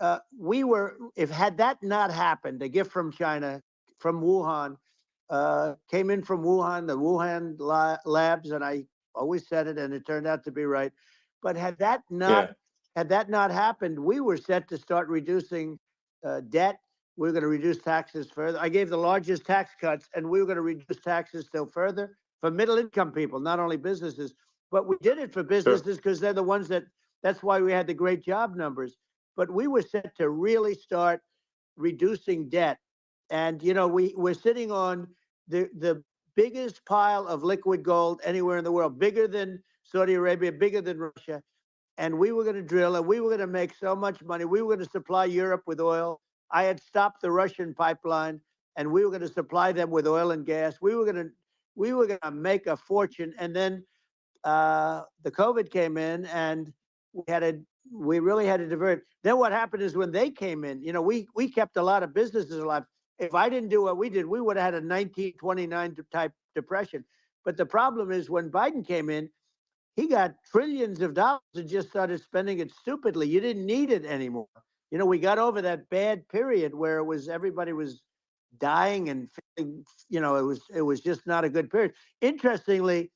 had that not happened, a gift from China, from Wuhan, came in from Wuhan, the Wuhan labs, and I always said it, and it turned out to be right. But had that not happened, we were set to start reducing debt. We were going to reduce taxes further. I gave the largest tax cuts, and we were going to reduce taxes still further for middle income people, not only businesses. But we did it for businesses because they're the ones that's why we had the great job numbers. But we were set to really start reducing debt. And, you know, we're sitting on the biggest pile of liquid gold anywhere in the world, bigger than Saudi Arabia, bigger than Russia. And we were going to drill and we were going to make so much money. We were going to supply Europe with oil. I had stopped the Russian pipeline and we were going to supply them with oil and gas. We were going to make a fortune. And then the COVID came in and we really had to divert. Then what happened is when they came in, you know, we kept a lot of businesses alive. If I didn't do what we did, we would have had a 1929 type depression. But the problem is when Biden came in, he got trillions of dollars and just started spending it stupidly. You didn't need it anymore. You know, we got over that bad period where everybody was dying and, you know, it was just not a good period. Interestingly,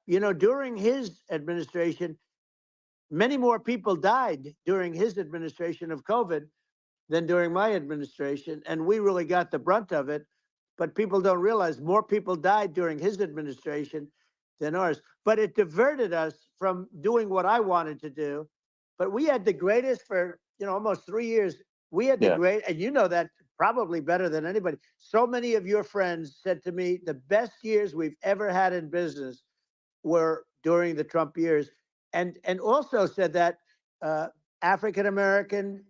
you know, during his administration, many more people died during his administration of COVID than during my administration. And we really got the brunt of it. But people don't realize more people died during his administration than ours. But it diverted us from doing what I wanted to do. But we had the greatest for, you know, almost 3 years. We had the great, and you know that probably better than anybody. So many of your friends said to me, the best years we've ever had in business were during the Trump years. And also said that African American,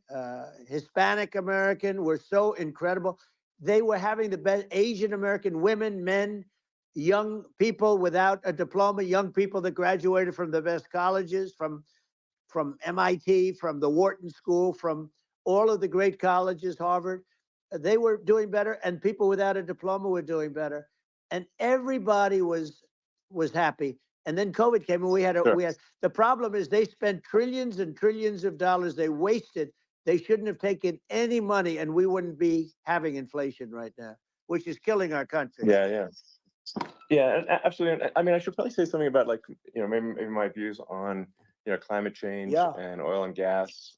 Hispanic American were so incredible. They were having the best Asian American women, men, young people without a diploma, young people that graduated from the best colleges, from MIT, from the Wharton School, from all of the great colleges, Harvard. They were doing better, and people without a diploma were doing better, and everybody was happy. And then COVID came, and we had the problem is they spent trillions and trillions of dollars. They wasted. They shouldn't have taken any money, and we wouldn't be having inflation right now, which is killing our country. Yeah, absolutely. I mean, I should probably say something about, like, you know, maybe my views on, you know, climate change and oil and gas,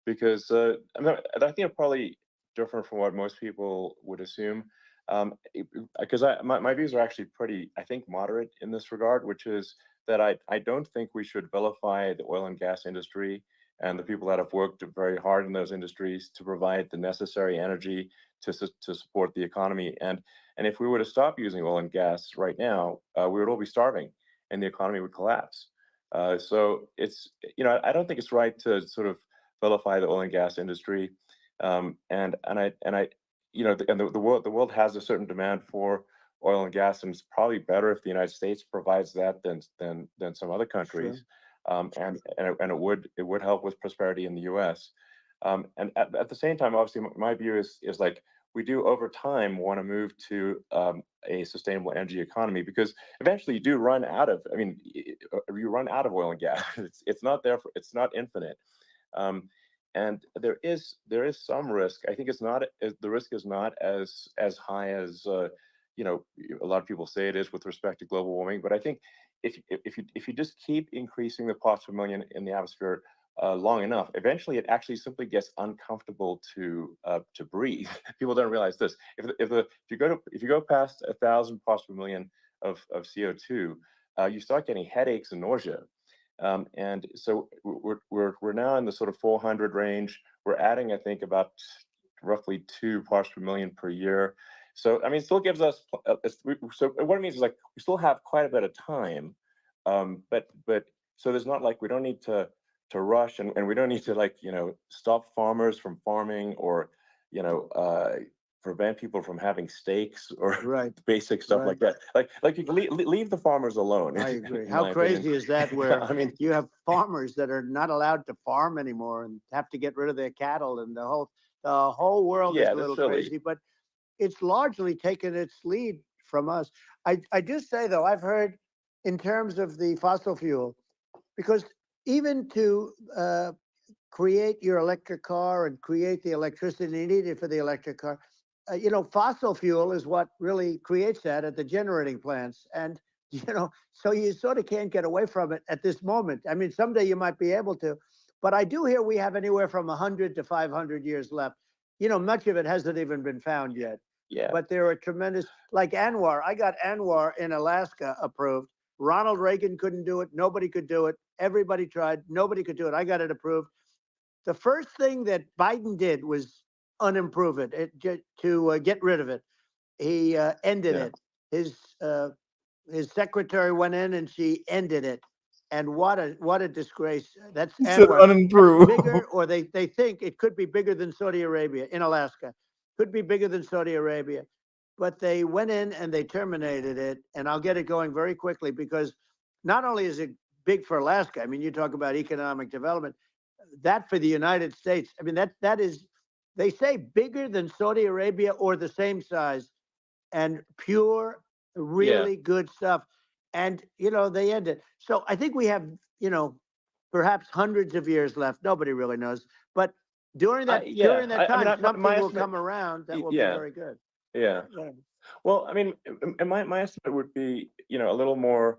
because I think I'm probably different from what most people would assume, because my views are actually pretty, I think, moderate in this regard, which is that I don't think we should vilify the oil and gas industry and the people that have worked very hard in those industries to provide the necessary energy to support the economy. And if we were to stop using oil and gas right now, we would all be starving and the economy would collapse. So it's, you know, I don't think it's right to sort of vilify the oil and gas industry. And I, you know, the world has a certain demand for oil and gas, and it's probably better if the United States provides that than some other countries. Sure. And it would help with prosperity in the U.S. And at the same time, obviously, my view is like, we do over time want to move to a sustainable energy economy, because eventually you do run out of, I mean, you run out of oil and gas. It's not there for, it's not infinite. And there is some risk. I think the risk is not as high as you know, a lot of people say it is with respect to global warming. But I think if you just keep increasing the parts per million in the atmosphere long enough, eventually it actually simply gets uncomfortable to breathe. People don't realize this. If you go past 1,000 parts per million of CO2, you start getting headaches and nausea. And so we're now in the sort of 400 range. We're adding, I think, about roughly 2 parts per million per year. So I mean, it still gives us. So what it means is like we still have quite a bit of time, but so there's not like we don't need to rush, and we don't need to like stop farmers from farming, or prevent people from having steaks or Right. basic stuff like that. Like you can leave the farmers alone. I agree. in How my crazy opinion. is that? Where I mean, you have farmers that are not allowed to farm anymore and have to get rid of their cattle, and the whole world is yeah, a that's little silly. crazy. But it's largely taken its lead from us. I do say though, I've heard in terms of the fossil fuel, because even to create your electric car and create the electricity needed for the electric car, fossil fuel is what really creates that at the generating plants. And, so you sort of can't get away from it at this moment. I mean, someday you might be able to, but I do hear we have anywhere from 100 to 500 years left. Much of it hasn't even been found yet. Yeah. But there are tremendous, like Anwar. I got Anwar in Alaska approved. Ronald Reagan couldn't do it. Nobody could do it. Everybody tried. Nobody could do it. I got it approved. The first thing that Biden did was unimprove it, to get rid of it. He ended Yeah. it. His secretary went in and she ended it. And what a disgrace. That's He said Anwar. unimproved. Bigger, or they think it could be bigger than Saudi Arabia in Alaska. Could be bigger than Saudi Arabia. But they went in and they terminated it. And I'll get it going very quickly, because not only is it big for Alaska, I mean, you talk about economic development, that for the United States, I mean, that is, they say bigger than Saudi Arabia or the same size, and pure, really good stuff. And, they end it. So I think we have, perhaps hundreds of years left. Nobody really knows. But during that time, something will come around that will be very good. Yeah. Well, I mean, and my estimate would be, a little more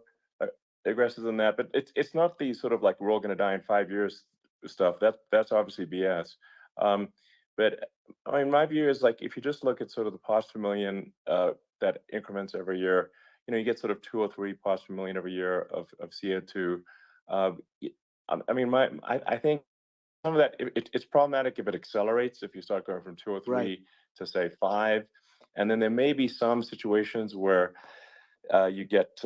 aggressive than that, but it's not the sort of like we're all going to die in 5 years stuff. That's obviously BS. But I mean, my view is like if you just look at sort of the parts per million that increments every year, you get sort of 2 or 3 parts per million every year of CO2. I mean, I think some of that it's problematic if it accelerates, if you start going from 2 or 3 Right. to say 5, and then there may be some situations where you get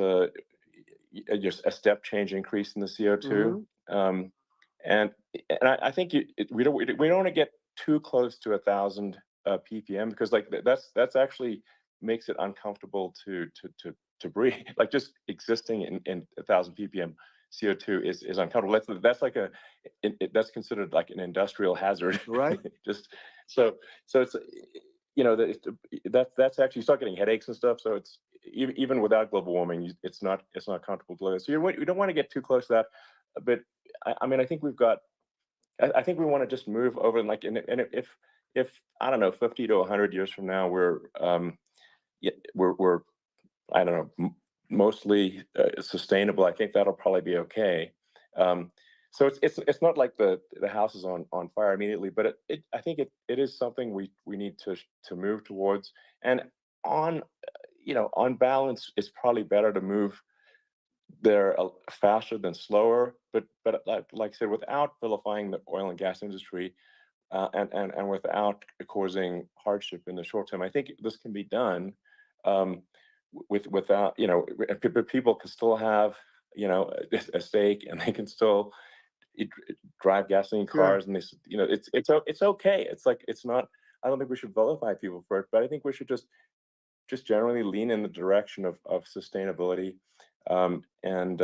just a step change increase in the CO2. And I think we don't want to get too close to 1,000 ppm, because like that's actually makes it uncomfortable to breathe. Like just existing in 1,000 ppm CO2 is uncomfortable. That's like that's considered like an industrial hazard. Right. Just so it's that's actually, you start getting headaches and stuff. So it's even without global warming, it's not comfortable to live in. So you don't want to get too close to that. But I mean, I think we've got. I think we want to just move over, and like, and if I don't know, 50 to 100 years from now, we're I don't know, mostly sustainable. I think that'll probably be okay. So it's not like the house is on fire immediately, but I think it is something we need to move towards. And on on balance, it's probably better to move there faster than slower. But like I said, without vilifying the oil and gas industry, and without causing hardship in the short term, I think this can be done. Without people can still have a steak, and they can still drive gasoline cars, and this it's okay. It's like, it's not, I don't think we should vilify people for it, but I think we should just generally lean in the direction of sustainability. And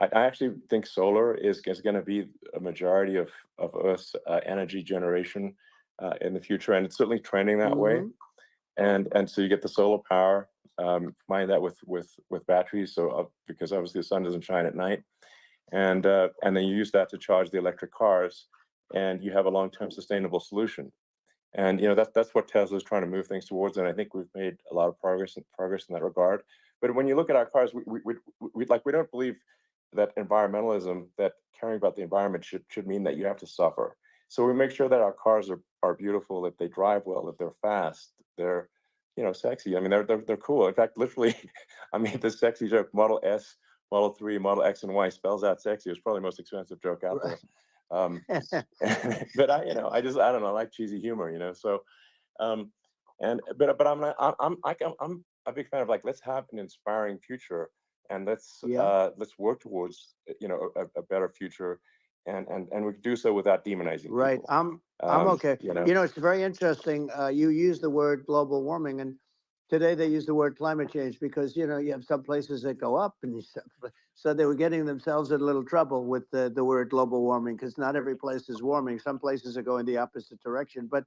I actually think solar is going to be a majority of Earth's energy generation in the future, and it's certainly trending that way. And so you get the solar power, combine that with batteries, so because obviously the sun doesn't shine at night, and then you use that to charge the electric cars, and you have a long-term sustainable solution. And that's what Tesla's trying to move things towards, and I think we've made a lot of progress in that regard. But when you look at our cars, we don't believe that environmentalism, that caring about the environment should mean that you have to suffer. So we make sure that our cars are beautiful, that they drive well, that they're fast, they're sexy. I mean, they're cool. In fact, literally, I mean, the sexy joke, Model S, Model 3, Model X, and Y spells out sexy. It was probably the most expensive joke out there. But I don't know, I like cheesy humor, So, but I'm not, I'm a big fan of like, let's have an inspiring future, and let's work towards a better future, and we can do so without demonizing Right. people. I'm okay. It's very interesting. You use the word global warming, and today they use the word climate change because you have some places that go up, and so they were getting themselves in a little trouble with the word global warming because not every place is warming. Some places are going the opposite direction. But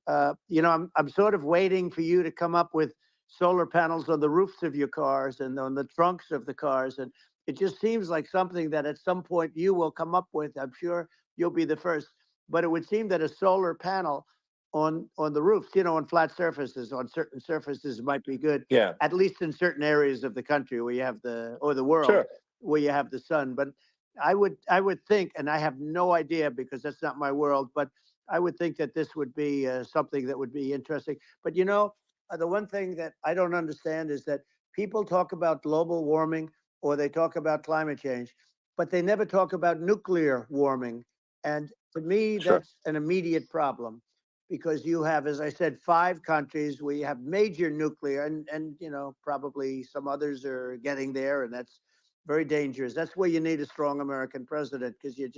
I'm sort of waiting for you to come up with solar panels on the roofs of your cars and on the trunks of the cars, and it just seems like something that at some point you will come up with. I'm sure you'll be the first. But it would seem that a solar panel on the roofs, on flat surfaces, on certain surfaces might be good. Yeah. At least in certain areas of the country where you have the world Sure. where you have the sun. But I would think, and I have no idea because that's not my world, but I would think that this would be something that would be interesting. But the one thing that I don't understand is that people talk about global warming or they talk about climate change, but they never talk about nuclear warming. And to me, Sure. that's an immediate problem because you have, as I said, 5 countries where you have major nuclear and probably some others are getting there, and that's very dangerous. That's where you need a strong American president because you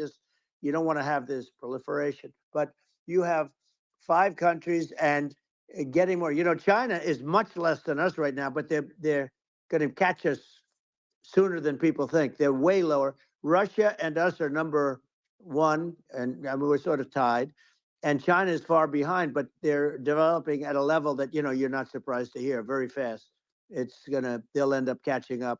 don't want to have this proliferation. But you have 5 countries and getting more. China is much less than us right now, but they're going to catch us sooner than people think. They're way lower. Russia and us are number 1, and I mean, we're sort of tied. And China is far behind, but they're developing at a level that you're not surprised to hear very fast. They'll end up catching up,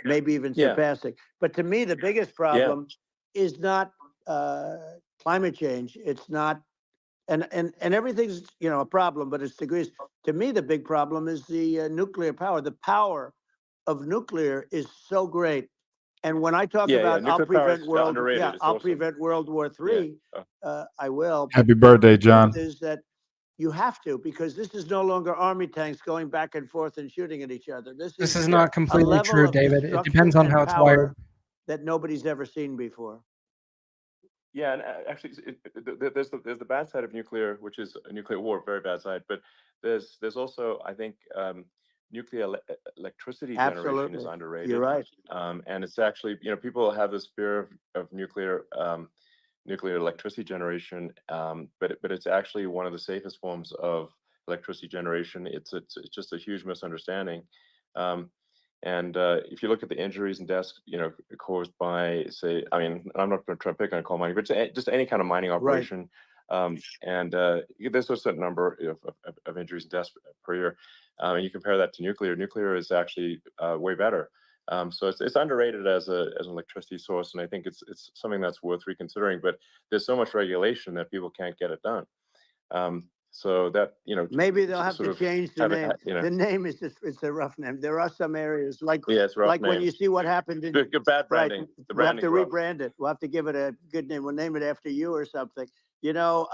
maybe even surpassing. But to me, the biggest problem is not climate change. It's not, and everything's a problem, but it's degrees. To me, the big problem is the nuclear power. The power of nuclear is so great. And when I talk about I'll prevent World War III, I will. Happy birthday, John. Is that you have to, because this is no longer army tanks going back and forth and shooting at each other. This is not completely true, David. It depends on how it's wired. That nobody's ever seen before. Yeah, and actually, there's the bad side of nuclear, which is a nuclear war, very bad side. But there's also, I think, nuclear electricity generation is underrated. You're right. And it's actually, people have this fear of nuclear electricity generation, but it's actually one of the safest forms of electricity generation. It's just a huge misunderstanding. And if you look at the injuries and deaths, caused by, say, I mean, I'm not going to try to pick on coal mining, but just any kind of mining operation. Right. And there's a certain number of injuries and deaths per year. And you compare that to nuclear. Nuclear is actually way better. So it's underrated as an electricity source, and I think it's something that's worth reconsidering. But there's so much regulation that people can't get it done. So that maybe they'll have to change the name. The name is it's a rough name. There are some areas like when you see what happened in bad branding. Right, the we'll have to rough. rebrand it. We'll have to give it a good name. We'll name it after you or something. No,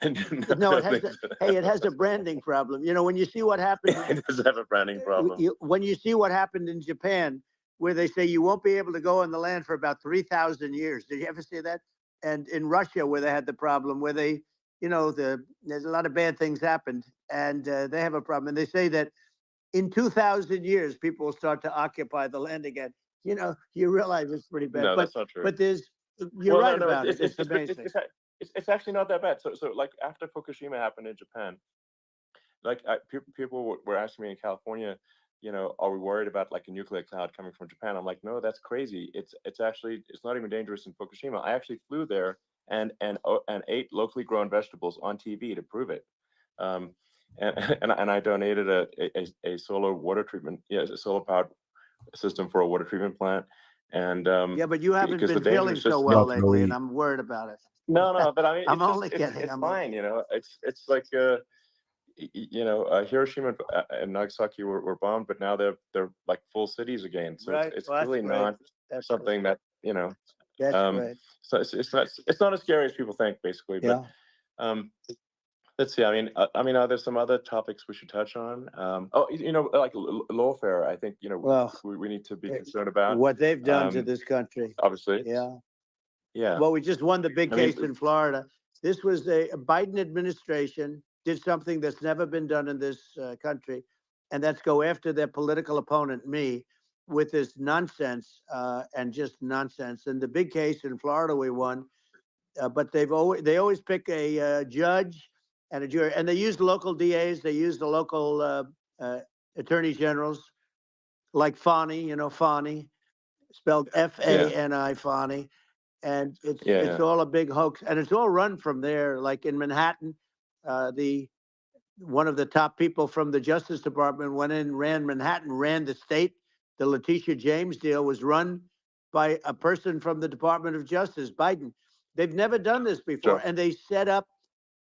it has a branding problem. When you see what happened, it does have a branding problem. When you see what happened in Japan, where they say you won't be able to go on the land for about 3,000 years. Did you ever see that? And in Russia, where they had the problem, where they there's a lot of bad things happened, and they have a problem. And they say that in 2,000 years, people will start to occupy the land again. You realize it's pretty bad. No, that's not true. But you're right about it. It's amazing. It's actually not that bad. So like after Fukushima happened in Japan, like people were asking me in California, are we worried about like a nuclear cloud coming from Japan? I'm like, no, that's crazy. It's not even dangerous in Fukushima. I actually flew there and ate locally grown vegetables on TV to prove it. And I donated a solar water treatment, a solar powered system for a water treatment plant. And but you haven't been feeling so well lately, and I'm worried about it. No, but I mean, I'm only kidding. It's fine, It's like Hiroshima and Nagasaki were bombed, but now they're like full cities again. So Right. it's Well, that's really great. not That's something great. that That's um, great. so it's not as scary as people think, basically. But Yeah. let's see. I mean, are there some other topics we should touch on? Like lawfare. I think Well, we need to be concerned about. what they've done to Um, this country. obviously, Yeah. yeah. Well, we just won the big I mean, case in Florida. This was a Biden administration did something that's never been done in this country, and that's go after their political opponent, me, with this nonsense and just nonsense. And the big case in Florida we won, but they always pick a judge and a jury, and they use local DAs, they use the local attorney generals, like Fani, Fani, spelled Fani, Fani. And it's all a big hoax, and it's all run from there. Like in Manhattan, the one of the top people from the Justice Department went in, ran Manhattan, ran the state. The Letitia James deal was run by a person from the Department of Justice, Biden. They've never done this before, and they set up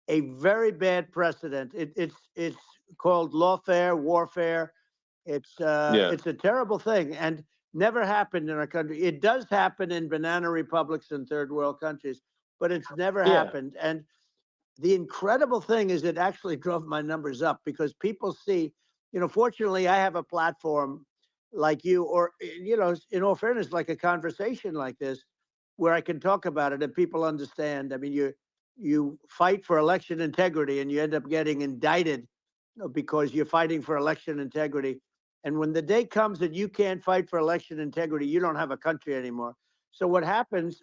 a very bad precedent. It's called lawfare, warfare. It's a terrible thing, and never happened in our country. It does happen in banana republics and third world countries, but it's never happened. And the incredible thing is it actually drove my numbers up because people see, fortunately I have a platform like you, or, in all fairness, like a conversation like this, where I can talk about it and people understand. I mean, you fight for election integrity and you end up getting indicted because you're fighting for election integrity. And when the day comes that you can't fight for election integrity, you don't have a country anymore. So what happens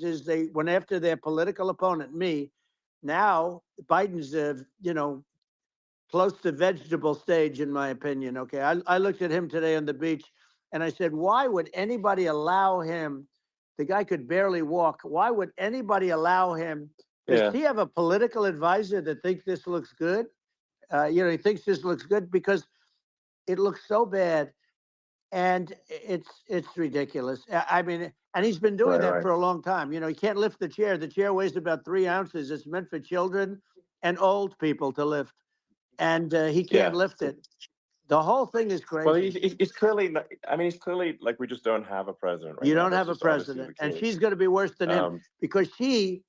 is they went after their political opponent, me. Now Biden's, close to vegetable stage, in my opinion. Okay, I looked at him today on the beach, and I said, why would anybody allow him? The guy could barely walk. Why would anybody allow him? Does he have a political advisor that thinks this looks good? He thinks this looks good because it looks so bad, and it's ridiculous. I mean, and he's been doing that for a long time. He can't lift the chair. The chair weighs about 3 ounces. It's meant for children and old people to lift, and he can't lift it. The whole thing is crazy. Well, he's clearly not, he's clearly like, we just don't have a president right now. You don't That's have a just obviously president, the and case. she's going to be worse than him because she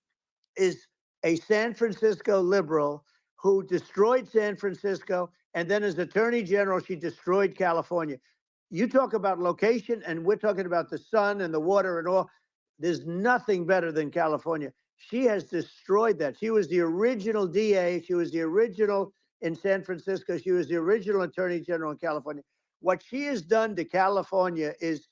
is a San Francisco liberal who destroyed San Francisco, and then as Attorney General, she destroyed California. You talk about location, and we're talking about the sun and the water and all. There's nothing better than California. She has destroyed that. She was the original DA. She was the original in San Francisco. She was the original Attorney General in California. What she has done to California is,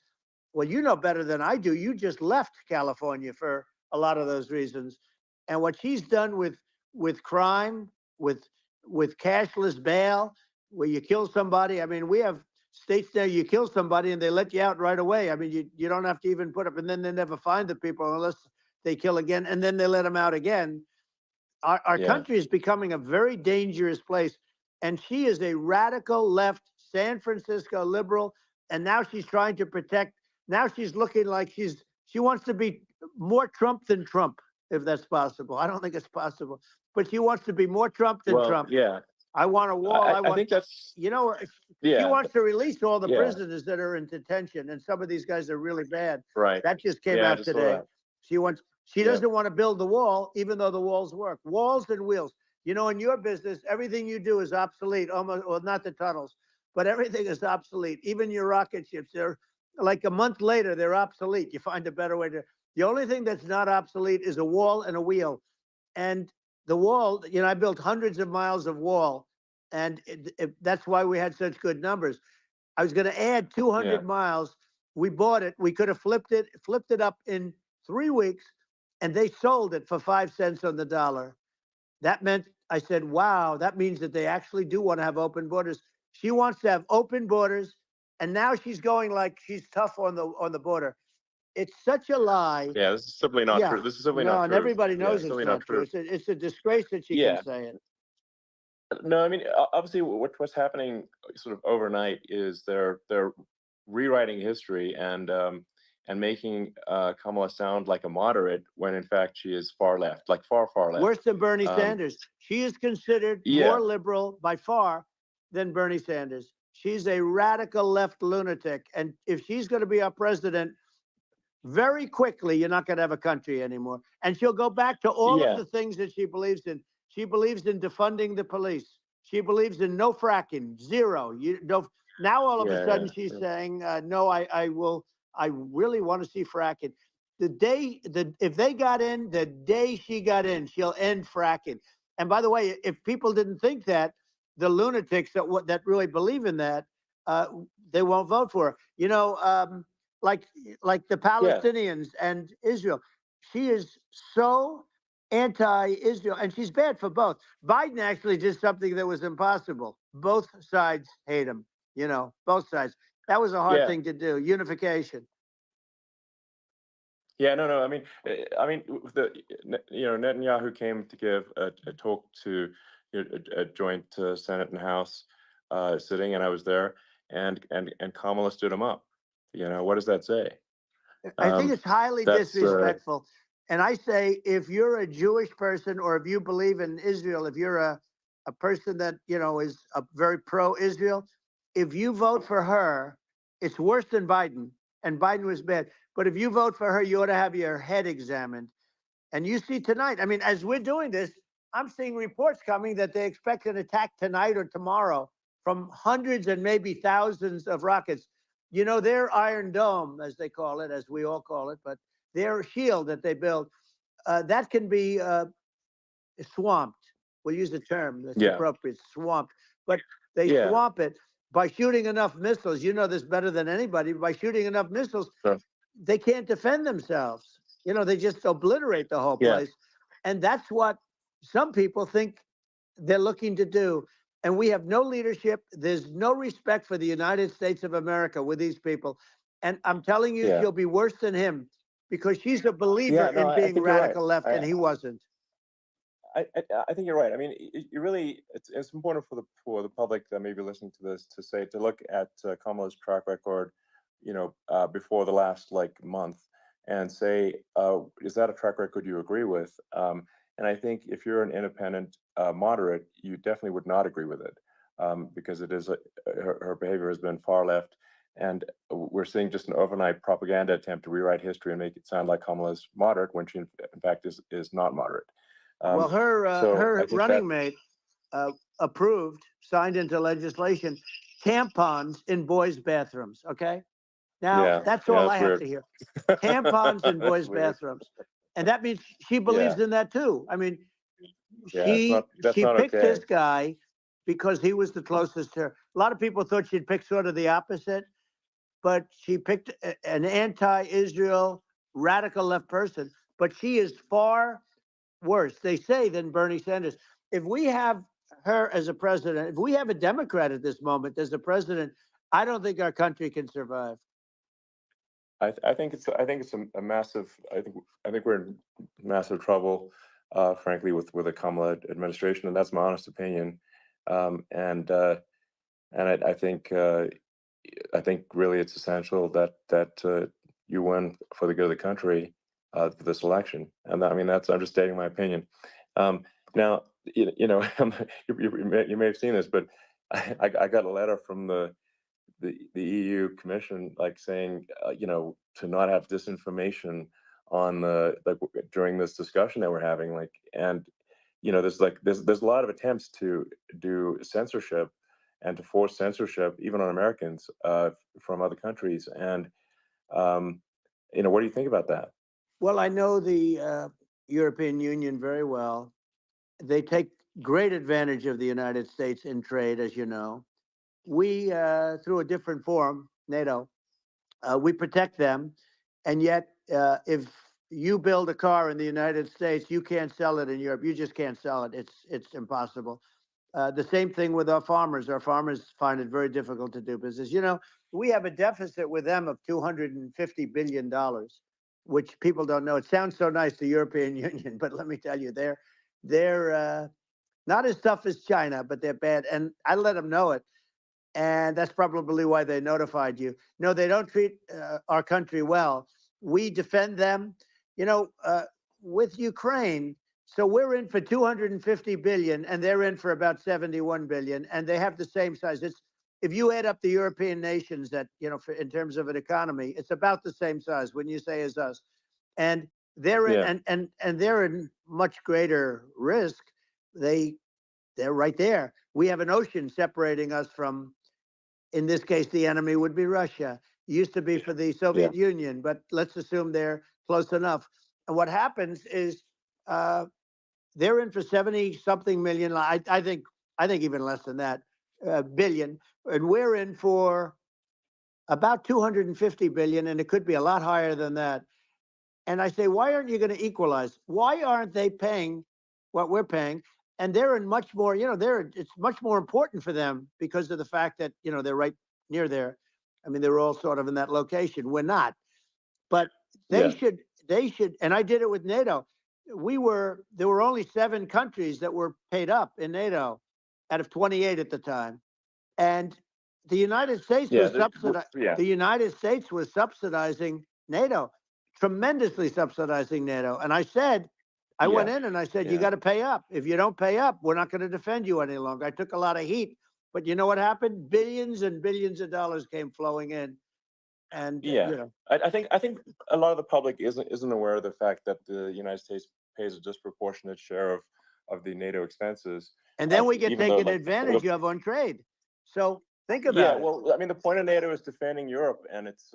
well, you know better than I do. You just left California for a lot of those reasons. And what she's done with crime, with cashless bail, where you kill somebody. I mean, we have states there you kill somebody and they let you out right away. I mean, you don't have to even put up, and then they never find the people unless they kill again, and then they let them out again. Our country is becoming a very dangerous place. And she is a radical left San Francisco liberal. And now she's trying to protect. Now she's looking like she wants to be more Trump than Trump, if that's possible. I don't think it's possible, but she wants to be more Trump than Trump. Yeah. I want a wall. I think that's, she wants to release all the prisoners that are in detention. And some of these guys are really bad. right. That just came out today. She doesn't want to build the wall, even though the walls work. Walls and wheels. In your business, everything you do is obsolete, almost, well, not the tunnels, but everything is obsolete. Even your rocket ships, they're like a month later, they're obsolete. You find a better way to. The only thing that's not obsolete is a wall and a wheel. And the wall, I built hundreds of miles of wall, and that's why we had such good numbers. I was going to add 200 miles. We bought it. We could have flipped it up in 3 weeks, and they sold it for 5 cents on the dollar. That meant, I said, wow, that means that they actually do want to have open borders. She wants to have open borders, and now she's going like she's tough on the border. It's such a lie. Yeah, this is simply not true. This is simply not true. And everybody knows it's not true. It's a disgrace that she can say it. No, obviously, what's happening sort of overnight is they're rewriting history, and and making Kamala sound like a moderate when in fact she is far left, like far left. Worse than Bernie Um, Sanders. She is considered Yeah. more liberal by far than Bernie Sanders. She's a radical left lunatic. And if she's going to be our president, very quickly, you're not going to have a country anymore. And she'll go back to all Yeah. of the things that she believes in. She believes in defunding the police. She believes in no fracking, zero. You know, now all of a Yeah, sudden yeah, she's sure. saying, no, I will. I really want to see fracking. If they got in, the day she got in, she'll end fracking. And by the way, if people didn't think that, the lunatics that really believe in that, they won't vote for her. You know, like the Palestinians and Israel. She is so anti-Israel, and she's bad for both. Biden actually did something that was impossible. Both sides hate him. You know, both sides. That was a hard Yeah. thing to do. Unification. Yeah, no. I mean, Netanyahu came to give a talk to a joint Senate and House sitting, and I was there, and Kamala stood him up. You know, what does that say? I think it's highly That's disrespectful. And I say, if you're a Jewish person or if you believe in Israel, if you're a person that, you know, is a very pro-Israel, if you vote for her, it's worse than Biden. And Biden was bad. But if you vote for her, you ought to have your head examined. And you see tonight, I mean, as we're doing this, I'm seeing reports coming that they expect an attack tonight or tomorrow from hundreds and maybe thousands of rockets. You know, their Iron Dome, as they call it, as we all call it, but their shield that they build, that can be swamped. We'll use the term that's Yeah. appropriate, swamped. But they Yeah. swamp it by shooting enough missiles. You know this better than anybody. By shooting enough missiles, Sure. they can't defend themselves. You know, they just obliterate the whole Yeah. place. And that's what some people think they're looking to do. And we have no leadership. There's no respect for the United States of America with these people. And I'm telling you, Yeah. she'll be worse than him because she's a believer Yeah, no, in I being think you're right. radical left, and he wasn't. I think you're right. I mean, you really, it's important for the public that may be listening to this to look at Kamala's track record, you know, before the last like month, and say, is that a track record you agree with? And I think if you're an independent moderate, you definitely would not agree with it, because it is her behavior has been far left, and we're seeing just an overnight propaganda attempt to rewrite history and make it sound like Kamala's moderate when she in fact is not moderate. Well, her so I her think running mate approved, signed into legislation, tampons in boys' bathrooms. Okay, now Yeah, that's yeah, all that's I have weird. to hear. Tampons in That's boys' weird. bathrooms, and that means she believes in that too. I mean, Yeah, that's she not picked okay. this guy because he was the closest to her. A lot of people thought she'd pick sort of the opposite, but she picked an anti-Israel radical left person. But she is far worse, they say, than Bernie Sanders. If we have her as a president, if we have a Democrat at this moment as a president, I don't think our country can survive. I think it's a massive. I think we're in massive trouble, frankly, with the Kamala administration, and that's my honest opinion. And I think really it's essential that you win for the good of the country for this election. And I mean I'm just stating my opinion. Now you know you may have seen this, but I got a letter from the EU Commission, like saying, you know, to not have disinformation on during this discussion that we're having, like, and you know, there's a lot of attempts to do censorship and to force censorship even on Americans from other countries, and you know, what do you think about that? Well, I know the European Union very well. They take great advantage of the United States in trade, as you know. We, through a different forum, NATO, we protect them. And yet, if you build a car in the United States, you can't sell it in Europe. You just can't sell it. It's impossible. The same thing with our farmers. Our farmers find it very difficult to do business. You know, we have a deficit with them of $250 billion, which people don't know. It sounds so nice, the European Union, but let me tell you, they're not as tough as China, but they're bad. And I let them know it. And that's probably why they notified you. No, they don't treat our country well. We defend them, you know, with Ukraine. So we're in for 250 billion, and they're in for about 71 billion, and they have the same size. It's if you add up the European nations that in terms of an economy, it's about the same size. When you say as us, and they're in, Yeah. and they're in much greater risk. They're right there. We have an ocean separating us from, in this case, the enemy would be Russia. It used to be for the Soviet Union, but let's assume they're close enough. And what happens is they're in for 70 something million. I think even less than that, billion, and we're in for about 250 billion, and it could be a lot higher than that. And I say, why aren't you going to equalize? Why aren't they paying what we're paying? And they're in much more, it's much more important for them because of the fact that, they're right near there. I mean, they're all sort of in that location. We're not, but they should, and I did it with NATO. There were only 7 countries that were paid up in NATO out of 28 at the time. And the United States was the United States was subsidizing NATO, tremendously subsidizing NATO. And I said, I went in and I said, you got to pay up. If you don't pay up, we're not going to defend you any longer. I took a lot of heat, but you know what happened? Billions and billions of dollars came flowing in. And I think a lot of the public isn't aware of the fact that the United States pays a disproportionate share of the NATO expenses. And then we get taken advantage of on trade. So think about it. Yeah, well, I mean, the point of NATO is defending Europe, and it's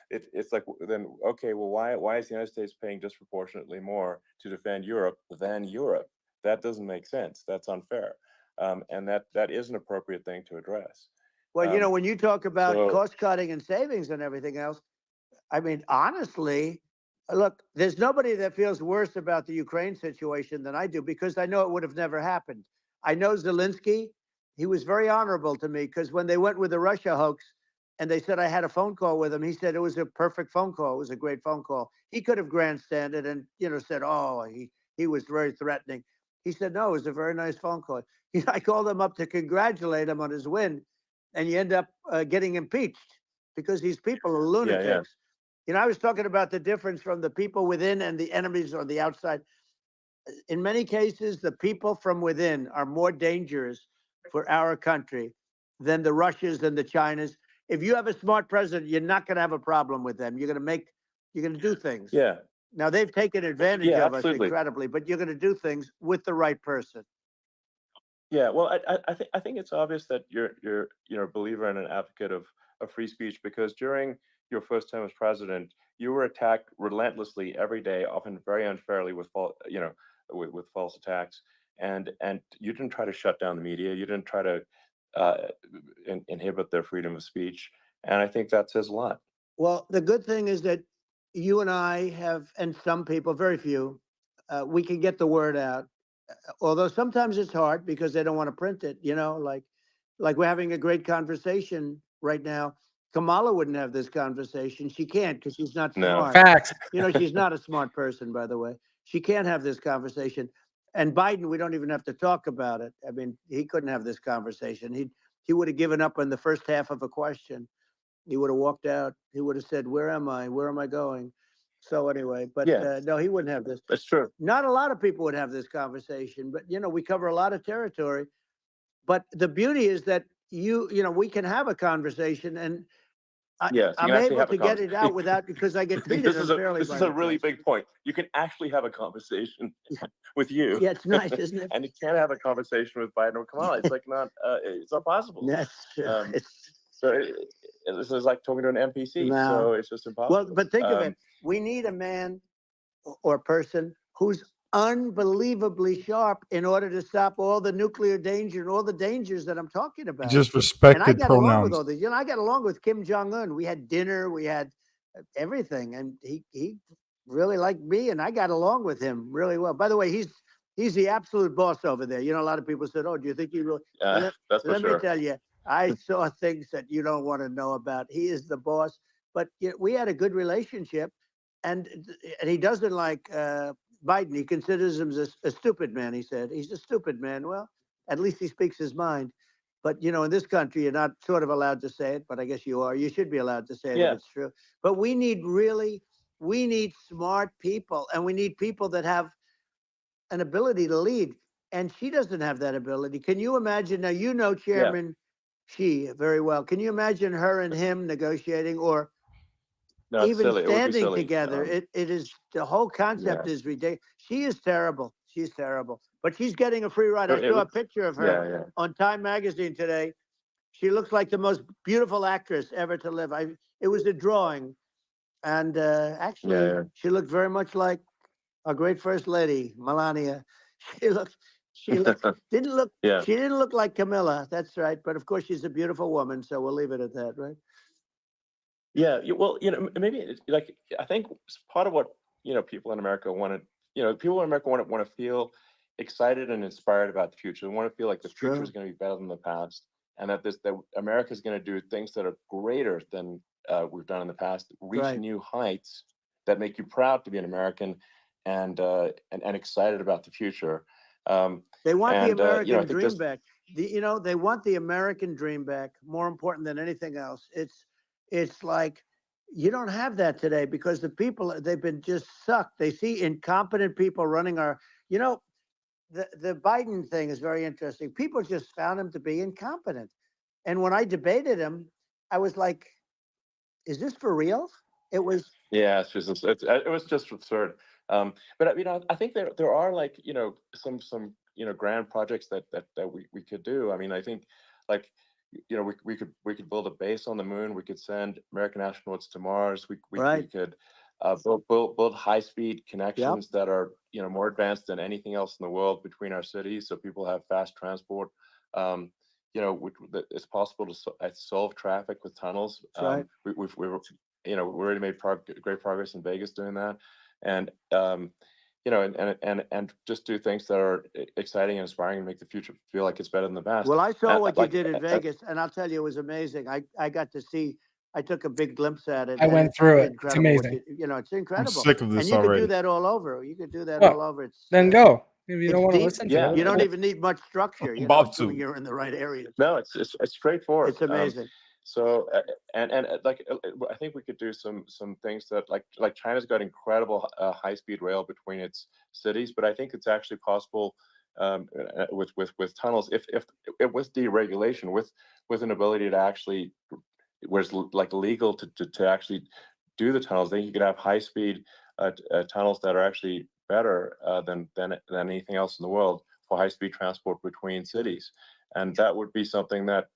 it's like, then okay, well, why is the United States paying disproportionately more to defend Europe than Europe? That doesn't make sense. That's unfair, and that is an appropriate thing to address. Well, when you talk about cost cutting and savings and everything else, I mean, honestly, look, there's nobody that feels worse about the Ukraine situation than I do, because I know it would have never happened. I know Zelensky. He was very honorable to me, because when they went with the Russia hoax and they said I had a phone call with him, he said it was a perfect phone call. It was a great phone call. He could have grandstanded and, said, oh, he was very threatening. He said, no, it was a very nice phone call. I called him up to congratulate him on his win, and you end up getting impeached because these people are lunatics. I was talking about the difference from the people within and the enemies on the outside. In many cases, the people from within are more dangerous for our country than the Russians and the Chinas. If you have a smart president, you're not going to have a problem with them. You're going to do things. Yeah. Now, they've taken advantage of absolutely. us incredibly, but you're going to do things with the right person. Yeah, well, I think it's obvious that you're a believer and an advocate of free speech, because during your first term as president, you were attacked relentlessly every day, often very unfairly with false attacks, and you didn't try to shut down the media. You didn't try to inhibit their freedom of speech, and I think that says a lot. Well, the good thing is that you and I have, and some people, very few, we can get the word out. Although sometimes it's hard because they don't want to print it, like we're having a great conversation right now. Kamala wouldn't have this conversation. She can't, because she's not smart. Facts. She's not a smart person, by the way. She can't have this conversation. And Biden, we don't even have to talk about it. I mean, he couldn't have this conversation. He would have given up on the first half of a question. He would have walked out. He would have said, where am I? Where am I going? So anyway, but no, he wouldn't have this. That's true. Not a lot of people would have this conversation, but we cover a lot of territory. But the beauty is that we can have a conversation, and I'm able to get it out without, because I get treated unfairly. This is a really big point. You can actually have a conversation with you. Yeah, it's nice, isn't it? And you can't have a conversation with Biden or Kamala. It's like it's not possible. Yes. This is like talking to an NPC. No. So it's just impossible. Well, but think of it. We need a man or person who's unbelievably sharp in order to stop all the nuclear danger and all the dangers that I'm talking about. Just respected and I got pronouns. along with all these. I got along with Kim Jong-un. We had dinner. We had everything, and he really liked me, and I got along with him really well. By the way, he's the absolute boss over there. A lot of people said, "Oh, do you think he really?" That's for let sure. me tell you, I saw things that you don't want to know about. He is the boss. But we had a good relationship, and he doesn't like Biden. He considers him a stupid man. He said he's a stupid man. Well, at least he speaks his mind. But in this country, you're not sort of allowed to say it, but I guess you are. You should be allowed to say it if Yeah. it's true. But we need smart people, and we need people that have an ability to lead. And she doesn't have that ability. Can you imagine? Now, Yeah. Chairman Xi very well. Can you imagine her and him negotiating, or No, it's even silly. It would be standing silly. together? It is, the whole Yeah. concept is ridiculous. She is terrible. She's terrible. But she's getting a free ride. I It saw a would. picture of Yeah. her Yeah. on Time Magazine today. She looks like the most beautiful actress ever to live. It was a drawing, and actually, Yeah. she looked very much like our great First Lady, Melania. She looked, she Yeah. looked, didn't look, Yeah. she didn't look like Camilla. That's right. But of course, she's a beautiful woman, so we'll leave it at that, right? Yeah. Well, maybe like I think part of what people in America want to, people in America want to feel excited and inspired about the future. They want to feel like the It's future true. is going to be better than the past, and that America is going to do things that are greater than we've done in the past, reach Right. new heights that make you proud to be an American, and excited about the future. They want the And I American think dream this. back. They want the American dream back. More important than anything else. It's like you don't have that today because the people, they've been just sucked. They see incompetent people running our. You know, the Biden thing is very interesting. People just found him to be incompetent, and when I debated him, I was like, "Is this for real?" It was. Yeah, it was just absurd. But I think there are like some grand projects that we could do. I mean, I think like we could build a base on the moon. We could send American astronauts to Mars. We Right. could build high speed Yep. connections that are more advanced than anything else in the world between our cities, so people have fast transport. Um, it's possible to solve traffic with tunnels. That's right. We already made great progress in Vegas doing that, and and just do things that are exciting and inspiring and make the future feel like it's better than the past. Well, I saw And what you did in Vegas, and I'll tell you, it was amazing. I got to see. I took a big glimpse at it. I And went it's through it. It's incredible. What amazing. it's I'm incredible. sick of And this you could do already. that all over. You could do that Well, all over. then go. If you don't It's want to deep. listen to Yeah. it, You don't well, even need much structure. I'm about assuming to. you're in the right areas. No, it's straightforward. It's amazing. So I think we could do some things that like China's got incredible high speed rail between its cities, but I think it's actually possible with tunnels if with deregulation, with an ability to actually where it's like legal to actually do the tunnels. Then you could have high speed tunnels that are actually better than anything else in the world for high speed transport between cities, and that would be something that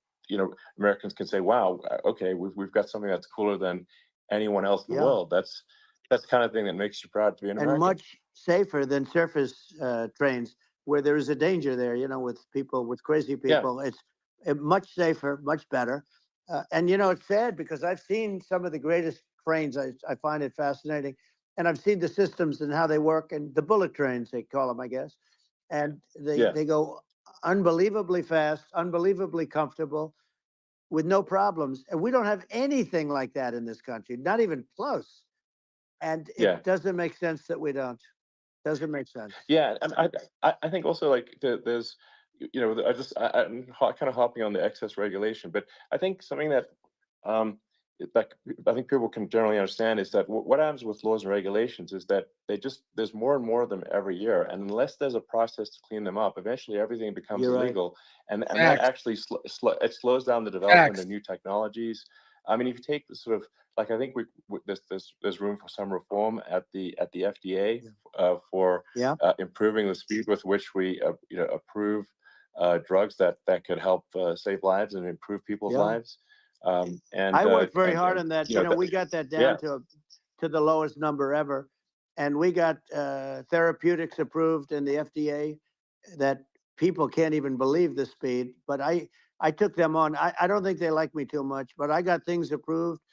Americans can say, "Wow, okay, we've got something that's cooler than anyone else in the Yeah. world." That's the kind of thing that makes you proud to be an And American. much safer than surface trains, where there is a danger there. With people, with crazy Yeah. people. It's much safer, much better. And it's sad because I've seen some of the greatest trains. I find it fascinating, and I've seen the systems and how they work, and the bullet trains they call them, I guess. And Yeah. they go unbelievably fast, unbelievably comfortable, with no problems. And we don't have anything like that in this country, not even close. And Yeah. it doesn't make sense that we don't. Doesn't make sense. Yeah, and I think also like there's I'm kind of hopping on the excess regulation, but I think something that like I think people can generally understand is that what happens with laws and regulations is that there's more and more of them every year, and unless there's a process to clean them up, eventually everything becomes You're right. illegal, and that Facts. actually it slows down the development Facts. of new technologies. I mean, if you take the sort of like I think there's room for some reform at the FDA for Yeah. improving the speed with which we approve drugs that could help save lives and improve people's Yeah. lives. And I worked very hard on that. that- We got that yeah. down to the lowest number ever, and we got therapeutics approved in the FDA that people can't even believe the speed. But I took them on. I don't think they like me too much, but I got things approved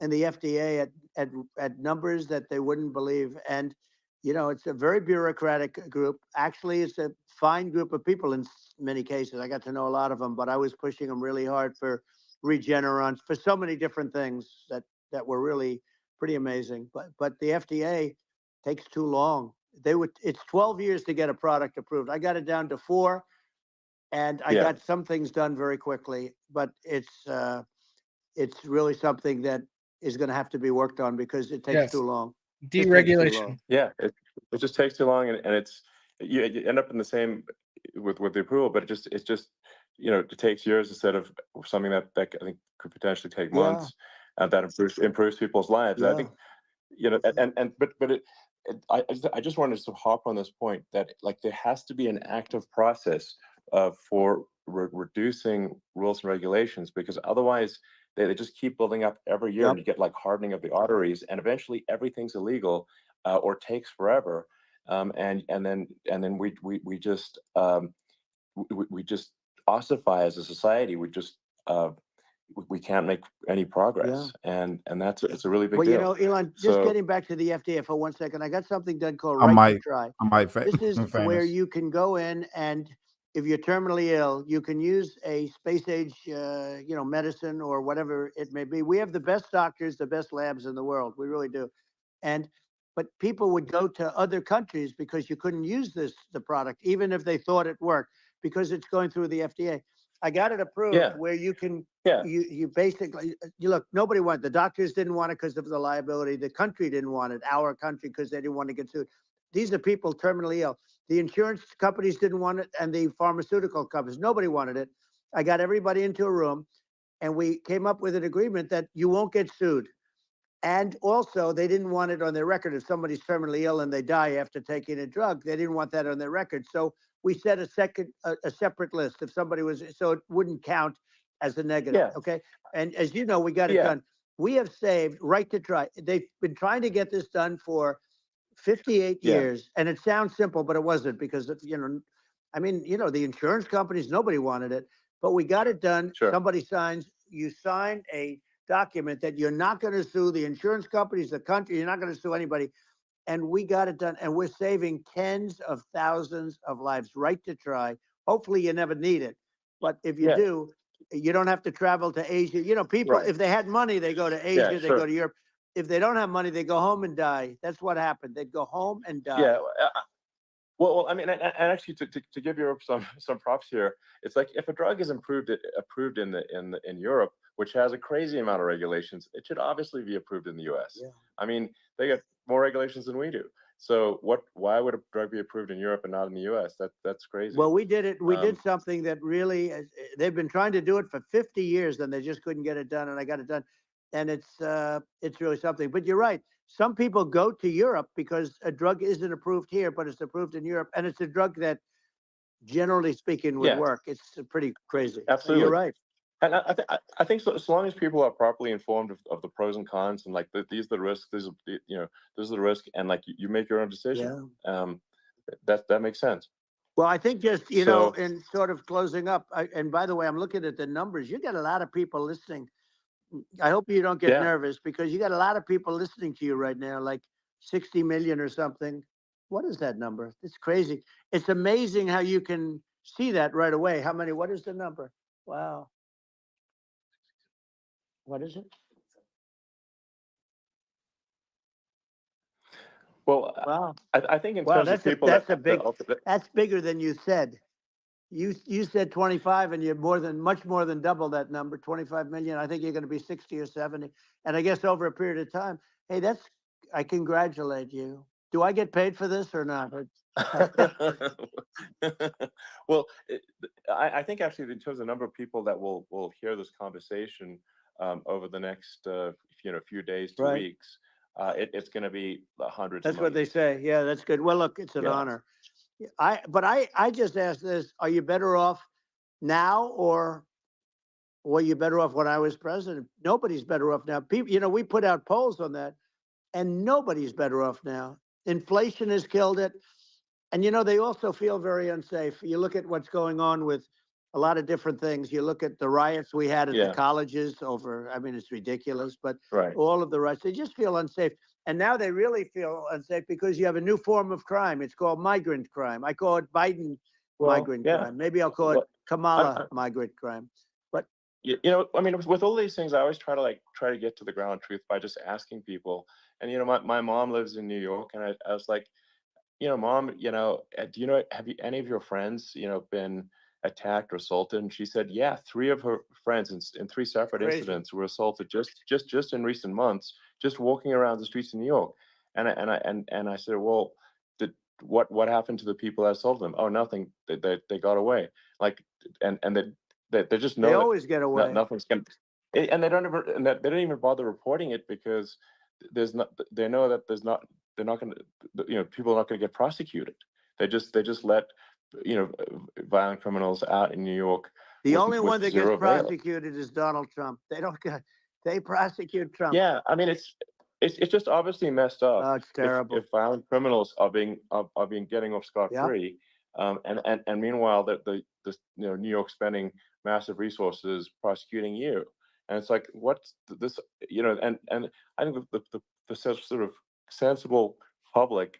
in the FDA at numbers that they wouldn't believe. And it's a very bureaucratic group. Actually, it's a fine group of people in many cases. I got to know a lot of them, but I was pushing them really hard for Regeneron, for so many different things that were really pretty amazing. But the FDA takes too long. It's 12 years to get a product approved. I got it down to 4. and I Yeah. got some things done very quickly, but it's really something that is going to have to be worked on because it takes Yes. too long. Just takes too Deregulation. long. Yeah, it just takes too long, and it's you end up in the same with the approval, but it's just it takes years instead of something that I think could potentially take Yeah. months, that improves people's lives. I Yeah. think I just wanted to hop on this point that like there has to be an active process for reducing rules and regulations, because otherwise they just keep building up every year, and Yep. you get like hardening of the arteries, and eventually everything's illegal, or takes forever, and then we just ossify as a society. We can't make any progress, and it's a really big Well, you deal. know, Elon, just So getting back to the FDA for 1 second, I got something done called I Right to might, Try. I might This is where famous. you can go in, and if you're terminally ill, you can use a space age, medicine or whatever it may be. We have the best doctors, the best labs in the world. We really do. And but people would go to other countries because you couldn't use the product, even if they thought it worked, because it's going through the FDA. I got it approved yeah, where you can yeah, you basically you look, nobody wanted, the doctors didn't want it because of the liability, the country didn't want it, our country, because they didn't want to get sued. These are people terminally ill. The insurance companies didn't want it, and the pharmaceutical companies, nobody wanted it. I got everybody into a room, and we came up with an agreement that you won't get sued. And also, they didn't want it on their record. If somebody's terminally ill and they die after taking a drug, they didn't want that on their record. So we set a separate list if somebody was, so it wouldn't count as a negative. yeah, Okay. And as you know, we got it yeah, done. We have saved Right to Try. They've been trying to get this done for 58 yeah, years. And it sounds simple, but it wasn't, because the insurance companies, nobody wanted it, but we got it done. sure, Somebody you sign a document that you're not going to sue the insurance companies, the country, you're not going to sue anybody. And we got it done. And we're saving tens of thousands of lives. Right to Try. Hopefully you never need it. But if you yeah, do, you don't have to travel to Asia. People, right, if they had money, they go to yeah, Asia, they go sure, to Europe. If they don't have money, they go home and die. That's what happened. They'd go home and die. yeah. Well, I mean, and actually, to give Europe some props here, it's like if a drug is approved in Europe, which has a crazy amount of regulations, it should obviously be approved in the U.S. Yeah. I mean, they get more regulations than we do. So why would a drug be approved in Europe and not in the U.S.? That's crazy. Well, we did it. We did Um, something that really, they've been trying to do it for 50 years, and they just couldn't get it done. And I got it done, and it's really something. But you're right. Some people go to Europe because a drug isn't approved here, but it's approved in Europe, and it's a drug that, generally speaking, would yeah, work. It's pretty crazy. You're absolutely. right. And I think so, as long as people are properly informed of the pros and cons, and like these are the risks, this is the risk, and like you make your own decision. Yeah. That makes sense. Well, I think just, So in sort of closing up, and by the way, I'm looking at the numbers. You got a lot of people listening. I hope you don't get yeah, nervous, because you got a lot of people listening to you right now, like 60 million or something. What is that number? It's crazy. It's amazing how you can see that right away. What is the number? Wow. What is it? well, Wow. I think in Wow, terms of people that's bigger than you said. You said 25, and you're much more than double that number, 25 million. I think you're going to be 60 or 70. And I guess over a period of time, hey, I congratulate you. Do I get paid for this or not? well, I think actually in terms of the number of people that will hear this conversation over the next few days to Right. weeks, it's going to be hundreds. That's of what they millions. say. Yeah, that's good. Well, look, it's an Yeah. honor. I just asked this: are you better off now, or were you better off when I was president? Nobody's better off now. People, we put out polls on that, and nobody's better off now. Inflation has killed it. And, they also feel very unsafe. You look at what's going on with a lot of different things. You look at the riots we had at the Yeah. colleges it's ridiculous, but Right. all of the riots, they just feel unsafe. And now they really feel unsafe because you have a new form of crime. It's called migrant crime. I call it Biden migrant Yeah. crime. Maybe I'll call it Well, Kamala migrant crime. But I mean, with all these things, I always try to get to the ground truth by just asking people. And my mom lives in New York, and I was like, Mom, do have any of your friends, been attacked or assaulted? And she said, yeah, 3 of her friends in 3 separate Crazy. incidents were assaulted just in recent months, just walking around the streets of New York. And I said, well, what happened to the people that assaulted them? Oh, nothing. They got away. Like, and they just know They that always get away. nothing's gonna. And they don't ever, and they don't even bother reporting it because there's not. They know that there's not. They're not going to. People are not going to get prosecuted. They just let violent criminals out in New York. The only one that gets zero bail. prosecuted is Donald Trump. They don't get. They prosecute Trump. Yeah, I mean it's just obviously messed up. Oh, it's terrible. If violent criminals are getting off scot free, and meanwhile the New York spending massive resources prosecuting you, and it's like what's this and I think the sort of sensible public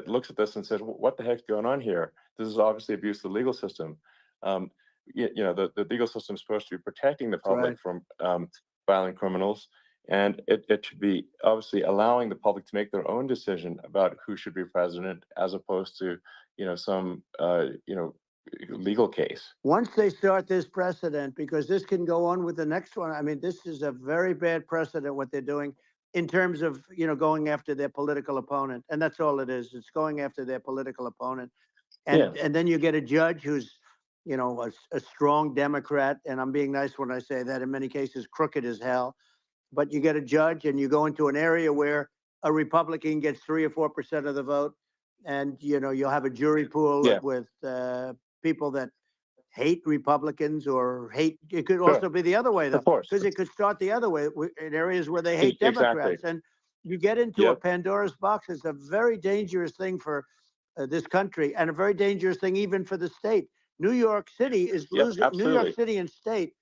looks at this and says, what the heck's going on here? This is obviously abuse of the legal system. The legal system is supposed to be protecting the public from violent criminals, and it should be obviously allowing the public to make their own decision about who should be president, as opposed to some legal case. Once they start this precedent, because this can go on with the next one. I mean, this is a very bad precedent what they're doing in terms of going after their political opponent, and that's all it is. It's going after their political opponent, and then you get a judge who's a strong Democrat, and I'm being nice when I say that. In many cases, crooked as hell. But you get a judge, and you go into an area where a Republican gets 3 or 4% of the vote, and you'll have a jury pool with people that hate Republicans or hate. It could also be the other way, though, because it could start the other way in areas where they hate Democrats, and you get into a Pandora's box. It's a very dangerous thing for this country, and a very dangerous thing even for the state. New York City is losing. New York City and state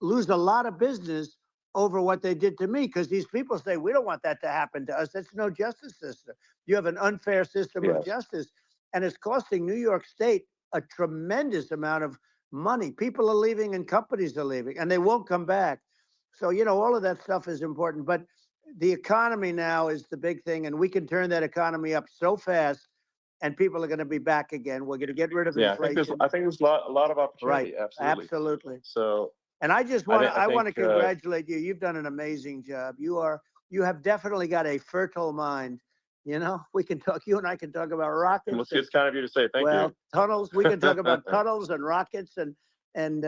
lose a lot of business over what they did to me, because these people say, we don't want that to happen to us. That's no justice system. You have an unfair system of justice, and it's costing New York State a tremendous amount of money. People are leaving and companies are leaving, and they won't come back. So, all of that stuff is important. But the economy now is the big thing, and we can turn that economy up so fast, and people are going to be back again. We're going to get rid of inflation. I think there's a lot of opportunity. Right. Absolutely. So. And I just want to congratulate you. You've done an amazing job. You have definitely got a fertile mind. We can talk. You and I can talk about rockets. Well, it's kind of you to say. Thank you. Tunnels. We can talk about tunnels and rockets and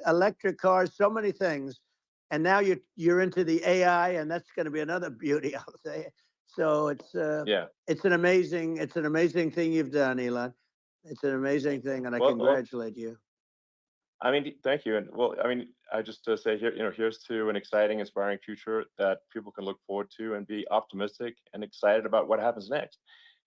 electric cars. So many things. And now you're into the AI, and that's going to be another beauty, I'll say. So it's an amazing thing you've done, Elon. It's an amazing thing, and I congratulate you. I mean, thank you. And I just say here, here's to an exciting, inspiring future that people can look forward to and be optimistic and excited about what happens next.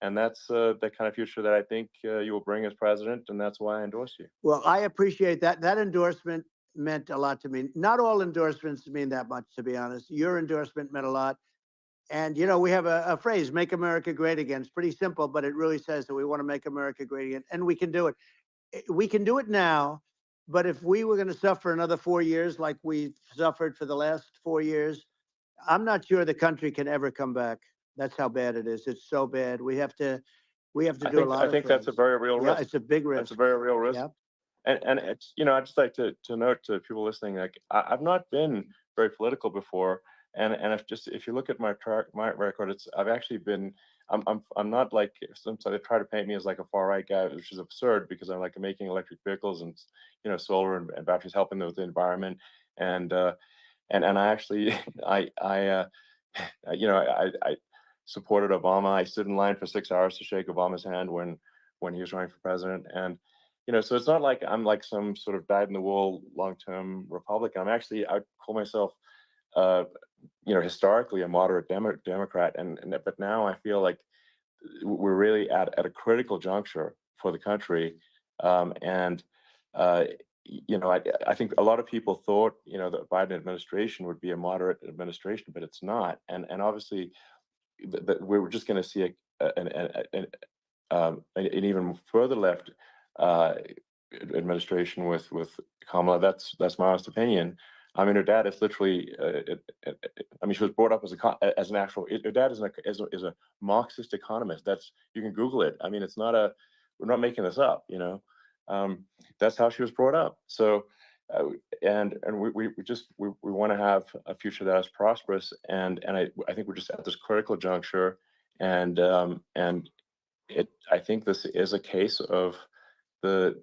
And that's the kind of future that I think you will bring as president. And that's why I endorse you. Well, I appreciate that. That endorsement meant a lot to me. Not all endorsements mean that much, to be honest. Your endorsement meant a lot. And, we have a phrase, make America great again. It's pretty simple, but it really says that we want to make America great again. And we can do it. We can do it now. But if we were going to suffer another 4 years like we've suffered for the last 4 years, I'm not sure the country can ever come back. That's how bad it is. It's so bad. We have to do a lot. I think that's a very real risk. It's a big risk. That's a very real risk. Yeah. And it's, I'd just like to note to people listening, like I've not been very political before, and if you look at my record, I've actually been. I'm not like sometimes they try to paint me as like a far right guy, which is absurd because I'm like making electric vehicles and solar and batteries, helping with the environment, and I actually I supported Obama. I stood in line for 6 hours to shake Obama's hand when he was running for president, and so it's not like I'm like some sort of dyed in the wool long-term Republican. I call myself historically a moderate Democrat, but now I feel like we're really at a critical juncture for the country, and I think a lot of people thought the Biden administration would be a moderate administration, but it's not, and obviously we're just going to see an even further left administration with Kamala. That's my honest opinion. I mean, her dad is literally. She was brought up as an actual. Her dad is a Marxist economist. You can Google it. I mean, it's not we're not making this up. that's how she was brought up. So, and we want to have a future that is prosperous, and I think we're just at this critical juncture, and I think this is a case of the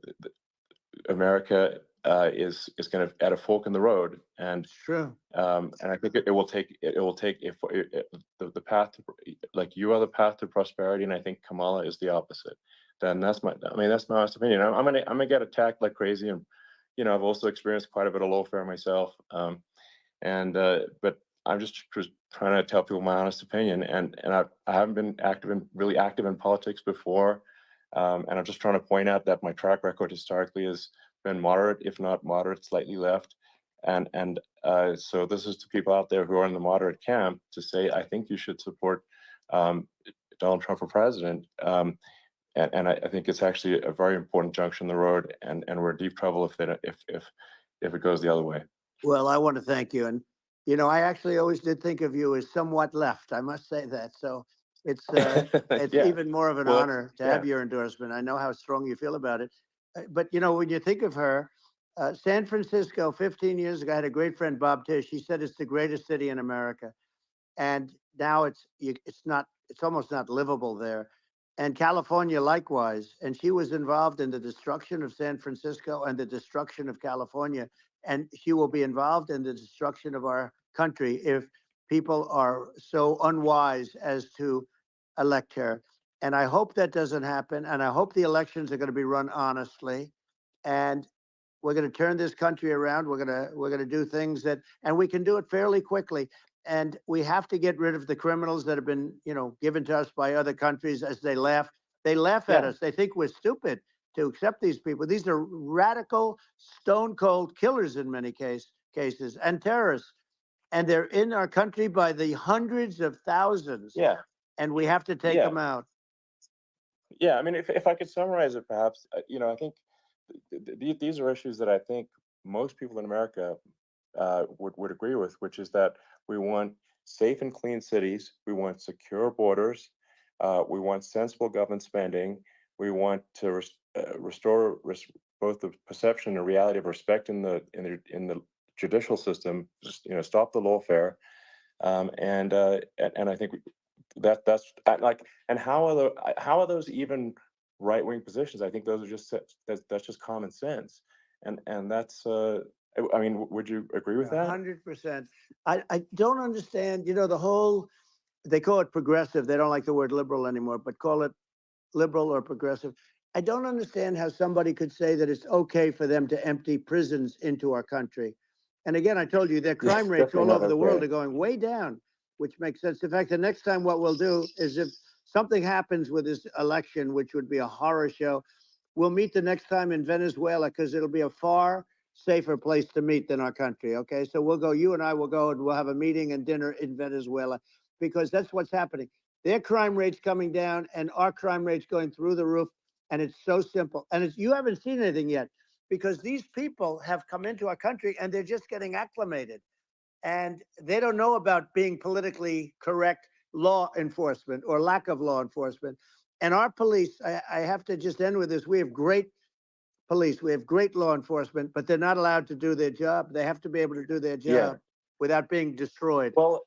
America is kind of at a fork in the road, and True. I think it will take the path to, like, you are the path to prosperity, and I think Kamala is the opposite. Then that's my honest opinion. I'm gonna get attacked like crazy, and I've also experienced quite a bit of lawfare myself, but I'm just trying to tell people my honest opinion, and I haven't been really active in politics before, and I'm just trying to point out that my track record historically has been moderate, if not moderate, slightly left, and so this is to people out there who are in the moderate camp to say, I think you should support Donald Trump for president. And I think it's actually a very important junction in the road, and we're in deep trouble if it goes the other way. Well, I want to thank you. And, I actually always did think of you as somewhat left. I must say that. So it's Yeah. even more of an Well, honor to have your endorsement. I know how strong you feel about it. But, when you think of her, San Francisco, 15 years ago, I had a great friend, Bob Tish. He said it's the greatest city in America. And now it's almost not livable there. And California likewise. And she was involved in the destruction of San Francisco and the destruction of California. And she will be involved in the destruction of our country if people are so unwise as to elect her. And I hope that doesn't happen. And I hope the elections are going to be run honestly. And we're going to turn this country around. We're going to do things and we can do it fairly quickly. And we have to get rid of the criminals that have been, given to us by other countries as they laugh. They laugh at us. They think we're stupid to accept these people. These are radical, stone cold killers in many cases and terrorists. And they're in our country by the hundreds of thousands. Yeah. And we have to take them out. Yeah. I mean, if I could summarize it, perhaps, I think these are issues that I think most people in America would agree with, which is that we want safe and clean cities, we want secure borders, we want sensible government spending, we want to restore both the perception and reality of respect in the judicial system, just stop the lawfare, and I think that's like, and how are those even right-wing positions? I think those are just that's just common sense, and that's I mean, would you agree with that? 100%. I don't understand, the whole, they call it progressive. They don't like the word liberal anymore, but call it liberal or progressive. I don't understand how somebody could say that it's okay for them to empty prisons into our country. And again, I told you their crime rates all over the world are going way down, which makes sense. In fact, the next time what we'll do is, if something happens with this election, which would be a horror show, we'll meet the next time in Venezuela, because it'll be a far safer place to meet than our country. Okay. So you and I will go and we'll have a meeting and dinner in Venezuela, because that's what's happening. Their crime rates coming down and our crime rates going through the roof. And it's so simple. And you haven't seen anything yet, because these people have come into our country and they're just getting acclimated. And they don't know about being politically correct law enforcement or lack of law enforcement. And our police, I have to just end with this. We have great police. We have great law enforcement, but they're not allowed to do their job. They have to be able to do their job without being destroyed. Well,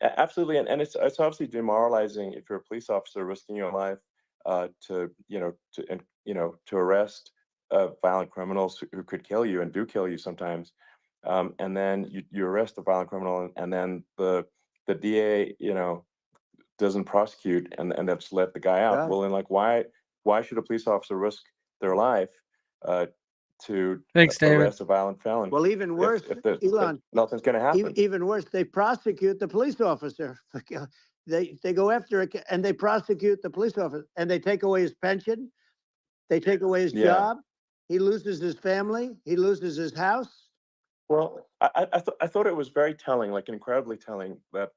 absolutely. And it's obviously demoralizing if you're a police officer risking your life to arrest violent criminals who could kill you and do kill you sometimes. And then you arrest the violent criminal, and then the DA, doesn't prosecute, and they just let the guy out. Yeah. Well, then, like, why should a police officer risk their life to Thanks, David. arrest a violent felon? Well, even worse, if Elon, nothing's going to happen. even worse, they prosecute the police officer. They go after it and they prosecute the police officer, and they take away his pension. They take away his job. He loses his family. He loses his house. Well, I thought it was very telling, like incredibly telling, that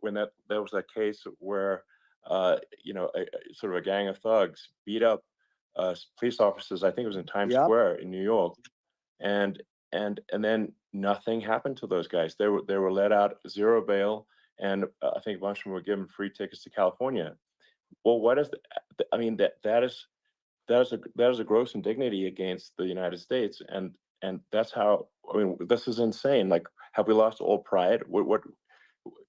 when there was that case where sort of a gang of thugs beat up police officers. I think it was in Times Square in New York, and then nothing happened to those guys. They were let out, zero bail, and I think a bunch of them were given free tickets to California. Well, what is I mean, that that is a gross indignity against the United States, and that's how, I mean, this is insane. Like, have we lost all pride? What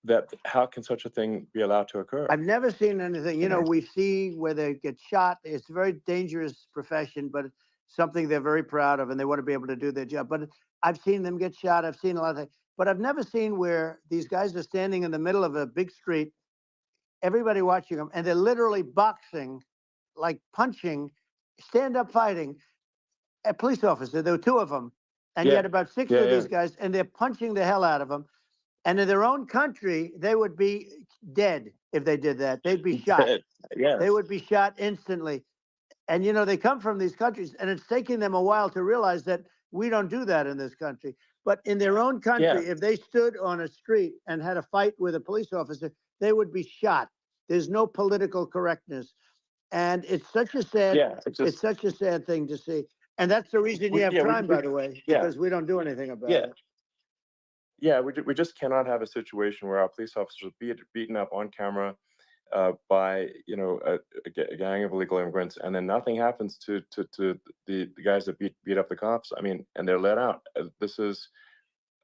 that, how can such a thing be allowed to occur? I've never seen anything. You know, Right. we see where they get shot. It's a very dangerous profession, but it's something they're very proud of, and they want to be able to do their job. But I've seen them get shot. I've seen a lot of things, but I've never seen where these guys are standing in the middle of a big street, everybody watching them, and they're literally boxing, like punching, stand up fighting a police officer. There were two of them, and you Yeah, had about six yeah, of yeah. these guys, and they're punching the hell out of them. And in their own country, they would be dead if they did that. They'd be shot. Yes. They would be shot instantly. And you know, they come from these countries, and it's taking them a while to realize that we don't do that in this country. But in their own country, Yeah. if they stood on a street and had a fight with a police officer, they would be shot. There's no political correctness. And it's such a sad, Yeah, it's it's just, such a sad thing to see. And that's the reason you have crime, by the way, yeah. because we don't do anything about Yeah. it. Yeah, we just cannot have a situation where our police officers are beaten up on camera by, you know, a gang of illegal immigrants, and then nothing happens to the guys that beat up the cops. I mean, and they're let out. This is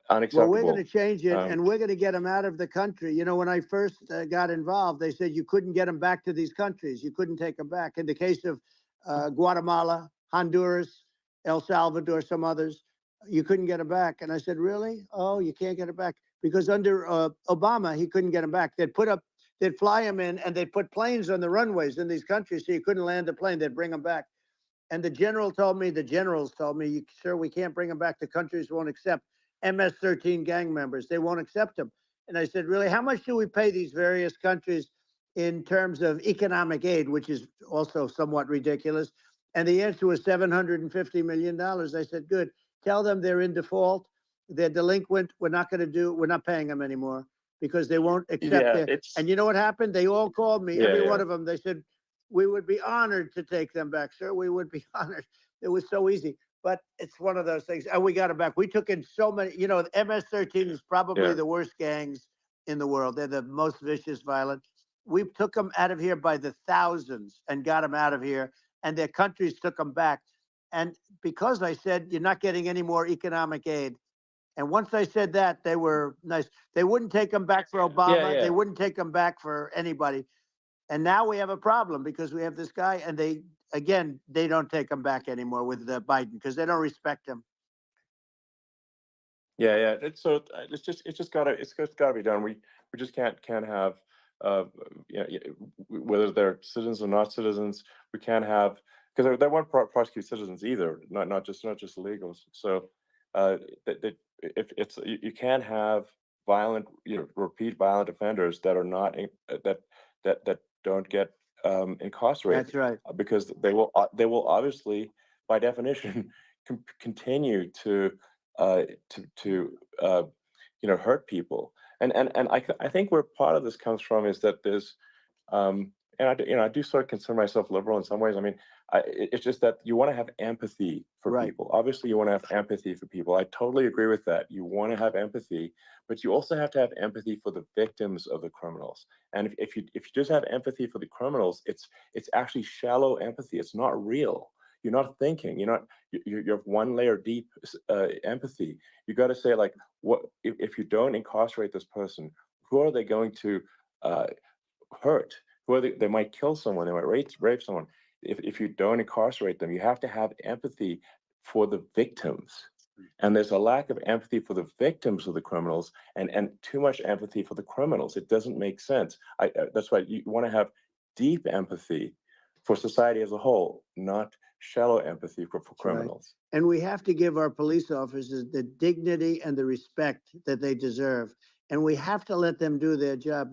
Well, unacceptable. we're going to change it, Um, and we're going to get them out of the country. You know, when I first got involved, they said you couldn't get them back to these countries. You couldn't take them back. In the case of Guatemala, Honduras, El Salvador, some others, you couldn't get them back. And I said, really? Oh, you can't get them back? Because under Obama, he couldn't get them back. They'd fly them in, and they'd put planes on the runways in these countries, so you couldn't land a plane. They'd bring them back. And the generals told me, sir, we can't bring them back. The countries won't accept MS-13 gang members. They won't accept them. And I said, really, how much do we pay these various countries in terms of economic aid, which is also somewhat ridiculous? And the answer was $750 million. I said, good. Tell them they're in default. They're delinquent. We're not paying them anymore because they won't accept yeah, it. And you know what happened? They all called me, Yeah, every yeah. one of them. They said, we would be honored to take them back, sir. We would be honored. It was so easy. But it's one of those things. And we got them back. We took in so many, you know, MS-13 is probably Yeah. the worst gangs in the world. They're the most vicious, violent. We took them out of here by the thousands and got them out of here. And their countries took them back. And because I said, you're not getting any more economic aid. And once I said that, they were nice. They wouldn't take them back for Obama. yeah. They wouldn't take them back for anybody. And now we have a problem because we have this guy, and they don't take him back anymore with Biden because they don't respect him. Yeah. It's just gotta be done. We just can't have whether they're citizens or not citizens. We can't have, because they won't prosecute citizens either, not just illegals. So if it's, you can't have violent, repeat violent offenders that are not that don't get incarcerated. That's right. Because they will obviously, by definition, continue to hurt people. And I think where part of this comes from is that there's and I do sort of consider myself liberal in some ways. I mean, it's just that you want to have empathy for Right. people. Obviously, you want to have empathy for people. I totally agree with that. You want to have empathy, but you also have to have empathy for the victims of the criminals. And if you just have empathy for the criminals, it's actually shallow empathy. It's not real. You're not thinking. You're one layer deep empathy. You got to say, like, what if you don't incarcerate this person? Who are they going to hurt? Who are they might kill someone. They might rape someone. If you don't incarcerate them, you have to have empathy for the victims. And there's a lack of empathy for the victims of the criminals, and too much empathy for the criminals. It doesn't make sense. That's why you want to have deep empathy for society as a whole, not shallow empathy for criminals. Right. And we have to give our police officers the dignity and the respect that they deserve. And we have to let them do their job.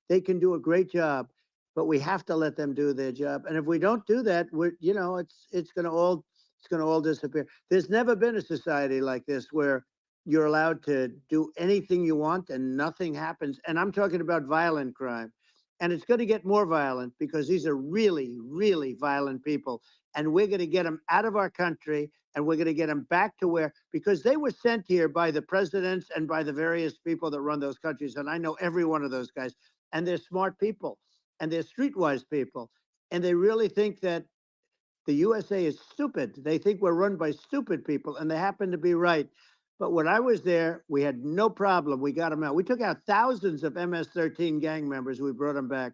They can do a great job, but we have to let them do their job. And if we don't do that, it's going to all disappear. There's never been a society like this where you're allowed to do anything you want and nothing happens. And I'm talking about violent crime. And it's going to get more violent because these are really, really violent people. And we're going to get them out of our country, and we're going to get them back to because they were sent here by the presidents and by the various people that run those countries. And I know every one of those guys. And they're smart people, and they're streetwise people. And they really think that the USA is stupid. They think we're run by stupid people, and they happen to be right. But when I was there, we had no problem. We got them out. We took out thousands of MS-13 gang members. We brought them back.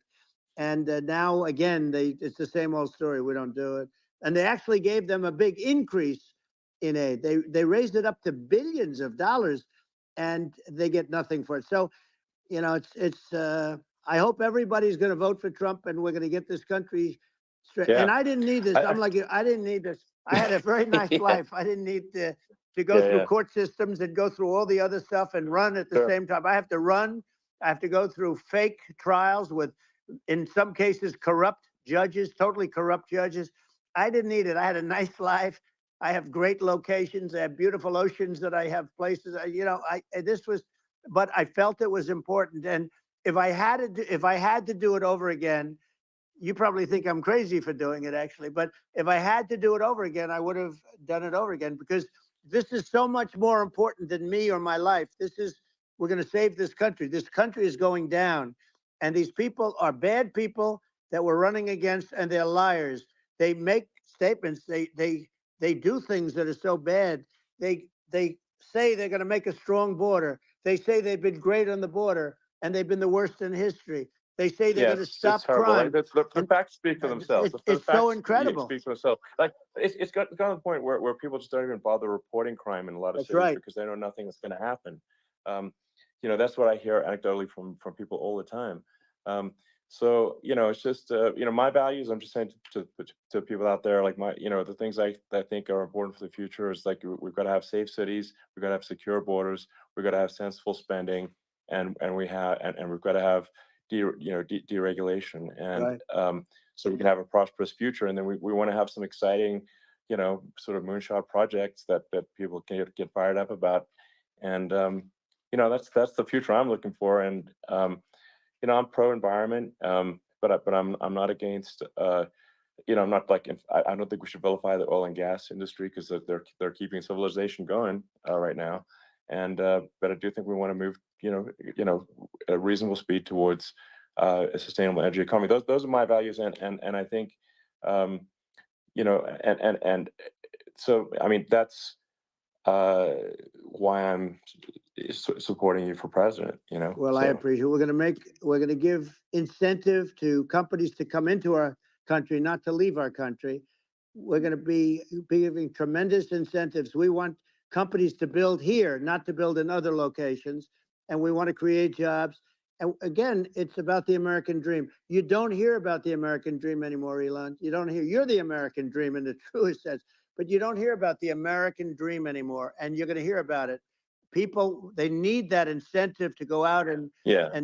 And now, again, it's the same old story. We don't do it. And they actually gave them a big increase in aid. They raised it up to billions of dollars, and they get nothing for it. So, you know, I hope everybody's going to vote for Trump, and we're going to get this country straight. Yeah. And I didn't need this. I'm like you. I didn't need this. I had a very nice Yeah. life. I didn't need to go through Yeah. court systems and go through all the other stuff and run at the Sure. same time. I have to run. I have to go through fake trials with, in some cases, corrupt judges, totally corrupt judges. I didn't need it. I had a nice life. I have great locations. I have beautiful oceans that I have places. But I felt it was important. And if I had to do it over again, you probably think I'm crazy for doing it, actually. But if I had to do it over again, I would have done it over again, because this is so much more important than me or my life. We're going to save this country. This country is going down. And these people are bad people that we're running against, and they're liars. They make statements. They do things that are so bad. They say they're going to make a strong border. They say they've been great on the border, and they've been the worst in history. They say they're going to stop it's horrible. crime. Like, the facts speak for themselves. It's so incredible. Speak for themselves. Like it's got to the point where people just don't even bother reporting crime in a lot of That's cities right. because they know nothing is going to happen. That's what I hear anecdotally from people all the time. So it's just my values. I'm just saying to people out there, like the things I think are important for the future is like we've got to have safe cities, we've got to have secure borders, we've got to have sensible spending, and we've got to have deregulation, and Right. so we can have a prosperous future. And then we want to have some exciting, sort of moonshot projects that people can get fired up about. And that's the future I'm looking for. And I'm pro environment, but I'm not against. I'm not like I don't think we should vilify the oil and gas industry because they're keeping civilization going right now. And but I do think we want to move at a reasonable speed towards a sustainable energy economy. Those are my values, and I think and so I mean that's why I'm supporting you for president. Well, I appreciate it. We're going to give incentive to companies to come into our country, not to leave our country. We're going to be giving tremendous incentives. We want companies to build here, not to build in other locations. And we want to create jobs. And again, it's about the American dream. You don't hear about the American dream anymore, Elon. You don't hear. You're the American dream in the truest sense, but you don't hear about the American dream anymore. And you're going to hear about it. People, they need that incentive to go out and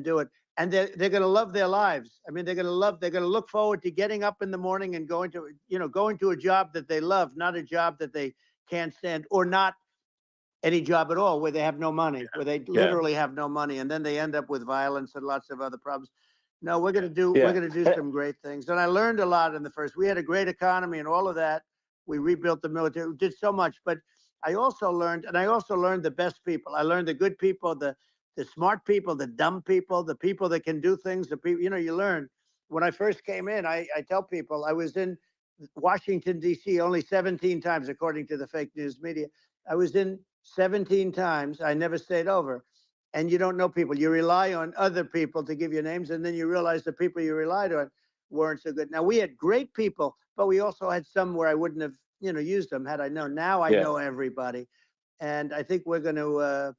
do it. And they're going to love their lives. I mean, they're going to look forward to getting up in the morning and going to a job that they love, not a job that they can't stand, or not any job at all where they have no money, where they literally have no money. And then they end up with violence and lots of other problems. No, we're going to do some great things. And I learned a lot in the first. We had a great economy and all of that. We rebuilt the military, we did so much, but I also learned the best people. I learned the good people, the smart people, the dumb people, the people that can do things. The people, you learn. When I first came in, I tell people I was in Washington, D.C. only 17 times, according to the fake news media. I was in 17 times. I never stayed over. And you don't know people. You rely on other people to give you names, and then you realize the people you relied on weren't so good. Now, we had great people, but we also had some where I wouldn't have used them had I known. Now I know everybody, and I think we're going to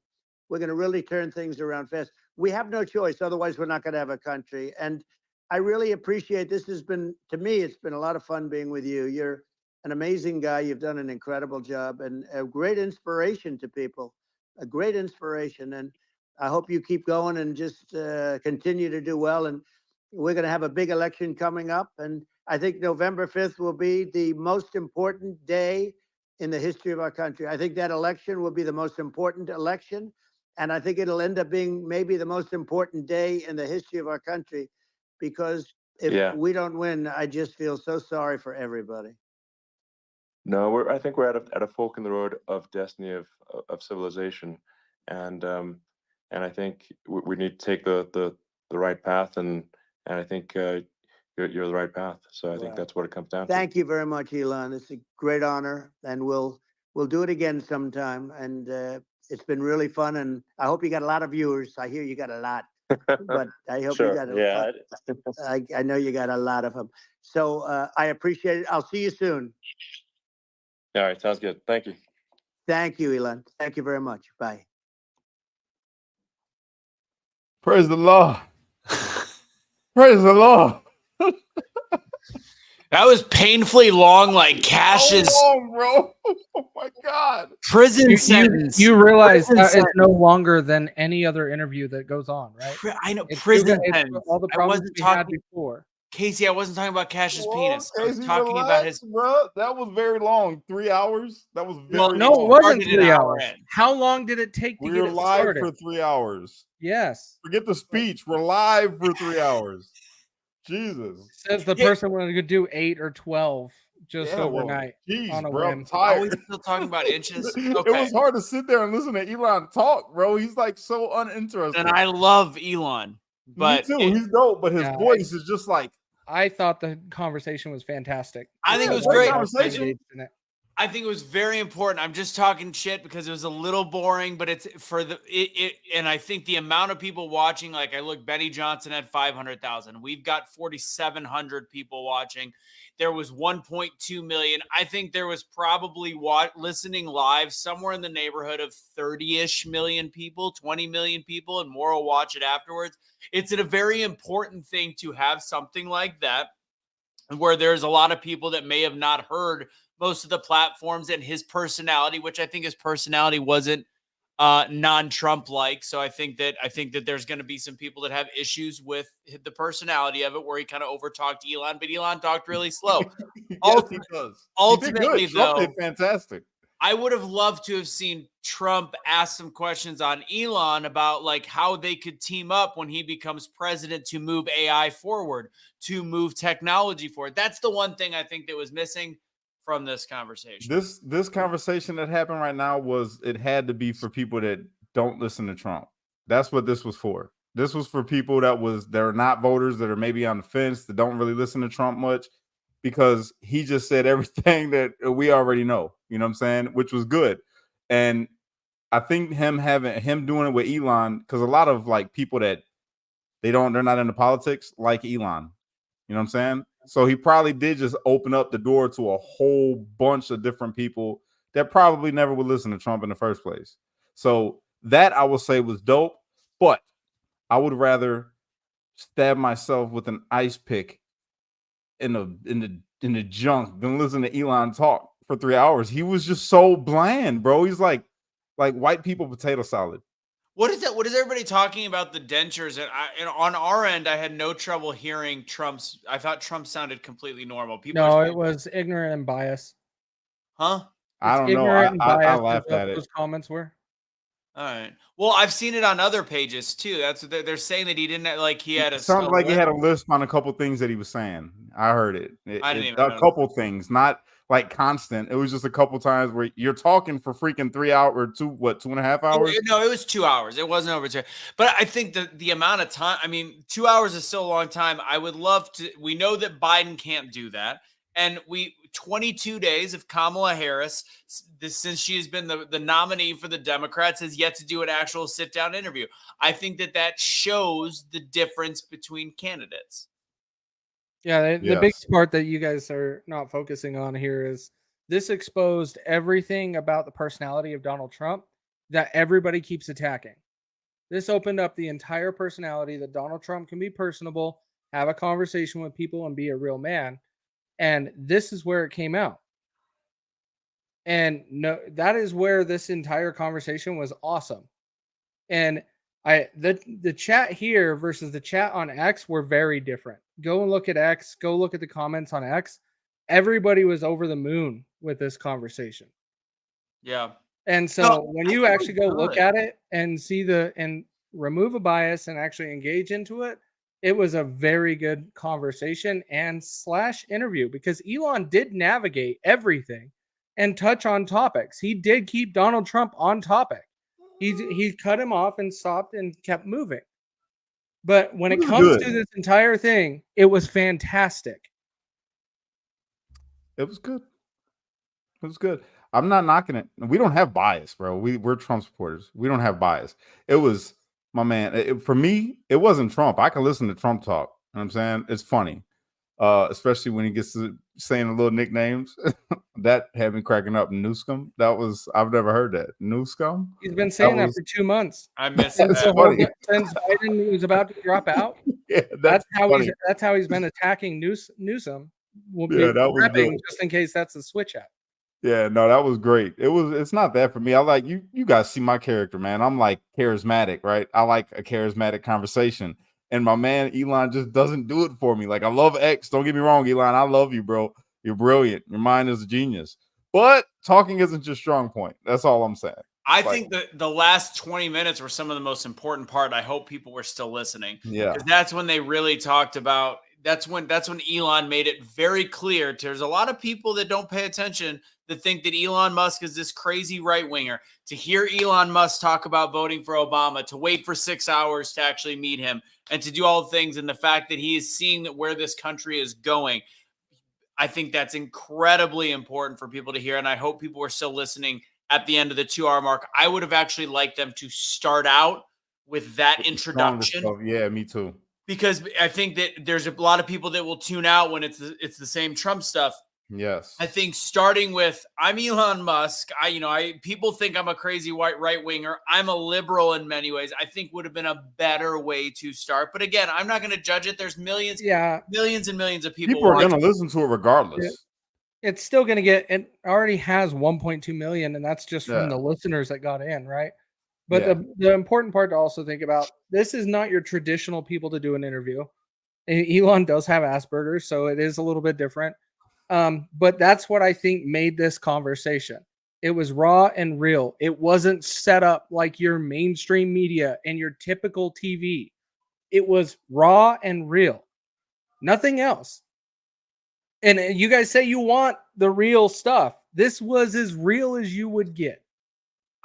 really turn things around fast. We have no choice, otherwise we're not going to have a country. And I really appreciate this. Has been, to me, it's been a lot of fun being with you. You're an amazing guy. You've done an incredible job and a great inspiration to people. A great inspiration, and I hope you keep going and just continue to do well. And we're going to have a big election coming up, and I think November 5th will be the most important day in the history of our country. I think that election will be the most important election, and I think it'll end up being maybe the most important day in the history of our country, because if we don't win, I just feel so sorry for everybody. No, I think we're at a fork in the road of destiny of civilization, and I think we need to take the right path, and I think you're the right path. So I think Right. that's what it comes down to. Thank you very much, Elon. It's a great honor, and we'll do it again sometime. And it's been really fun, and I hope you got a lot of viewers. I hear you got a lot, but I hope you Sure. got a Yeah. lot. I know you got a lot of them. So I appreciate it. I'll see you soon. All right. Sounds good. Thank you. Thank you, Elon. Thank you very much. Bye. Praise the Lord. Praise the Lord. That was painfully long, like Cash's long, bro. Oh my God. prison sentence. You realize Prison that is sentence. no longer than any other interview that goes on, right? I know It's prison it's sentence. all the I problems wasn't we had talking, before. Casey. I wasn't talking about Cash's Whoa, penis. I was Casey, talking about relax, his. bro. That was very long. 3 hours. That was very Well, long. No, it wasn't started an 3 hour hours. in. How long did it take to We get were it live started? for 3 hours. Yes. Forget the speech. We're live for 3 hours. Jesus. Says the person wanted to do 8 or 12 just Yeah, well, overnight geez, on a bro. I'm whim. Are we tired. still talking about inches? It Okay. was hard to sit there and listen to Elon talk, bro. He's like so uninteresting. And I love Elon, Me but too. He's dope, but his Yeah, voice is just like I thought the conversation was fantastic. I think it was because great. I was Conversation. engaged in it. I think it was very important. I'm just talking shit because it was a little boring, but it's for and I think the amount of people watching, like I look, Benny Johnson had 500,000. We've got 4,700 people watching. There was 1.2 million. I think there was probably listening live somewhere in the neighborhood of 30-ish million people, 20 million people, and more will watch it afterwards. It's a very important thing to have something like that, where there's a lot of people that may have not heard most of the platforms and his personality, which I think his personality wasn't non-Trump like. So I think that there's going to be some people that have issues with the personality of it, where he kind of overtalked Elon, but Elon talked really slow. yes, he does. Ultimately, he did good. Trump though, did fantastic. I would have loved to have seen Trump ask some questions on Elon about like how they could team up when he becomes president to move AI forward, to move technology forward. That's the one thing I think that was missing from this conversation. This conversation that happened right now it had to be for people that don't listen to Trump. That's what this was for. This was for people that are not voters, that are maybe on the fence, that don't really listen to Trump much, because he just said everything that we already know, you know what I'm saying, which was good. And I think him doing it with Elon, because a lot of like people that they're not into politics like Elon, you know what I'm saying? So he probably did just open up the door to a whole bunch of different people that probably never would listen to Trump in the first place. So that I will say was dope, but I would rather stab myself with an ice pick in the junk than listen to Elon talk for 3 hours. He was just so bland, bro. He's like white people potato salad. What is that? What is everybody talking about the dentures? And on our end, I had no trouble hearing Trump's. I thought Trump sounded completely normal. People No, are it saying, was ignorant and biased. huh? I don't know. Ignorant and I biased is laughed what at it. those comments were. All right. Well, I've seen it on other pages too. That's what they're saying, that he didn't like he had a. It sounded like he had a lisp on a couple things that he was saying. I heard it. I didn't even a know. couple things, not like constant. It was just a couple times where you're talking for freaking 3 hours or 2.5 hours. No, it was 2 hours. It wasn't over 2. But I think that the amount of time, I mean, 2 hours is still a long time. I would love to. We know that Biden can't do that. And 22 days of Kamala Harris, since she has been the nominee for the Democrats, has yet to do an actual sit-down interview. I think that shows the difference between candidates. Yeah, the big Yes. part that you guys are not focusing on here is this exposed everything about the personality of Donald Trump that everybody keeps attacking. This opened up the entire personality that Donald Trump can be personable, have a conversation with people, and be a real man. And this is where it came out. And no, that is where this entire conversation was awesome. And the chat here versus the chat on X were very different. Go and look at X, go look at the comments on X. Everybody was over the moon with this conversation. Yeah. And so No, when I you think it actually was go look good. at it and see and remove a bias and actually engage into it, it was a very good conversation and / interview, because Elon did navigate everything and touch on topics. He did keep Donald Trump on topic. He cut him off and stopped and kept moving. But when it was comes good. to this entire thing, it was fantastic. It was good. It was good. I'm not knocking it. We don't have bias, bro. We're Trump supporters. We don't have bias. It was my man. For me, it wasn't Trump. I can listen to Trump talk. You know what I'm saying? It's funny. Especially when he gets to saying the little nicknames. That had me cracking up. Newscomb. I've never heard that. Newscomb. He's been saying that for 2 months. I miss Since that. since Biden was about to drop out. Yeah, That's how funny. he's been attacking Newsom. Will Yeah, be that was prepping good. just in case that's a switch out. Yeah, no, that was great. It's not that for me. I like you guys see my character, man. I'm like charismatic, right? I like a charismatic conversation. And my man Elon just doesn't do it for me. Like, I love X. Don't get me wrong, Elon. I love you, bro. You're brilliant. Your mind is a genius. But talking isn't your strong point. That's all I'm saying. I think that the last 20 minutes were some of the most important part. I hope people were still listening. Yeah. Because that's when they really talked about that's when Elon made it very clear. There's a lot of people that don't pay attention that think that Elon Musk is this crazy right winger. To hear Elon Musk talk about voting for Obama, to wait for 6 hours to actually meet him, and to do all the things, and the fact that he is seeing that where this country is going, I think that's incredibly important for people to hear. And I hope people were still listening at the end of the 2-hour mark. I would have actually liked them to start out with that introduction. Yeah, me too. Because I think that there's a lot of people that will tune out when it's the same Trump stuff. Yes. I think starting with, I'm Elon Musk. People think I'm a crazy white right winger. I'm a liberal in many ways. I think would have been a better way to start. But again, I'm not going to judge it. There's millions and millions of people. People are going to listen to it regardless. Yeah. It's still going to get. It already has 1.2 million, and that's just from the listeners that got in, right? But the important part to also think about, this is not your traditional people to do an interview. And Elon does have Asperger's, so it is a little bit different. But that's what I think made this conversation. It was raw and real. It wasn't set up like your mainstream media and your typical TV. It was raw and real. Nothing else. And you guys say you want the real stuff. This was as real as you would get.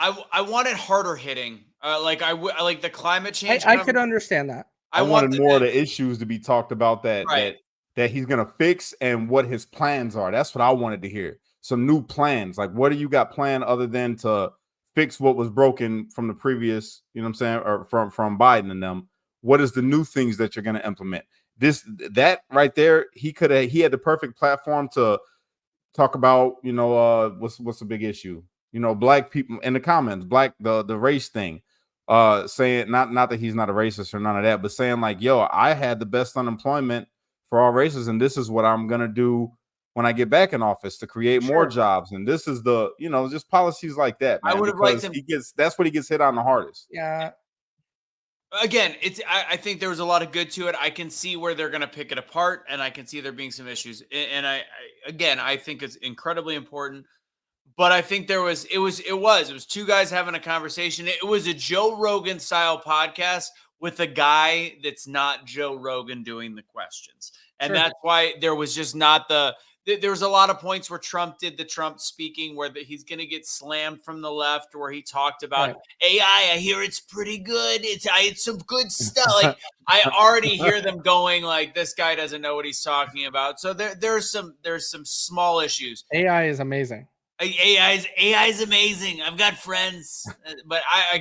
I wanted harder hitting. I like the climate change. I could understand that. I wanted more of the issues to be talked about that he's going to fix and what his plans are. That's what I wanted to hear. Some new plans. Like, what do you got planned other than to fix what was broken from the previous, you know what I'm saying, or from Biden and them? What is the new things that you're going to implement? That right there, he had the perfect platform to talk about, what's the big issue? Black people in the comments, the race thing. Saying not that he's not a racist or none of that, but saying like, yo, I had the best unemployment for all races, and this is what I'm gonna do when I get back in office to create more jobs. And this is the, just policies like that, man. I would have liked him. That's what he gets hit on the hardest. Yeah. Again, I think there was a lot of good to it. I can see where they're going to pick it apart, and I can see there being some issues. And I think it's incredibly important. But I think it was two guys having a conversation. It was a Joe Rogan style podcast with a guy that's not Joe Rogan doing the questions. And that's why there was just not there was a lot of points where Trump did the Trump speaking where he's going to get slammed from the left, where he talked about AI. I hear it's pretty good. It's some good stuff. Like, I already hear them going like, this guy doesn't know what he's talking about. So there's some small issues. AI is amazing. AI is amazing. I've got friends, but I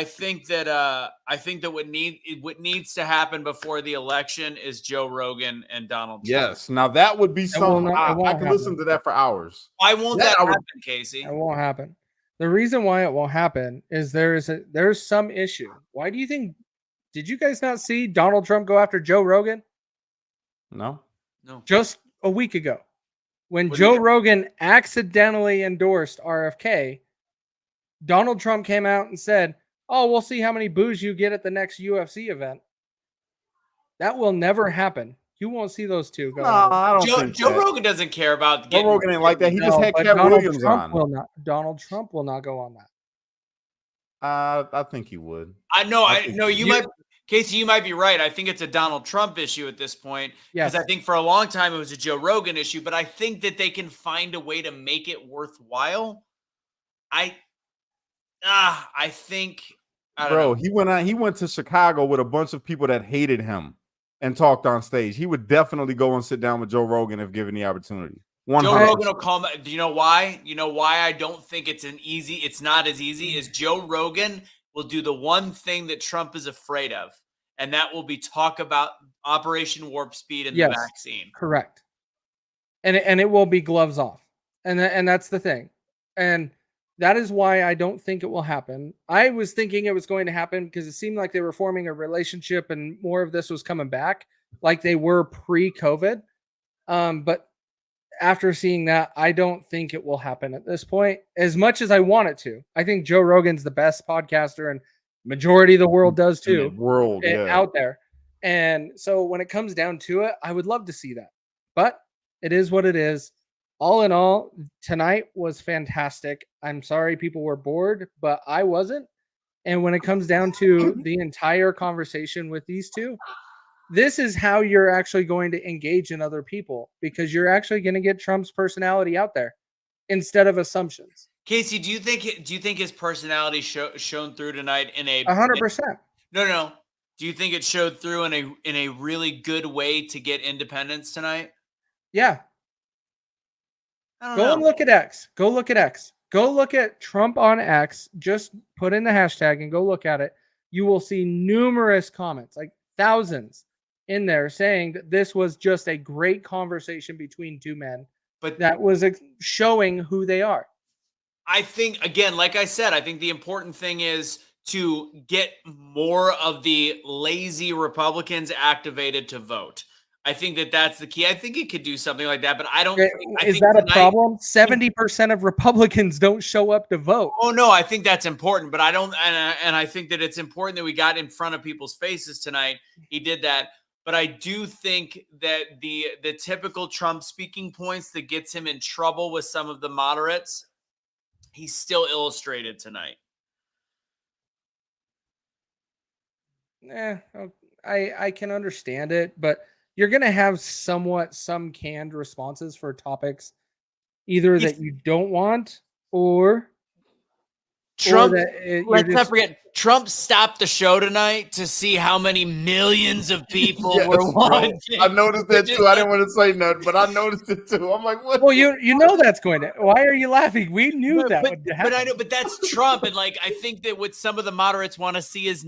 think that what needs to happen before the election is Joe Rogan and Donald Trump. Yes. Now that would be something I can listen to that for hours. Why won't that happen, Casey? It won't happen. The reason why it won't happen is there's some issue. Why do you think? Did you guys not see Donald Trump go after Joe Rogan? No. Just a week ago, when Joe Rogan accidentally endorsed RFK, Donald Trump came out and said, "Oh, we'll see how many boos you get at the next UFC event." That will never happen. You won't see those two go. No, I don't think Joe Rogan doesn't care about Joe Rogan ain't like that. He just had Cat Williams on. Donald Trump will not go on that. I think he would. I know. Casey, you might be right. I think it's a Donald Trump issue at this point. Because I think for a long time it was a Joe Rogan issue, but I think that they can find a way to make it worthwhile. I think I don't Bro, know. he went to Chicago with a bunch of people that hated him and talked on stage. He would definitely go and sit down with Joe Rogan if given the opportunity. Joe 100%. Rogan will call. Do you know why? You know why I don't think it's not as easy as Joe Rogan will do the one thing that Trump is afraid of, and that will be talk about Operation Warp Speed and the Yes. vaccine. Correct. And it will be gloves off. And that's the thing. And that is why I don't think it will happen. I was thinking it was going to happen because it seemed like they were forming a relationship and more of this was coming back like they were pre-COVID. But after seeing that, I don't think it will happen at this point as much as I want it to. I think Joe Rogan's the best podcaster and majority of the world does too. World, yeah. Out there. And so when it comes down to it, I would love to see that. But it is what it is. All in all, tonight was fantastic. I'm sorry people were bored, but I wasn't. And when it comes down to the entire conversation with these two, this is how you're actually going to engage in other people because you're actually going to get Trump's personality out there instead of assumptions. Casey, do you think his personality shone through tonight in a 100%? No. Do you think it showed through in a really good way to get independence tonight? Yeah. I don't Go know. and look at X. Go look at X. Go look at Trump on X. Just put in the hashtag and go look at it. You will see numerous comments, like thousands in there saying that this was just a great conversation between two men, But that was showing who they are. I think, again, like I said, I think the important thing is to get more of the lazy Republicans activated to vote. I think that's the key. I think it could do something like that, but I don't think Is that a problem? 70% of Republicans don't show up to vote. Oh no, I think that's important, but I don't, and I think that it's important that we got in front of people's faces tonight. He did that, but I do think that the typical Trump speaking points that gets him in trouble with some of the moderates, he still illustrated tonight. I can understand it, but you're going to have some canned responses for topics either that you don't want or Trump, that let's not forget, Trump stopped the show tonight to see how many millions of people Yes, were bro. watching. I noticed that too. I didn't want to say nothing, but I noticed it too. I'm like, what? Well, you know that's going to. Why are you laughing? We knew that would happen. But I know, but that's Trump, and like I think that what some of the moderates want to see is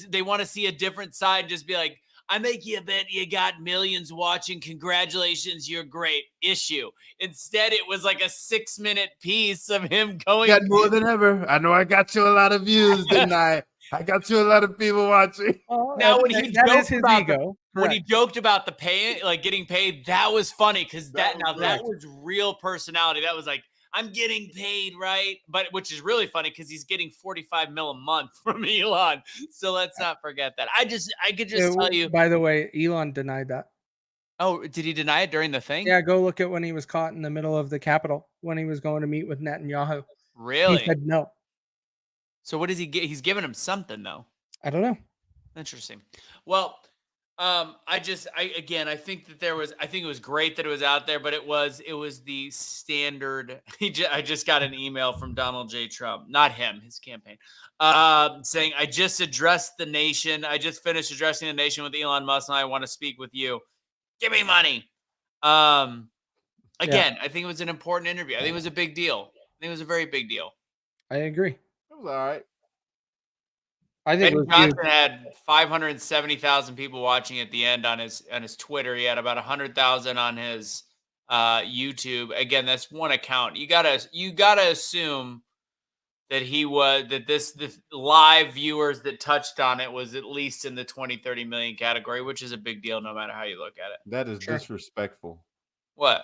they want to see a different side. Just be like, I make you a bet you got millions watching. Congratulations, you're great. Issue. Instead, it was like a 6-minute piece of him going. Got more than ever. I know I got you a lot of views, didn't I? I got you a lot of people watching. Now, when he joked his about ego. when he joked about the pay, like getting paid, that was funny because that That was real personality. That was like, I'm getting paid, right? But which is really funny because he's getting 45 mil a month from Elon. So let's not forget that. I could just tell you. By the way, Elon denied that. Oh, did he deny it during the thing? Yeah, go look at when he was caught in the middle of the Capitol when he was going to meet with Netanyahu. Really? He said no. So what does he get? He's giving him something though. I don't know. Interesting. Well, I think that I think it was great that it was out there, but it was the standard. I just got an email from Donald J. Trump, not him, his campaign, saying, I just addressed the nation. I just finished addressing the nation with Elon Musk, and I want to speak with you. Give me money. Again, I think it was an important interview. I think it was a big deal. I think it was a very big deal. I agree. It was all right. I think Ben Johnson had 570,000 people watching at the end on his Twitter. He had about 100,000 on his YouTube. Again, that's one account. You gotta assume that this live viewers that touched on it was at least in the 20-30 million category, which is a big deal no matter how you look at it. That is disrespectful. What?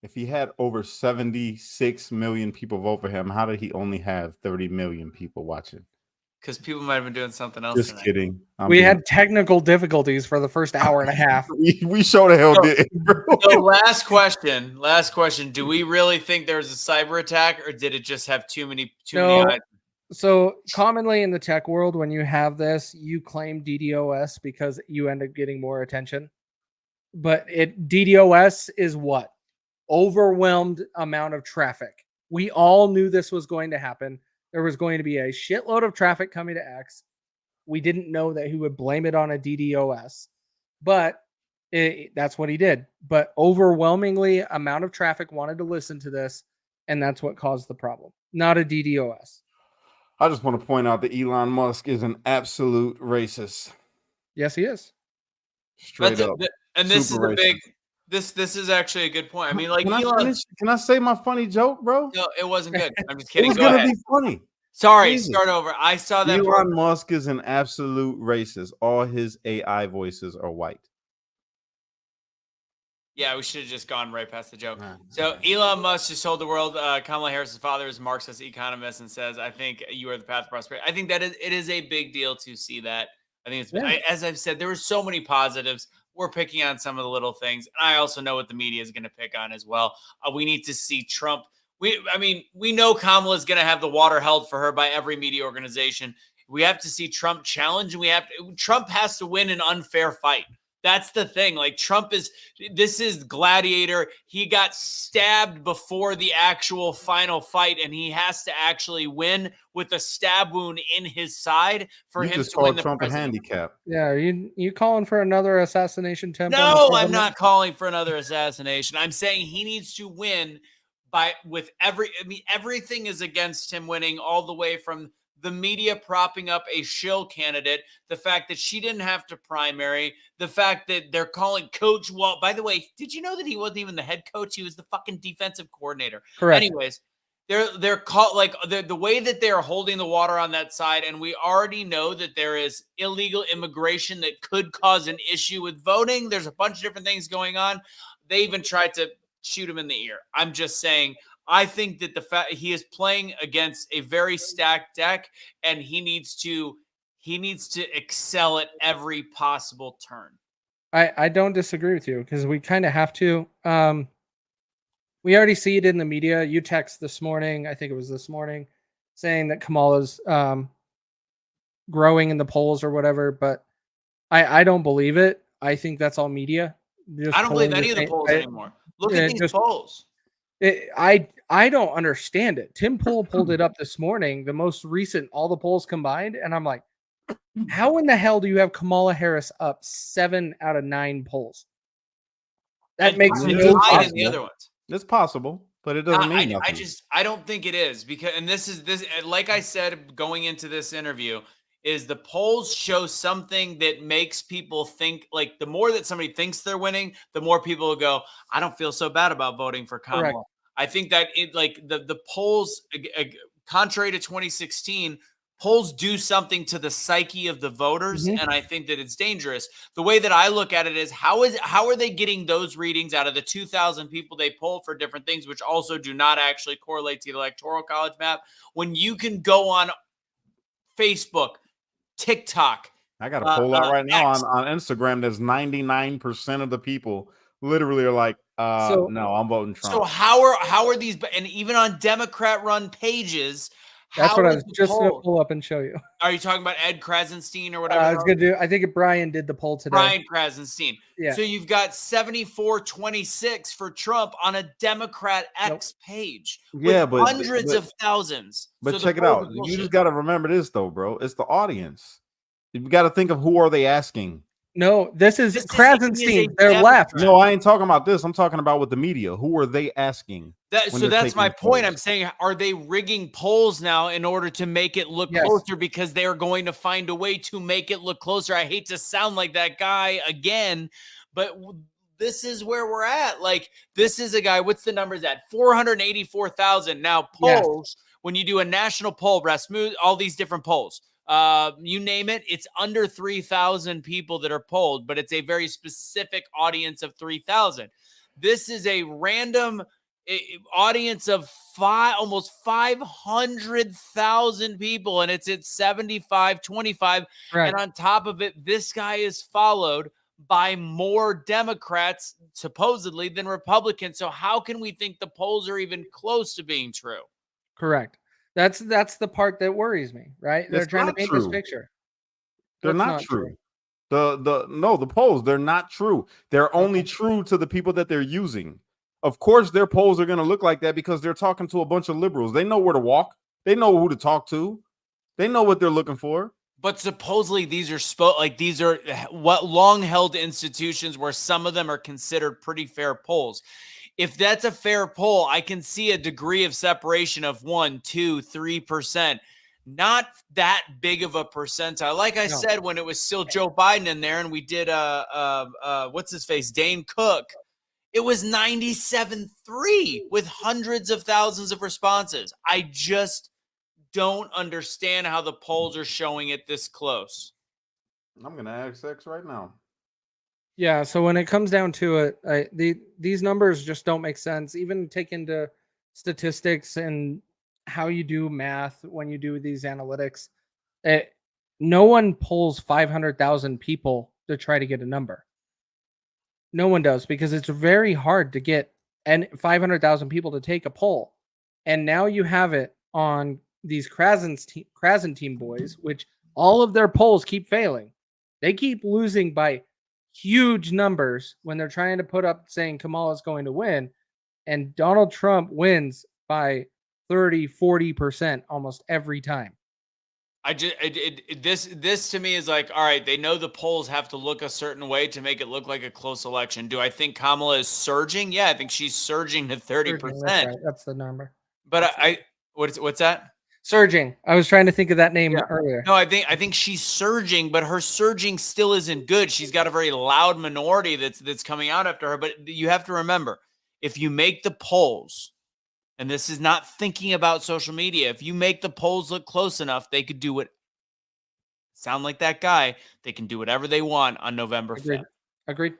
If he had over 76 million people vote for him, how did he only have 30 million people watching? Because people might have been doing something else. Just tonight. kidding. We had technical difficulties for the first hour and a half. we sure the hell did. So last question. Do we really think there was a cyber attack, or did it just have too many eyes? So commonly in the tech world, when you have this, you claim DDoS because you end up getting more attention. But DDoS is what? Overwhelmed amount of traffic. We all knew this was going to happen. there was going to be a shitload of traffic coming to X. We didn't know that he would blame it on a DDoS, but that's what he did. But overwhelmingly amount of traffic wanted to listen to this, and that's what caused the problem, not a DDoS. I just want to point out that Elon Musk is an absolute racist. Yes, he is. Straight up. And this is Super the big. racist. This is actually a good point. I mean, like Can I Elon. finish? Can I say my funny joke, bro? No, it wasn't good. I'm just It kidding. was Go gonna ahead. be funny. Sorry, Jesus. start over. I saw that. Elon Musk is an absolute racist. All his AI voices are white. Yeah, we should have just gone right past the joke. So Elon Musk just told the world Kamala Harris's father is a Marxist economist and says, "I think you are the path to prosperity." I think that it is a big deal to see that. I think it's as I've said, there were so many positives. We're picking on some of the little things, and I also know what the media is going to pick on as well. We need to see Trump. We know Kamala is going to have the water held for her by every media organization. We have to see Trump challenge, and Trump has to win an unfair fight. That's the thing. Like this is Gladiator. He got stabbed before the actual final fight, and he has to actually win with a stab wound in his side for him just to win called the Trump a presidency. handicap. Yeah, are you calling for another assassination attempt? No, I'm not calling for another assassination. I'm saying he needs to win everything is against him winning, all the way from the media propping up a shill candidate, the fact that she didn't have to primary, the fact that they're calling Coach Walt. By the way, did you know that he wasn't even the head coach? He was the fucking defensive coordinator. Correct. Anyways, they're called like the way that they are holding the water on that side, and we already know that there is illegal immigration that could cause an issue with voting. There's a bunch of different things going on. They even tried to shoot him in the ear. I'm just saying, I think that the fact he is playing against a very stacked deck, and he needs to excel at every possible turn. I don't disagree with you, because we kind of have to. We already see it in the media. You text this morning, I think it was this morning, saying that Kamala's growing in the polls or whatever, but I don't believe it. I think that's all media. I don't believe any of the polls anymore. Look at these polls. I don't understand it. Tim Pool pulled it up this morning, the most recent, all the polls combined, and I'm like, how in the hell do you have Kamala Harris up 7 out of 9 polls? That makes no sense. The other ones. It's possible, but it doesn't mean nothing. I don't think it is, because, and this like I said going into this interview, is the polls show something that makes people think, like, the more that somebody thinks they're winning, the more people will go, I don't feel so bad about voting for Kamala. Correct. I think that the polls, contrary to 2016, polls do something to the psyche of the voters, and I think that it's dangerous. The way that I look at it is, how are they getting those readings out of the 2,000 people they polled for different things, which also do not actually correlate to the Electoral College map, when you can go on Facebook, TikTok. I got a poll out right now on Instagram. That's 99% of the people literally are like, no, I'm voting Trump. So how are these, and even on Democrat-run pages? That's what I was just going to pull up and show you. Are you talking about Ed Krasenstein or whatever? I was going to do. I think Brian did the poll today. Brian Krasenstein. Yeah. So you've got 74-26 for Trump on a Democrat X page. Yeah, with hundreds of thousands. But check it out. You just got to remember this, though, bro. It's the audience. You got to think of who are they asking. No, this is Krasenstein. They're left. No, I ain't talking about this. I'm talking about with the media. Who are they asking? So that's my point. I'm saying, are they rigging polls now in order to make it look closer, because they are going to find a way to make it look closer? I hate to sound like that guy again, but this is where we're at. Like, this is a guy, what's the numbers at? 484,000. Now, polls, when you do a national poll, Rasmussen, all these different polls, you name it, it's under 3,000 people that are polled, but it's a very specific audience of 3,000. This is a random audience of almost 500,000 people, and it's at 75-25. Right. And on top of it, this guy is followed by more Democrats, supposedly, than Republicans. So how can we think the polls are even close to being true? Correct. That's the part that worries me, right? They're trying to paint this picture. They're not true. The polls, they're not true. They're only true to the people that they're using. Of course, their polls are going to look like that because they're talking to a bunch of liberals. They know where to walk. They know who to talk to. They know what they're looking for. But supposedly these are what long-held institutions where some of them are considered pretty fair polls. If that's a fair poll, I can see a degree of separation of 1, 2, 3%. Not that big of a percentile. Like I said, when it was still Joe Biden in there, and we did what's his face, Dane Cook, it was 97.3 with hundreds of thousands of responses. I just don't understand how the polls are showing it this close. I'm gonna ask X right now. Yeah, so when it comes down to it, these numbers just don't make sense. Even take into statistics and how you do math when you do these analytics. No one polls 500,000 people to try to get a number. No one does, because it's very hard to get 500,000 people to take a poll. And now you have it on these Krasentine boys, which all of their polls keep failing. They keep losing by huge numbers when they're trying to put up saying Kamala's going to win, and Donald Trump wins by 30-40% almost every time. This to me is like, all right, they know the polls have to look a certain way to make it look like a close election. Do I think Kamala is surging? Yeah, I think she's surging to 30%. That's right. That's the number. But what's that? Surging. I was trying to think of that name earlier. No, I think she's surging, but her surging still isn't good. She's got a very loud minority that's coming out after her. But you have to remember, if you make the polls, and this is not thinking about social media, if you make the polls look close enough, they could do it. Sound like that guy. They can do whatever they want on November 5th. Agreed.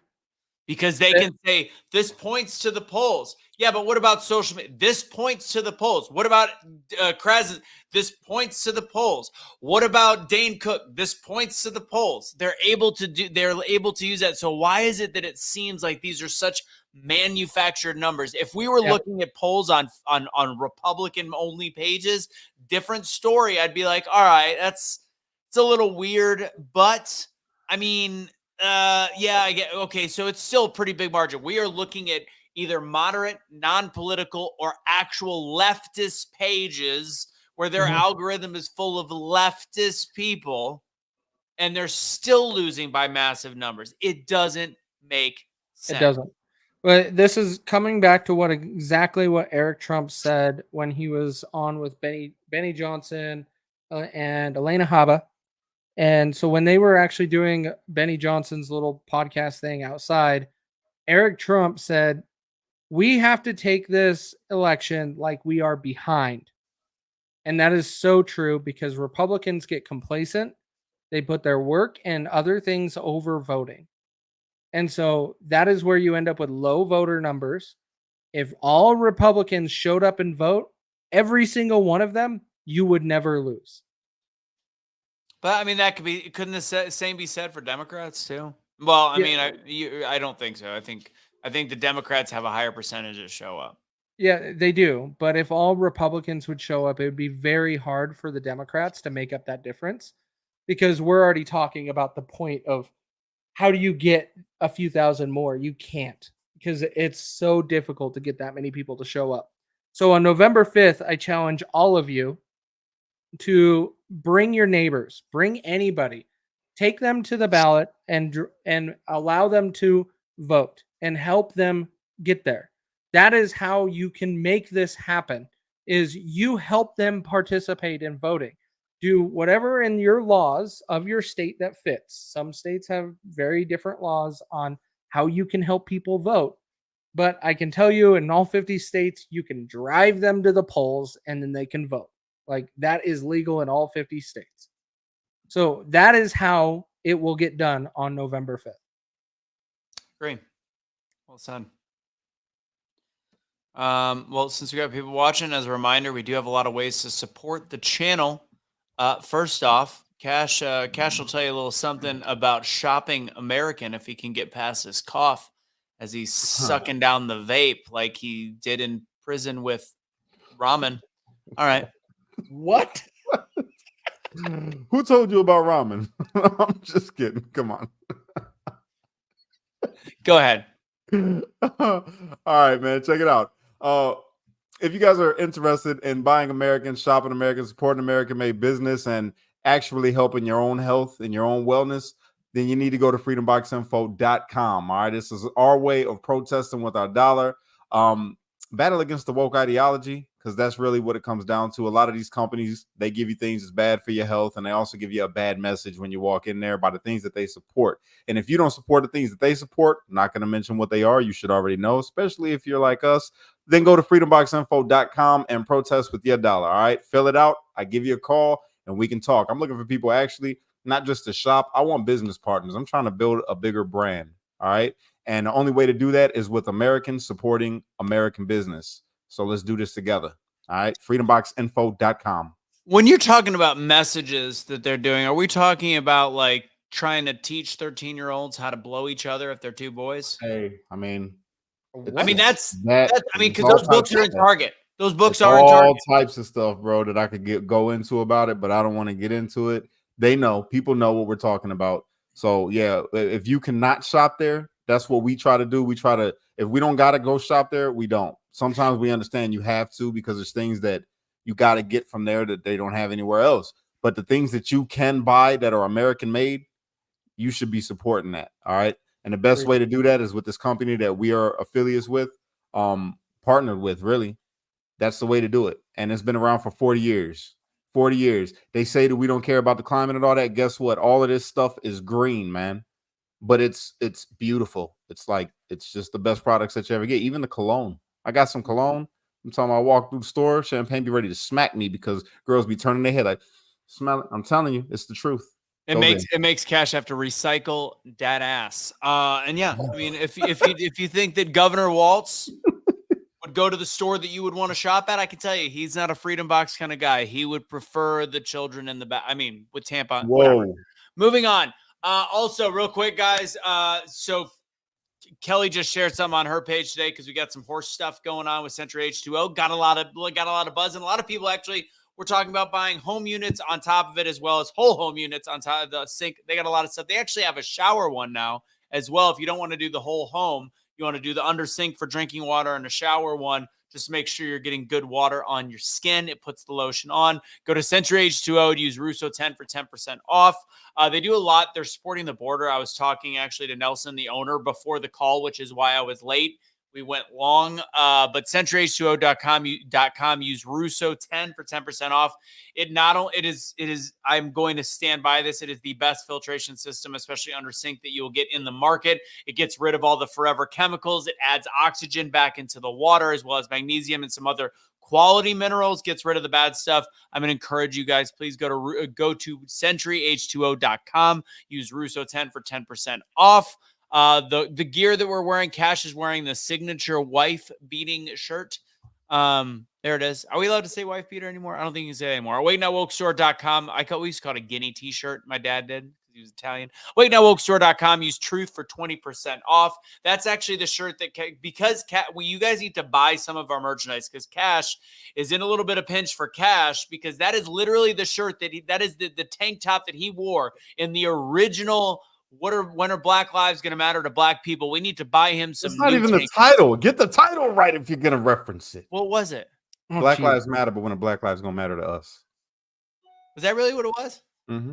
Because they can say, this points to the polls. Yeah, but what about social media? This points to the polls. What about Krasner? This points to the polls. What about Dane Cook? This points to the polls. They're able to use that. So why is it that it seems like these are such manufactured numbers? If we were looking at polls on Republican only pages, different story. I'd be like, all right, it's a little weird, but I mean, I get okay. So it's still a pretty big margin. We are looking at either moderate, non-political, or actual leftist pages where their algorithm is full of leftist people, and they're still losing by massive numbers. It doesn't make sense. It doesn't. But this is coming back to exactly what Eric Trump said when he was on with Benny Johnson and Elena Haba. And so when they were actually doing Benny Johnson's little podcast thing outside, Eric Trump said, we have to take this election like we are behind. And that is so true, because Republicans get complacent. They put their work and other things over voting. And so that is where you end up with low voter numbers. If all Republicans showed up and vote, every single one of them, you would never lose. But I mean, couldn't the same be said for Democrats too? Well, I mean, I don't think so. I think the Democrats have a higher percentage that show up. Yeah, they do. But if all Republicans would show up, it would be very hard for the Democrats to make up that difference, because we're already talking about the point of how do you get a few thousand more? You can't, because it's so difficult to get that many people to show up. So on November 5th, I challenge all of you to bring your neighbors, bring anybody, take them to the ballot and allow them to vote and help them get there. That is how you can make this happen, is you help them participate in voting. Do whatever in your laws of your state that fits. Some states have very different laws on how you can help people vote. But I can tell you, in all 50 states, you can drive them to the polls and then they can vote. Like, that is legal in all 50 states. So that is how it will get done on November 5th. Great. Well said. Well, since we got people watching, as a reminder, we do have a lot of ways to support the channel. First off, Cash will tell you a little something about shopping American if he can get past his cough as he's sucking down the vape like he did in prison with ramen. All right. What? Who told you about ramen? I'm just kidding. Come on. Go ahead. All right, man. Check it out. if you guys are interested in buying American, shopping American, supporting American-made business, and actually helping your own health and your own wellness, then you need to go to freedomboxinfo.com. All right, this is our way of protesting with our dollar. Battle against the woke ideology, because that's really what it comes down to. A lot of these companies, they give you things that's bad for your health, and they also give you a bad message when you walk in there by the things that they support. And if you don't support the things that they support, I'm not going to mention what they are, you should already know, especially if you're like us, then go to freedomboxinfo.com and protest with your dollar. All right, fill it out. I give you a call and we can talk. I'm looking for people actually, not just to shop. I want business partners. I'm trying to build a bigger brand. All right. And the only way to do that is with Americans supporting American business. So let's do this together. All right. Freedomboxinfo.com. When you're talking about messages that they're doing, are we talking about like trying to teach 13-year-olds how to blow each other if they're two boys? Hey, I mean, That's I mean, it's because all those books types of are in stuff. Target. Those books It's are in all Target. types of stuff, bro, that I could go into about it, but I don't want to get into it. They know, people know what we're talking about. So yeah, if you cannot shop there, that's what we try to do. We try to, if we don't got to go shop there, we don't. Sometimes we understand you have to, because there's things that you got to get from there that they don't have anywhere else. But the things that you can buy that are American made, you should be supporting that. All right. And the best way to do that is with this company that we are affiliates with, partnered with, really. That's the way to do it. And it's been around for 40 years. 40 years. They say that we don't care about the climate and all that. Guess what? All of this stuff is green, man. But it's beautiful. It's like, it's just the best products that you ever get. Even the cologne. I got some cologne. I'm talking about, I walk through the store, champagne be ready to smack me because girls be turning their head like, smell it. I'm telling you, it's the truth. It makes cash have to recycle that ass. And yeah, I mean, if you think that Governor Waltz would go to the store that you would want to shop at, I can tell you he's not a Freedom Box kind of guy. He would prefer the children in the back. I mean, with tampon. Whatever. Moving on. Also, real quick, guys. So Kelly just shared something on her page today because we got some horse stuff going on with Century H2O. Got a lot of buzz, and a lot of people actually were talking about buying home units on top of it, as well as whole home units on top of the sink. They got a lot of stuff. They actually have a shower one now as well. If you don't want to do the whole home, you want to do the under sink for drinking water and a shower one. Just make sure you're getting good water on your skin. It puts the lotion on. Go to Century H2O to use Russo10 for 10% off. They do a lot. They're supporting the border. I was talking actually to Nelson, the owner, before the call, which is why I was late. We went long, but centuryh2o.com, use Russo10 for 10% off. It is, I'm going to stand by this. It is the best filtration system, especially under sink, that you will get in the market. It gets rid of all the forever chemicals. It adds oxygen back into the water, as well as magnesium and some other quality minerals, gets rid of the bad stuff. I'm going to encourage you guys, please go to centuryh2o.com, use Russo10 for 10% off. The gear that we're wearing, Cash is wearing the signature wife beating shirt. There it is. Are we allowed to say wife beater anymore? I don't think you can say it anymore. WaitNotWokeStore.com. We used to call it a guinea t-shirt. My dad did. He was Italian. WaitNotWokeStore.com. Use Truth for 20% off. That's actually the shirt that, because you guys need to buy some of our merchandise, because Cash is in a little bit of pinch for cash, because that is literally the shirt that is the tank top that he wore in the original when are Black Lives going to matter to Black people? We need to buy him some. It's not even the title. Get the title right if you're going to reference it. What was it? Black Lives Matter, but when a Black Lives going to matter to us. Was that really what it was? Mm-hmm.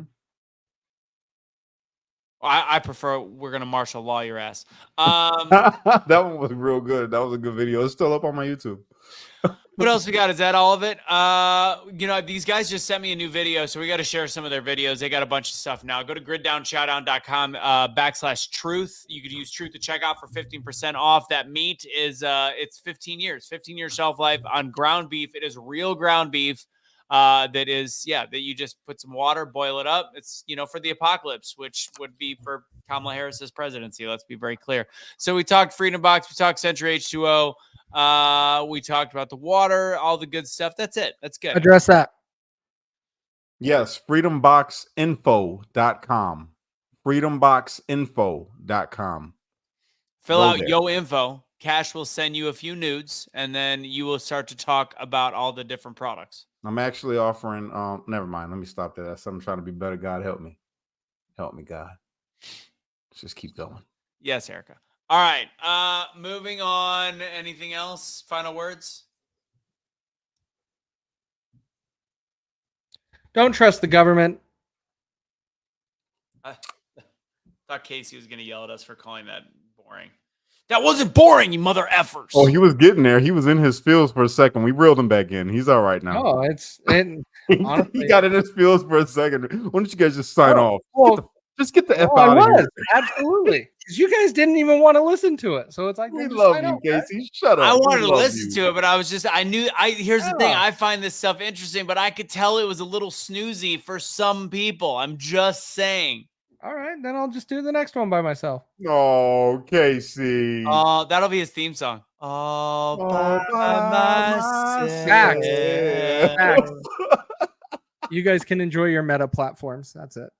I prefer we're going to martial law your ass. That one was real good. That was a good video. It's still up on my YouTube. What else we got? Is that all of it? These guys just sent me a new video, so we got to share some of their videos. They got a bunch of stuff now. Go to griddownshowdown.com /truth. You could use Truth to check out for 15% off. That meat is it's 15 years shelf life on ground beef. It is real ground beef. That you just put some water, boil it up. It's, for the apocalypse, which would be for Kamala Harris's presidency. Let's be very clear. So we talked Freedom Box, we talked Century H2O. We talked about the water, all the good stuff. That's it. That's good. Address that. Yes, freedomboxinfo.com. freedomboxinfo.com. Fill out yo info. Cash will send you a few nudes, and then you will start to talk about all the different products. I'm actually offering, never mind. Let me stop that. I'm trying to be better. God, help me. Help me, God. Let's just keep going. Yes, Erica. All right. Moving on. Anything else? Final words? Don't trust the government. I thought Casey was going to yell at us for calling that boring. That wasn't boring, you mother effers. Oh, he was getting there. He was in his feels for a second. We reeled him back in. He's all right now. No, he honestly, got in his feels for a second. Why don't you guys just sign off? Well, Just get the F I out of was here. absolutely, because you guys didn't even want to listen to it. So it's like, We then just love sign you, off, guys. Casey. Shut up. I We wanted to love listen you. to it, but here's the thing. Yeah. I find this stuff interesting, but I could tell it was a little snoozy for some people. I'm just saying. All right, then I'll just do the next one by myself. Oh, Casey. That'll be his theme song. All by myself. Facts. You guys can enjoy your meta platforms. That's it.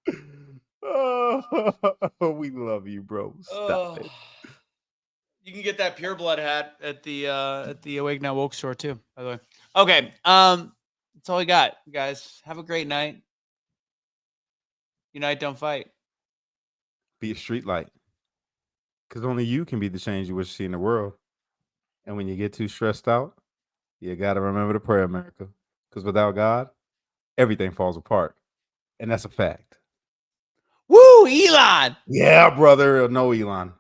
Oh, we love you, bro. Stop it. You can get that Pure Blood hat at the Awake Now Woke store too, by the way. Okay. That's all we got, guys. Have a great night. Unite, don't fight. Be a street light. Because only you can be the change you wish to see in the world. And when you get too stressed out, you got to remember to pray, America. Because without God, everything falls apart. And that's a fact. Woo, Elon. Yeah, brother. No, Elon.